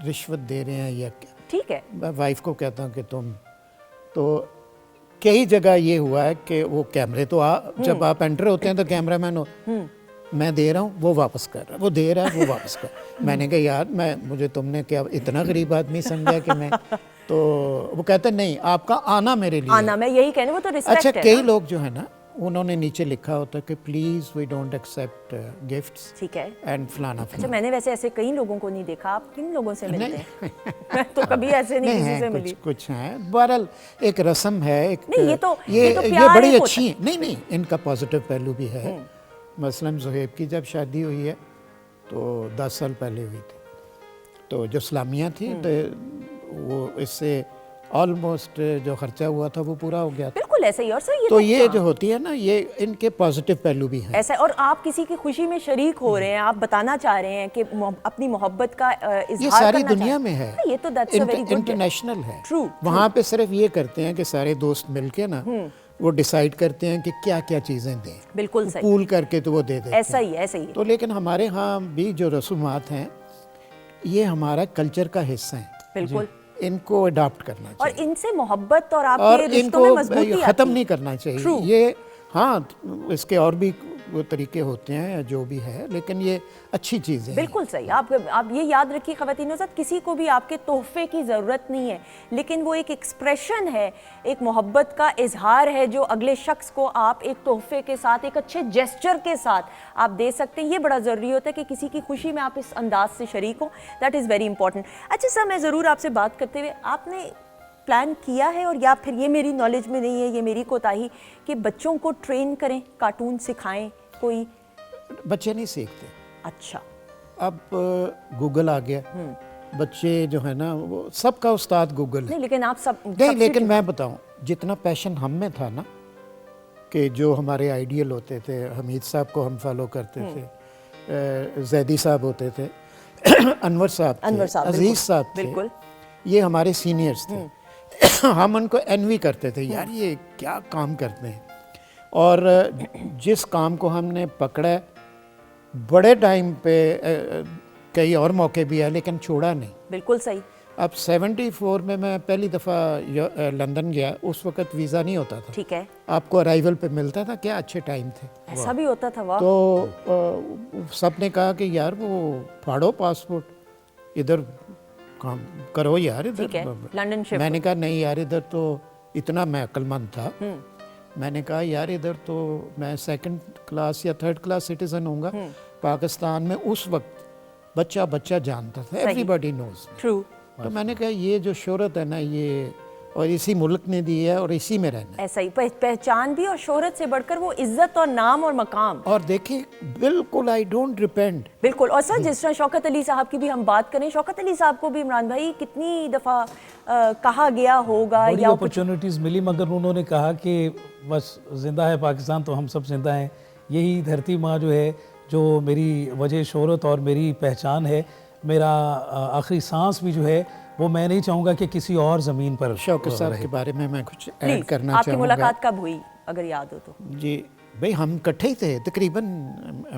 [SPEAKER 8] रिश्वत दे रहे हैं या क्या।
[SPEAKER 1] ठीक है,
[SPEAKER 8] मैं वाइफ को कहता हूँ कि तुम, तो कई जगह ये हुआ है कि वो कैमरे तो जब आप एंटर होते हैं तो कैमरामैन हो, मैं दे रहा हूँ वो वापस कर रहा है, वो दे रहा है वो वापस कर। मैंने कहा यार मुझे तुमने क्या इतना गरीब आदमी समझा कि मैं, तो वो कहते नहीं आपका आना मेरे लिए
[SPEAKER 1] आना, मैं यही कहने, वो तो रिस्पेक्ट
[SPEAKER 8] अच्छा
[SPEAKER 1] है
[SPEAKER 8] कई
[SPEAKER 1] ना?
[SPEAKER 8] लोग जो है ना उन्होंने नीचे लिखा होता है कि please we don't accept gifts
[SPEAKER 1] ठीक है।
[SPEAKER 8] एंड फलाना
[SPEAKER 1] अच्छा,
[SPEAKER 8] फलाना।
[SPEAKER 1] मैंने वैसे ऐसे कई लोगों को नहीं देखा, आप किन लोगों से मिलते हैं? मैं तो कभी ऐसे नहीं किसी
[SPEAKER 8] है,
[SPEAKER 1] से मिली।
[SPEAKER 8] कुछ हैं, बहरहाल एक रस्म है, एक
[SPEAKER 1] नहीं, ये तो
[SPEAKER 8] ये
[SPEAKER 1] प्यार
[SPEAKER 8] बड़ी
[SPEAKER 1] एक
[SPEAKER 8] अच्छी है। नहीं इनका पॉजिटिव पहलू भी है। मसलन ज़ुहैब की जब शादी हुई है तो 10 साल पहले हुई थी, तो जो इस्लामिया थी तो वो इससे ऑलमोस्ट जो खर्चा हुआ था वो पूरा हो गया था।
[SPEAKER 1] बिल्कुल ऐसे ही। और सर
[SPEAKER 8] तो ये जो होती है ना, ये इनके पॉजिटिव पहलू भी हैं।
[SPEAKER 1] ऐसा, और आप किसी की खुशी में शरीक हो रहे हैं, आप बताना चाह रहे हैं कि अपनी मोहब्बत का इजहार
[SPEAKER 8] ये सारी
[SPEAKER 1] करना
[SPEAKER 8] दुनिया
[SPEAKER 1] चाह-
[SPEAKER 8] में है,
[SPEAKER 1] ये तो that's a very good-
[SPEAKER 8] international है।
[SPEAKER 1] True,
[SPEAKER 8] वहाँ पे सिर्फ ये करते हैं कि सारे दोस्त मिलके ना वो डिसाइड करते हैं कि क्या क्या चीज़ें दें,
[SPEAKER 1] बिल्कुल सही,
[SPEAKER 8] पूल करके तो वो दे देते
[SPEAKER 1] ऐसा
[SPEAKER 8] हैं।
[SPEAKER 1] ही ऐसा ही।
[SPEAKER 8] तो लेकिन हमारे यहाँ भी जो रसूमात हैं ये हमारा कल्चर का हिस्सा है,
[SPEAKER 1] बिल्कुल,
[SPEAKER 8] इनको अडॉप्ट करना
[SPEAKER 1] और
[SPEAKER 8] चाहिए
[SPEAKER 1] इनसे मोहब्बत और
[SPEAKER 8] और
[SPEAKER 1] आपके रिश्तों में मजबूती
[SPEAKER 8] इनको
[SPEAKER 1] आती
[SPEAKER 8] ख़त्म
[SPEAKER 1] है।
[SPEAKER 8] नहीं करना चाहिए।
[SPEAKER 1] True.
[SPEAKER 8] ये हाँ, इसके और भी वो तरीके होते हैं या जो भी है, लेकिन ये अच्छी चीज़ें हैं।
[SPEAKER 1] बिल्कुल सही। आप ये याद रखिए ख़वातीन हज़रात, किसी को भी आपके तोहफे की ज़रूरत नहीं है, लेकिन वो एक एक्सप्रेशन है, एक मोहब्बत का इजहार है जो अगले शख्स को आप एक तोहफे के साथ, एक अच्छे जेस्चर के साथ आप दे सकते हैं। ये बड़ा ज़रूरी होता है कि किसी की खुशी में आप इस अंदाज से शरीक हो। That is very important. अच्छा सर, मैं ज़रूर आपसे बात करते हुए, आपने प्लान किया है, और या फिर ये मेरी नॉलेज में नहीं है, ये मेरी कोताही, कि बच्चों को ट्रेन करें, कार्टून सिखाएं कोई?
[SPEAKER 8] बच्चे नहीं सीखते।
[SPEAKER 1] अच्छा,
[SPEAKER 8] अब गूगल आ गया, बच्चे जो है ना वो सबका उस्ताद गूगल है।
[SPEAKER 1] नहीं लेकिन आप सब
[SPEAKER 8] नहीं, लेकिन मैं बताऊं, जितना पैशन हम में था ना, कि जो हमारे आइडियल होते थे, हमीद साहब को हम फॉलो करते थे, जैदी साहब होते थे, अनवर साहब थे, अजीज साहब थे,
[SPEAKER 1] बिल्कुल,
[SPEAKER 8] ये हमारे सीनियर्स थे। हम उनको एनवी करते थे, यार ये क्या काम करते हैं। और जिस काम को हमने पकड़ा बड़े टाइम पे, कई और मौके भी है लेकिन छोड़ा नहीं।
[SPEAKER 1] बिल्कुल सही।
[SPEAKER 8] अब 74 में मैं पहली दफ़ा लंदन गया, उस वक्त वीज़ा नहीं होता था।
[SPEAKER 1] ठीक है,
[SPEAKER 8] आपको अराइवल पे मिलता था, क्या अच्छे टाइम थे।
[SPEAKER 1] ऐसा भी होता था, वाह।
[SPEAKER 8] तो सब ने कहा कि यार वो फाड़ो पासपोर्ट, इधर काम करो यार,
[SPEAKER 1] ठीक है,
[SPEAKER 8] इधर
[SPEAKER 1] लंदन शिफ्ट।
[SPEAKER 8] मैंने कहा नहीं यार, इधर तो इतना मैं अक्लमंद था, मैंने कहा यार इधर तो मैं 2nd क्लास या 3rd क्लास सिटीजन होऊंगा। पाकिस्तान में उस वक्त बच्चा बच्चा जानता था, एवरीबॉडी नोज।
[SPEAKER 1] ट्रू।
[SPEAKER 8] तो मैंने कहा ये जो शोहरत है ना, ये और इसी मुल्क ने दी है और इसी में रहना है।
[SPEAKER 1] ऐसा ही, पहचान भी और शोहरत से बढ़कर वो इज्जत और नाम और मकाम।
[SPEAKER 8] और देखिए बिल्कुल आई डोंट रिपेंट।
[SPEAKER 1] बिल्कुल। और सर, जिस तरह शौकत अली साहब की भी हम बात करें, शौकत अली साहब को भी इमरान भाई कितनी दफ़ा कहा गया होगा
[SPEAKER 4] बड़ी
[SPEAKER 1] या
[SPEAKER 4] अपॉर्चुनिटीज़ मिली, मगर उन्होंने कहा कि बस जिंदा है पाकिस्तान तो हम सब जिंदा हैं, यही धरती माँ जो है, जो मेरी वजह शोहरत और मेरी पहचान है, मेरा आखिरी सांस भी जो है वो मैं नहीं चाहूँगा कि किसी और ज़मीन पर।
[SPEAKER 8] शौकत साहब के बारे में मैं कुछ ऐड करना
[SPEAKER 1] आपकी
[SPEAKER 8] चाहूँगा।
[SPEAKER 1] मुलाकात कब हुई, अगर याद हो तो?
[SPEAKER 8] जी भाई, हम इकट्ठे ही थे तकरीबन,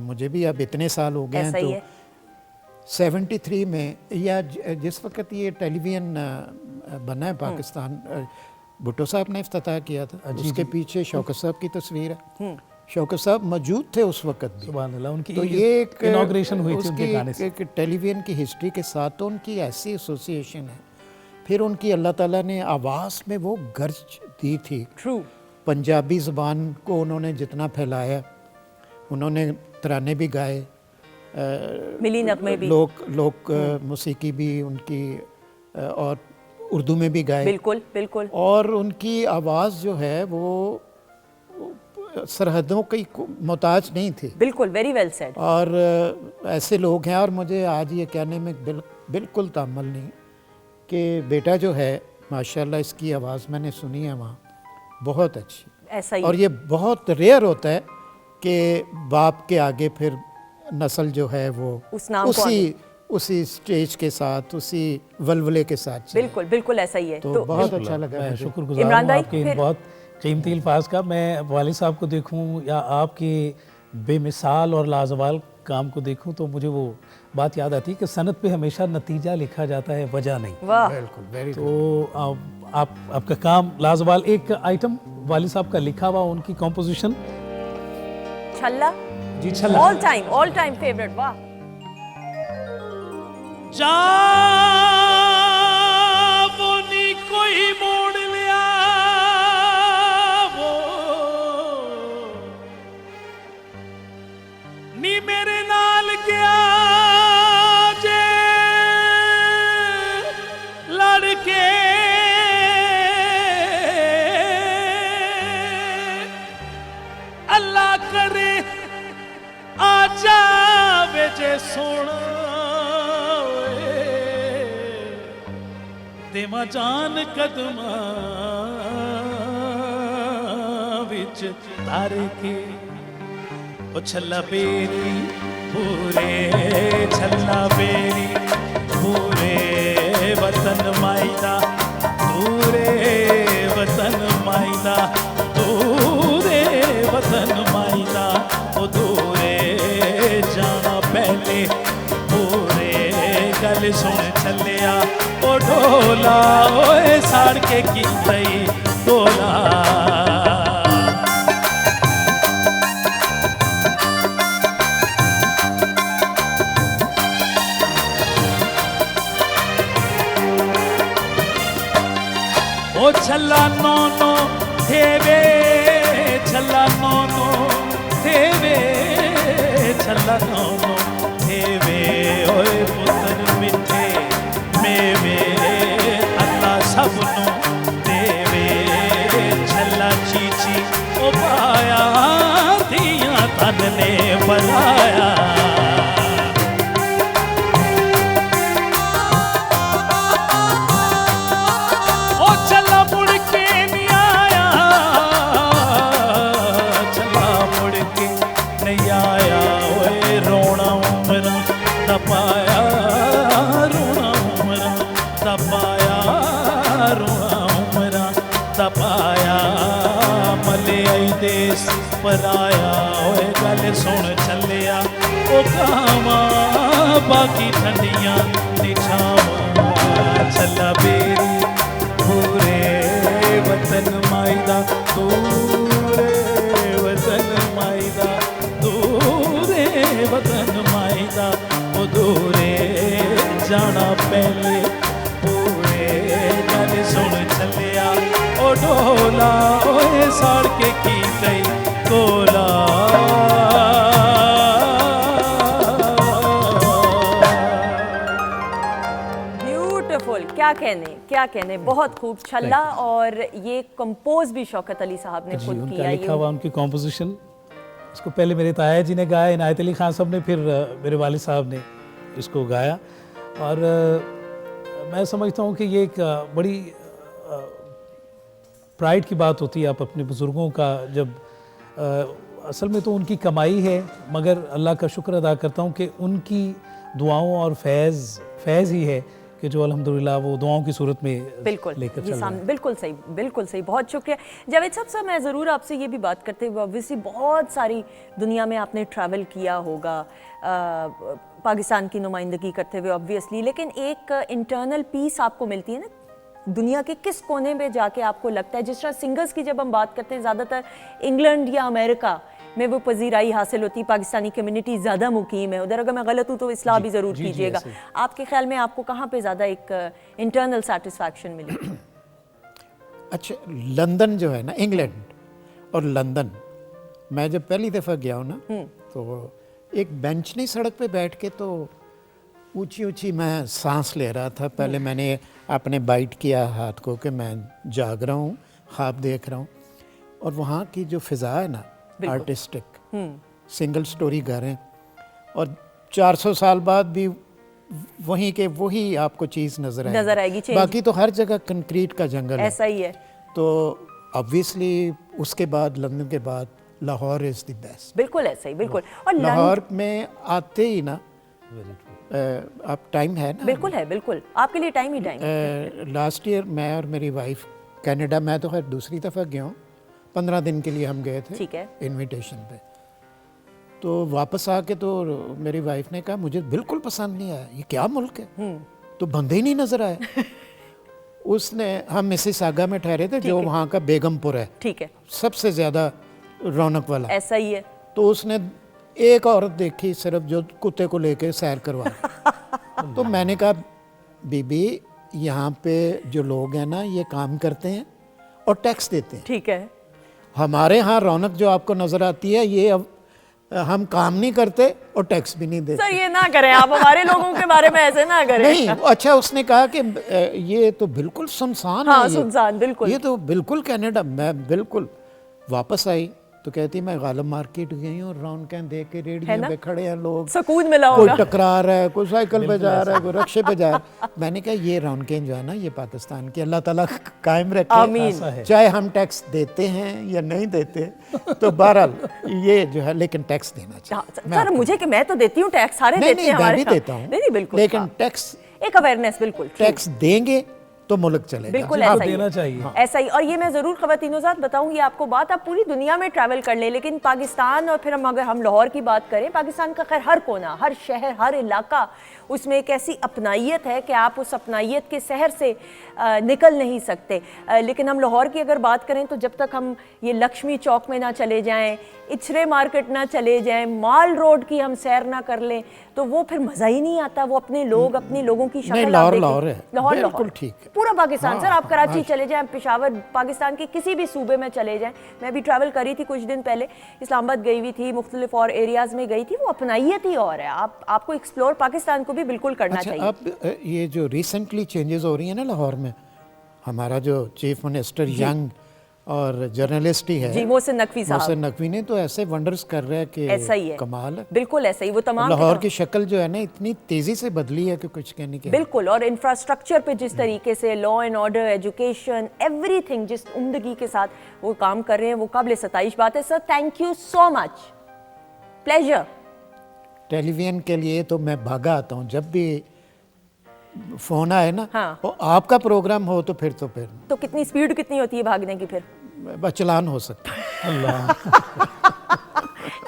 [SPEAKER 8] मुझे भी अब इतने साल हो गए हैं, तो 73 में, या जिस वक्त ये टेलीविज़न बना है पाकिस्तान, भुट्टो साहब ने इफ्तिताह किया था, उसके पीछे शौकत साहब की तस्वीर है। शौकत साहब मौजूद थे उस वक्त भी।
[SPEAKER 4] सुभान अल्लाह, उनकी
[SPEAKER 8] तो ये एक
[SPEAKER 4] इनॉग्रेशन हुई थी उनके गाने से।
[SPEAKER 8] एक टेलीविज़न की हिस्ट्री के साथ तो उनकी ऐसी एसोसिएशन है। फिर उनकी अल्लाह ताला ने आवाज़ में वो गर्ज दी थी।
[SPEAKER 1] ट्रू।
[SPEAKER 8] पंजाबी ज़बान को उन्होंने जितना फैलाया, उन्होंने तराने भी गाए,
[SPEAKER 1] मिली नगमे भी,
[SPEAKER 8] लोक मौसीकी भी उनकी, और उर्दू में भी गाए।
[SPEAKER 1] बिल्कुल बिल्कुल।
[SPEAKER 8] और उनकी आवाज़ जो है वो सरहदों की मोहताज नहीं थी।
[SPEAKER 1] बिल्कुल, वेरी वेल सेड।
[SPEAKER 8] और ऐसे लोग हैं, और मुझे आज ये कहने में बिल्कुल ताम्मुल नहीं कि बेटा जो है माशाल्लाह, इसकी आवाज़ मैंने सुनी है वहाँ, बहुत अच्छी।
[SPEAKER 1] ऐसा ही।
[SPEAKER 8] और ये बहुत रेयर होता है कि बाप के आगे फिर नस्ल जो है वो
[SPEAKER 1] उस नाम
[SPEAKER 8] उसी स्टेज के साथ, उसी वलवले के साथ।
[SPEAKER 1] बिल्कुल बिल्कुल ऐसा ही है।
[SPEAKER 8] तो बहुत अच्छा लगा।
[SPEAKER 4] मैं शुक्रगुजार हूँ आपके इन बहुत कीमती अल्फाज का। मैं वालिद साहब को देखूँ या आपके बेमिसाल और लाजवाल काम को देखूँ तो मुझे वो बात याद आती है कि सनद पे हमेशा नतीजा लिखा जाता है, वजह नहीं।
[SPEAKER 1] वाह,
[SPEAKER 8] बिल्कुल, वेरी गुड।
[SPEAKER 4] तो आपका काम लाजवाल। एक आइटम वालिद साहब का लिखा हुआ, उनकी कॉम्पोजिशन
[SPEAKER 1] छल्ला।
[SPEAKER 4] जी छल्ला
[SPEAKER 1] ऑल टाइम फेवरेट, वाह।
[SPEAKER 5] जावो नी कोई मोड़ लिया वो नी मेरे नाल गया जे लड़के अल्लाह करे आ जावे जे सोना देवा जान कदमा विच तार के ओ छल्ला बेरी पूरे छल्ला बेरी पूरे वतन मायदा दूरे वतन मायदा दूरे वतन मायदा ओ दूरे जाना पहले पूरे गल सुन छलिया ओ ढोला ओए साड़ के की तई ढोला ओ छल्ला नो देवे छल्ला नो देवे छल्ला नो देवे ओए पुत्र मिठे मेवे अल्लाह सबनों देवे छल्ला चीची ओ पाया दिया तन ने बनाया ओ छल्ला मुड़ के नहीं आया छल्ला मुड़ के नहीं आया ओए रोना मेरा तपाया तपाया रोना उमरा तपाया मले आई देश पराया ओए गल सुन चलिया ओ कामा बाकी ठंडियां निछावा छल्ला बेरी पूरे वतन मायदा दूरे वतन मायदा दूरे वतन मायदा ओ दूरे जाना पहले सुन चलिया ओ ढोला ओए साड़ के की तई कोला
[SPEAKER 1] ब्यूटीफुल, क्या कहने, बहुत खूब। छल्ला और ये कंपोज भी शौकत अली साहब ने खुद किया।
[SPEAKER 4] लिखा हुआ उनकी कॉम्पोजिशन, इसको पहले मेरे ताया जी ने गाया, इनायत अली खान साहब ने, फिर मेरे वालिद साहब ने इसको गाया। और मैं समझता हूँ कि ये एक बड़ी प्राइड की बात होती है। आप अपने बुज़ुर्गों का जब असल में तो उनकी कमाई है, मगर अल्लाह का शुक्र अदा करता हूँ कि उनकी दुआओं और फैज़ ही है कि जो अल्हम्दुलिल्लाह वो दुआओं की सूरत में लेकर चल रहा है।
[SPEAKER 1] बिल्कुल सही, बहुत शुक्रिया जावेद साहब। मैं ज़रूर आपसे ये भी बात करते हुए, ऑब्वियसली बहुत सारी दुनिया में आपने ट्रैवल किया होगा पाकिस्तान की नुमाइंदगी करते हुए ऑब्वियसली, लेकिन एक इंटरनल पीस आपको मिलती है ना दुनिया के किस कोने में जाके आपको लगता है, जिस तरह सिंगर्स की जब हम बात करते हैं ज़्यादातर इंग्लैंड या अमेरिका में वो पजीराई हासिल होती, पाकिस्तानी कम्युनिटी ज़्यादा मुकीम है उधर। अगर मैं गलत हूँ तो इस्लाह भी ज़रूर कीजिएगा। आपके ख्याल में आपको कहाँ पे ज़्यादा एक इंटरनल सेटिस्फैक्शन मिली?
[SPEAKER 8] अच्छा, लंदन जो है ना, इंग्लैंड और लंदन, मैं जब पहली दफ़ा गया हूँ ना, तो एक बेंच नहीं सड़क पे बैठ के तो ऊंची मैं सांस ले रहा था। पहले मैंने आपने बाइट किया हाथ को कि मैं जाग रहा हूँ, ख्वाब देख रहा हूँ। और वहाँ की जो फ़िज़ा है ना, आर्टिस्टिक, सिंगल स्टोरी घर हैं और 400 साल बाद भी वहीं के वही आपको चीज़ नज़र आएगी। बाकी तो हर जगह कंक्रीट का जंगल है।
[SPEAKER 1] ऐसा ही है।
[SPEAKER 8] तो ऑब्वियसली उसके बाद लंदन के बाद लाहौर इज़ द बेस्ट।
[SPEAKER 1] बिल्कुल ऐसा ही, बिल्कुल। और
[SPEAKER 8] लाहौर में आते ही ना, आप टाइम है ना?
[SPEAKER 1] बिल्कुल आपके लिए टाइम ही टाइम।
[SPEAKER 8] लास्ट ईयर मैं और मेरी वाइफ कनाडा, मैं तो खैर दूसरी दफ़ा गया हूँ, 15 दिन के लिए हम गए थे,
[SPEAKER 1] ठीक है,
[SPEAKER 8] इनविटेशन पे। तो वापस आके तो मेरी वाइफ ने कहा मुझे बिल्कुल पसंद नहीं आया, ये क्या मुल्क है, तो बंदे ही नहीं नजर आए। उसने, हम मिसिसागा में ठहरे थे जो वहाँ का बेगमपुर है,
[SPEAKER 1] ठीक है,
[SPEAKER 8] सबसे ज़्यादा रौनक वाला,
[SPEAKER 1] ऐसा ही है।
[SPEAKER 8] तो उसने एक औरत देखी सिर्फ जो कुत्ते को लेके सैर करवा रही। तो मैंने कहा बीबी यहाँ पे जो लोग हैं ना ये काम करते हैं और टैक्स देते हैं।
[SPEAKER 1] ठीक है।
[SPEAKER 8] हमारे यहाँ रौनक जो आपको नजर आती है ये अब हम काम नहीं करते और टैक्स भी नहीं देते।
[SPEAKER 1] सर ये ना करें आप, हमारे लोगों के बारे में ऐसे ना करें।
[SPEAKER 8] नहीं, अच्छा उसने कहा कि ये तो बिल्कुल सुनसान है।
[SPEAKER 1] हाँ, सुनसान बिल्कुल।
[SPEAKER 8] ये तो बिल्कुल कनाडा। मैं बिल्कुल वापस आई तो कहती मैं गालम मार्केट गई हूँ, राउंड कैन देख के रेडियो पे खड़े हैं लोग,
[SPEAKER 1] सुकून मिला
[SPEAKER 8] कोई
[SPEAKER 1] होगा।
[SPEAKER 8] टकरा रहा है, कोई साइकिल पे जा रहा है, कोई रक्शे पे जा रहा है। मैंने कहा ये राउंड कैन जो है ना ये पाकिस्तान की अल्लाह ताला कायम रखे,
[SPEAKER 1] आमीन।
[SPEAKER 8] चाहे हम टैक्स देते हैं या नहीं देते। तो बहरहाल ये जो है लेकिन टैक्स देना चाहिए।
[SPEAKER 1] सर मुझे कि मैं तो देती हूँ टैक्स, सारे देते हैं हमारे।
[SPEAKER 8] मैं भी देता हूँ,
[SPEAKER 1] नहीं बिल्कुल,
[SPEAKER 8] लेकिन टैक्स
[SPEAKER 1] एक अवेयरनेस, बिल्कुल
[SPEAKER 8] टैक्स देंगे तो मुल्क चलेगा।
[SPEAKER 1] बिल्कुल ऐसा ही
[SPEAKER 4] देना चाहिए।
[SPEAKER 1] ऐसा ही। और ये मैं ज़रूर ख़वातीनो ज़ात बताऊंगी आपको बात, आप पूरी दुनिया में ट्रैवल कर ले, लेकिन पाकिस्तान और फिर अगर हम लाहौर की बात करें, पाकिस्तान का खैर हर कोना, हर शहर, हर इलाका, उसमें एक ऐसी अपनाइयत है कि आप उस अपनाइयत के शहर से निकल नहीं सकते। लेकिन हम लाहौर की अगर बात करें तो जब तक हम ये लक्ष्मी चौक में ना चले जाएं, इचरे मार्केट ना चले जाएं, माल रोड की हम सैर ना कर लें, तो वो फिर मज़ा ही नहीं आता। वो अपने लोग, अपने लोगों की शक्ल
[SPEAKER 8] लाहौर लाहौर है,
[SPEAKER 1] लाहौर
[SPEAKER 8] बिल्कुल ठीक है।
[SPEAKER 1] पूरा पाकिस्तान। सर आप कराची चले जाएं, पेशावर, पाकिस्तान के किसी भी सूबे में चले जाएं। मैं भी ट्रैवल करी थी कुछ दिन पहले, इस्लामाबाद गई हुई थी, मुख्तलिफ और एरियाज़ में गई थी। वो अपनाइयत ही और है। आपको एक्सप्लोर पाकिस्तान को भी बिल्कुल करना चाहिए।
[SPEAKER 8] अब ये जो रिसेंटली चेंजेस हो रही हैं ना लाहौर में, हमारा जो चीफ मिनिस्टर यंग और जर्नलिस्ट ही है
[SPEAKER 1] जी, मोहसिन नकवी साहब,
[SPEAKER 8] मोहसिन नकवी ने तो ऐसे वंडर्स कर रहा है कि
[SPEAKER 1] ऐसा ही है,
[SPEAKER 8] कमाल है।
[SPEAKER 1] बिल्कुल ऐसा ही। वो तमाम
[SPEAKER 8] लाहौर की शक्ल जो है ना इतनी तेजी से बदली है कि कुछ कहने के।
[SPEAKER 1] बिल्कुल। और इंफ्रास्ट्रक्चर पे जिस तरीके से law and order, education, everything जिस उम्दगी के साथ वो काम कर रहे हैं, वो काबिल सताइश बात है। Sir thank you so much, pleasure.
[SPEAKER 8] Television के लिए तो मैं भागा आता हूँ, जब भी फोन आए ना
[SPEAKER 1] हाँ।
[SPEAKER 8] और आपका प्रोग्राम हो तो फिर
[SPEAKER 1] तो कितनी स्पीड कितनी होती है भागने की? फिर
[SPEAKER 8] चलान हो सकता है।
[SPEAKER 4] अल्लाह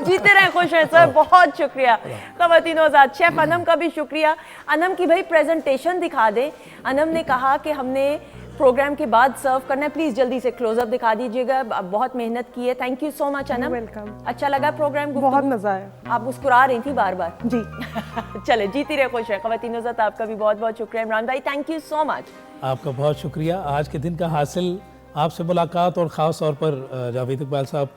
[SPEAKER 1] जीते रहे, खुश हैं सर। बहुत शुक्रिया ख़वातीनो ज़ात। शेफ अनम का भी शुक्रिया। अनम की भाई प्रेजेंटेशन दिखा दे। अनम ने कहा कि हमने प्रोग्राम के बाद सर्व करना है, प्लीज़ जल्दी से क्लोजअप दिखा दीजिएगा। बहुत मेहनत की है। Thank you so much Anam.
[SPEAKER 2] Welcome.
[SPEAKER 1] अच्छा लगा प्रोग्राम?
[SPEAKER 2] बहुत मज़ा आया।
[SPEAKER 1] आप मुस्कुरा रही थी बार बार
[SPEAKER 2] जी।
[SPEAKER 1] चले, जीती रहे, खुश है। ख़वातीनो ज़ात आपका भी बहुत बहुत शुक्रिया। इमरान भाई थैंक यू सो मच।
[SPEAKER 4] आपका बहुत शुक्रिया। आज के दिन का हासिल आपसे मुलाकात और ख़ास तौर पर जावेद इकबाल साहब,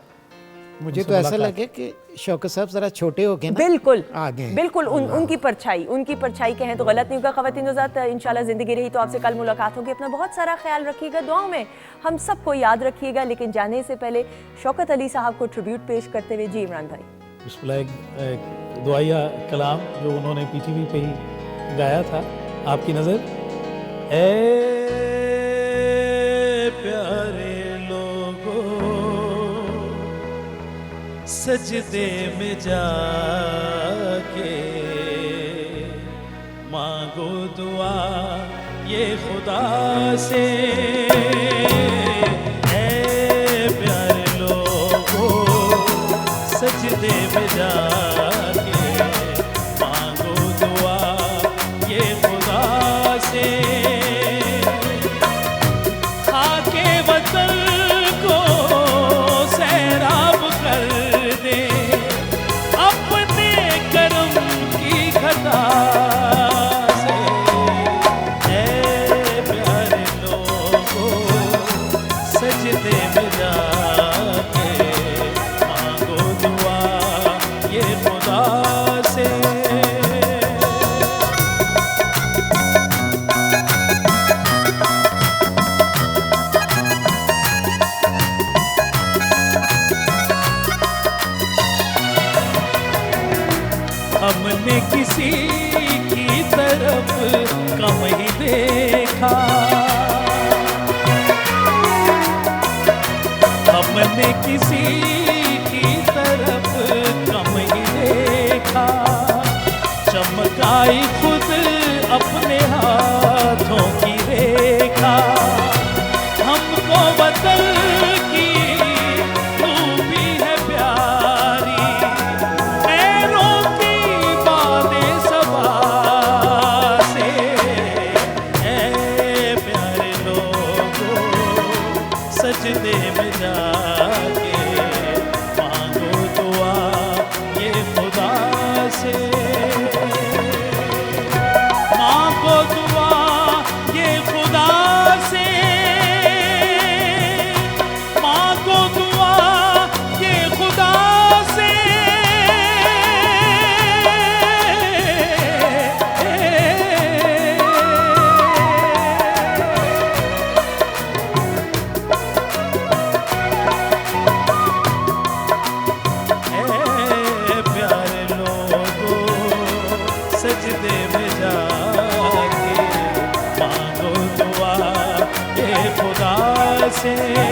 [SPEAKER 8] मुझे तो ऐसा लगे कि शौकत साहब जरा छोटे हो गए ना,
[SPEAKER 1] बिल्कुल
[SPEAKER 8] आगे
[SPEAKER 1] बिल्कुल उनकी परछाई कहें तो गलत नहीं होगा। ख़वातीनो ज़ात इंशाल्लाह ज़िंदगी रही तो आपसे कल मुलाकात होगी। अपना बहुत सारा ख्याल रखिएगा, दुआओं में हम सबको याद रखिएगा। लेकिन जाने से पहले शौकत अली साहब को ट्रिब्यूट पेश करते हुए, जी इमरान भाई।
[SPEAKER 4] बिस्मिल्लाह, एक दुआया कलाम जो उन्होंने पीटीवी पे ही गाया था, आपकी नज़र।
[SPEAKER 5] ए प्यारे लोगों, सजदे में जाके मांगो दुआ ये खुदा से। ए प्यारे लोगों, सजदे में जाके मांगो दुआ ये खुदा से। खाके वतन को सैराब कर दे अपने करम की खता से। ऐ प्यारे लोगों, सजदे में जाके मांगो दुआ ये खुदा से। हमने किसी की तरफ कम ही देखा, हमने किसी की तरफ कम ही देखा। चमकाई खुद अपने हाथों की रेखा, हमको वतन की खूबी है प्यारी, पैरों की बातें सबा से। ऐ प्यारे लोगों, सजदे में जाके मांगो दुआ ये से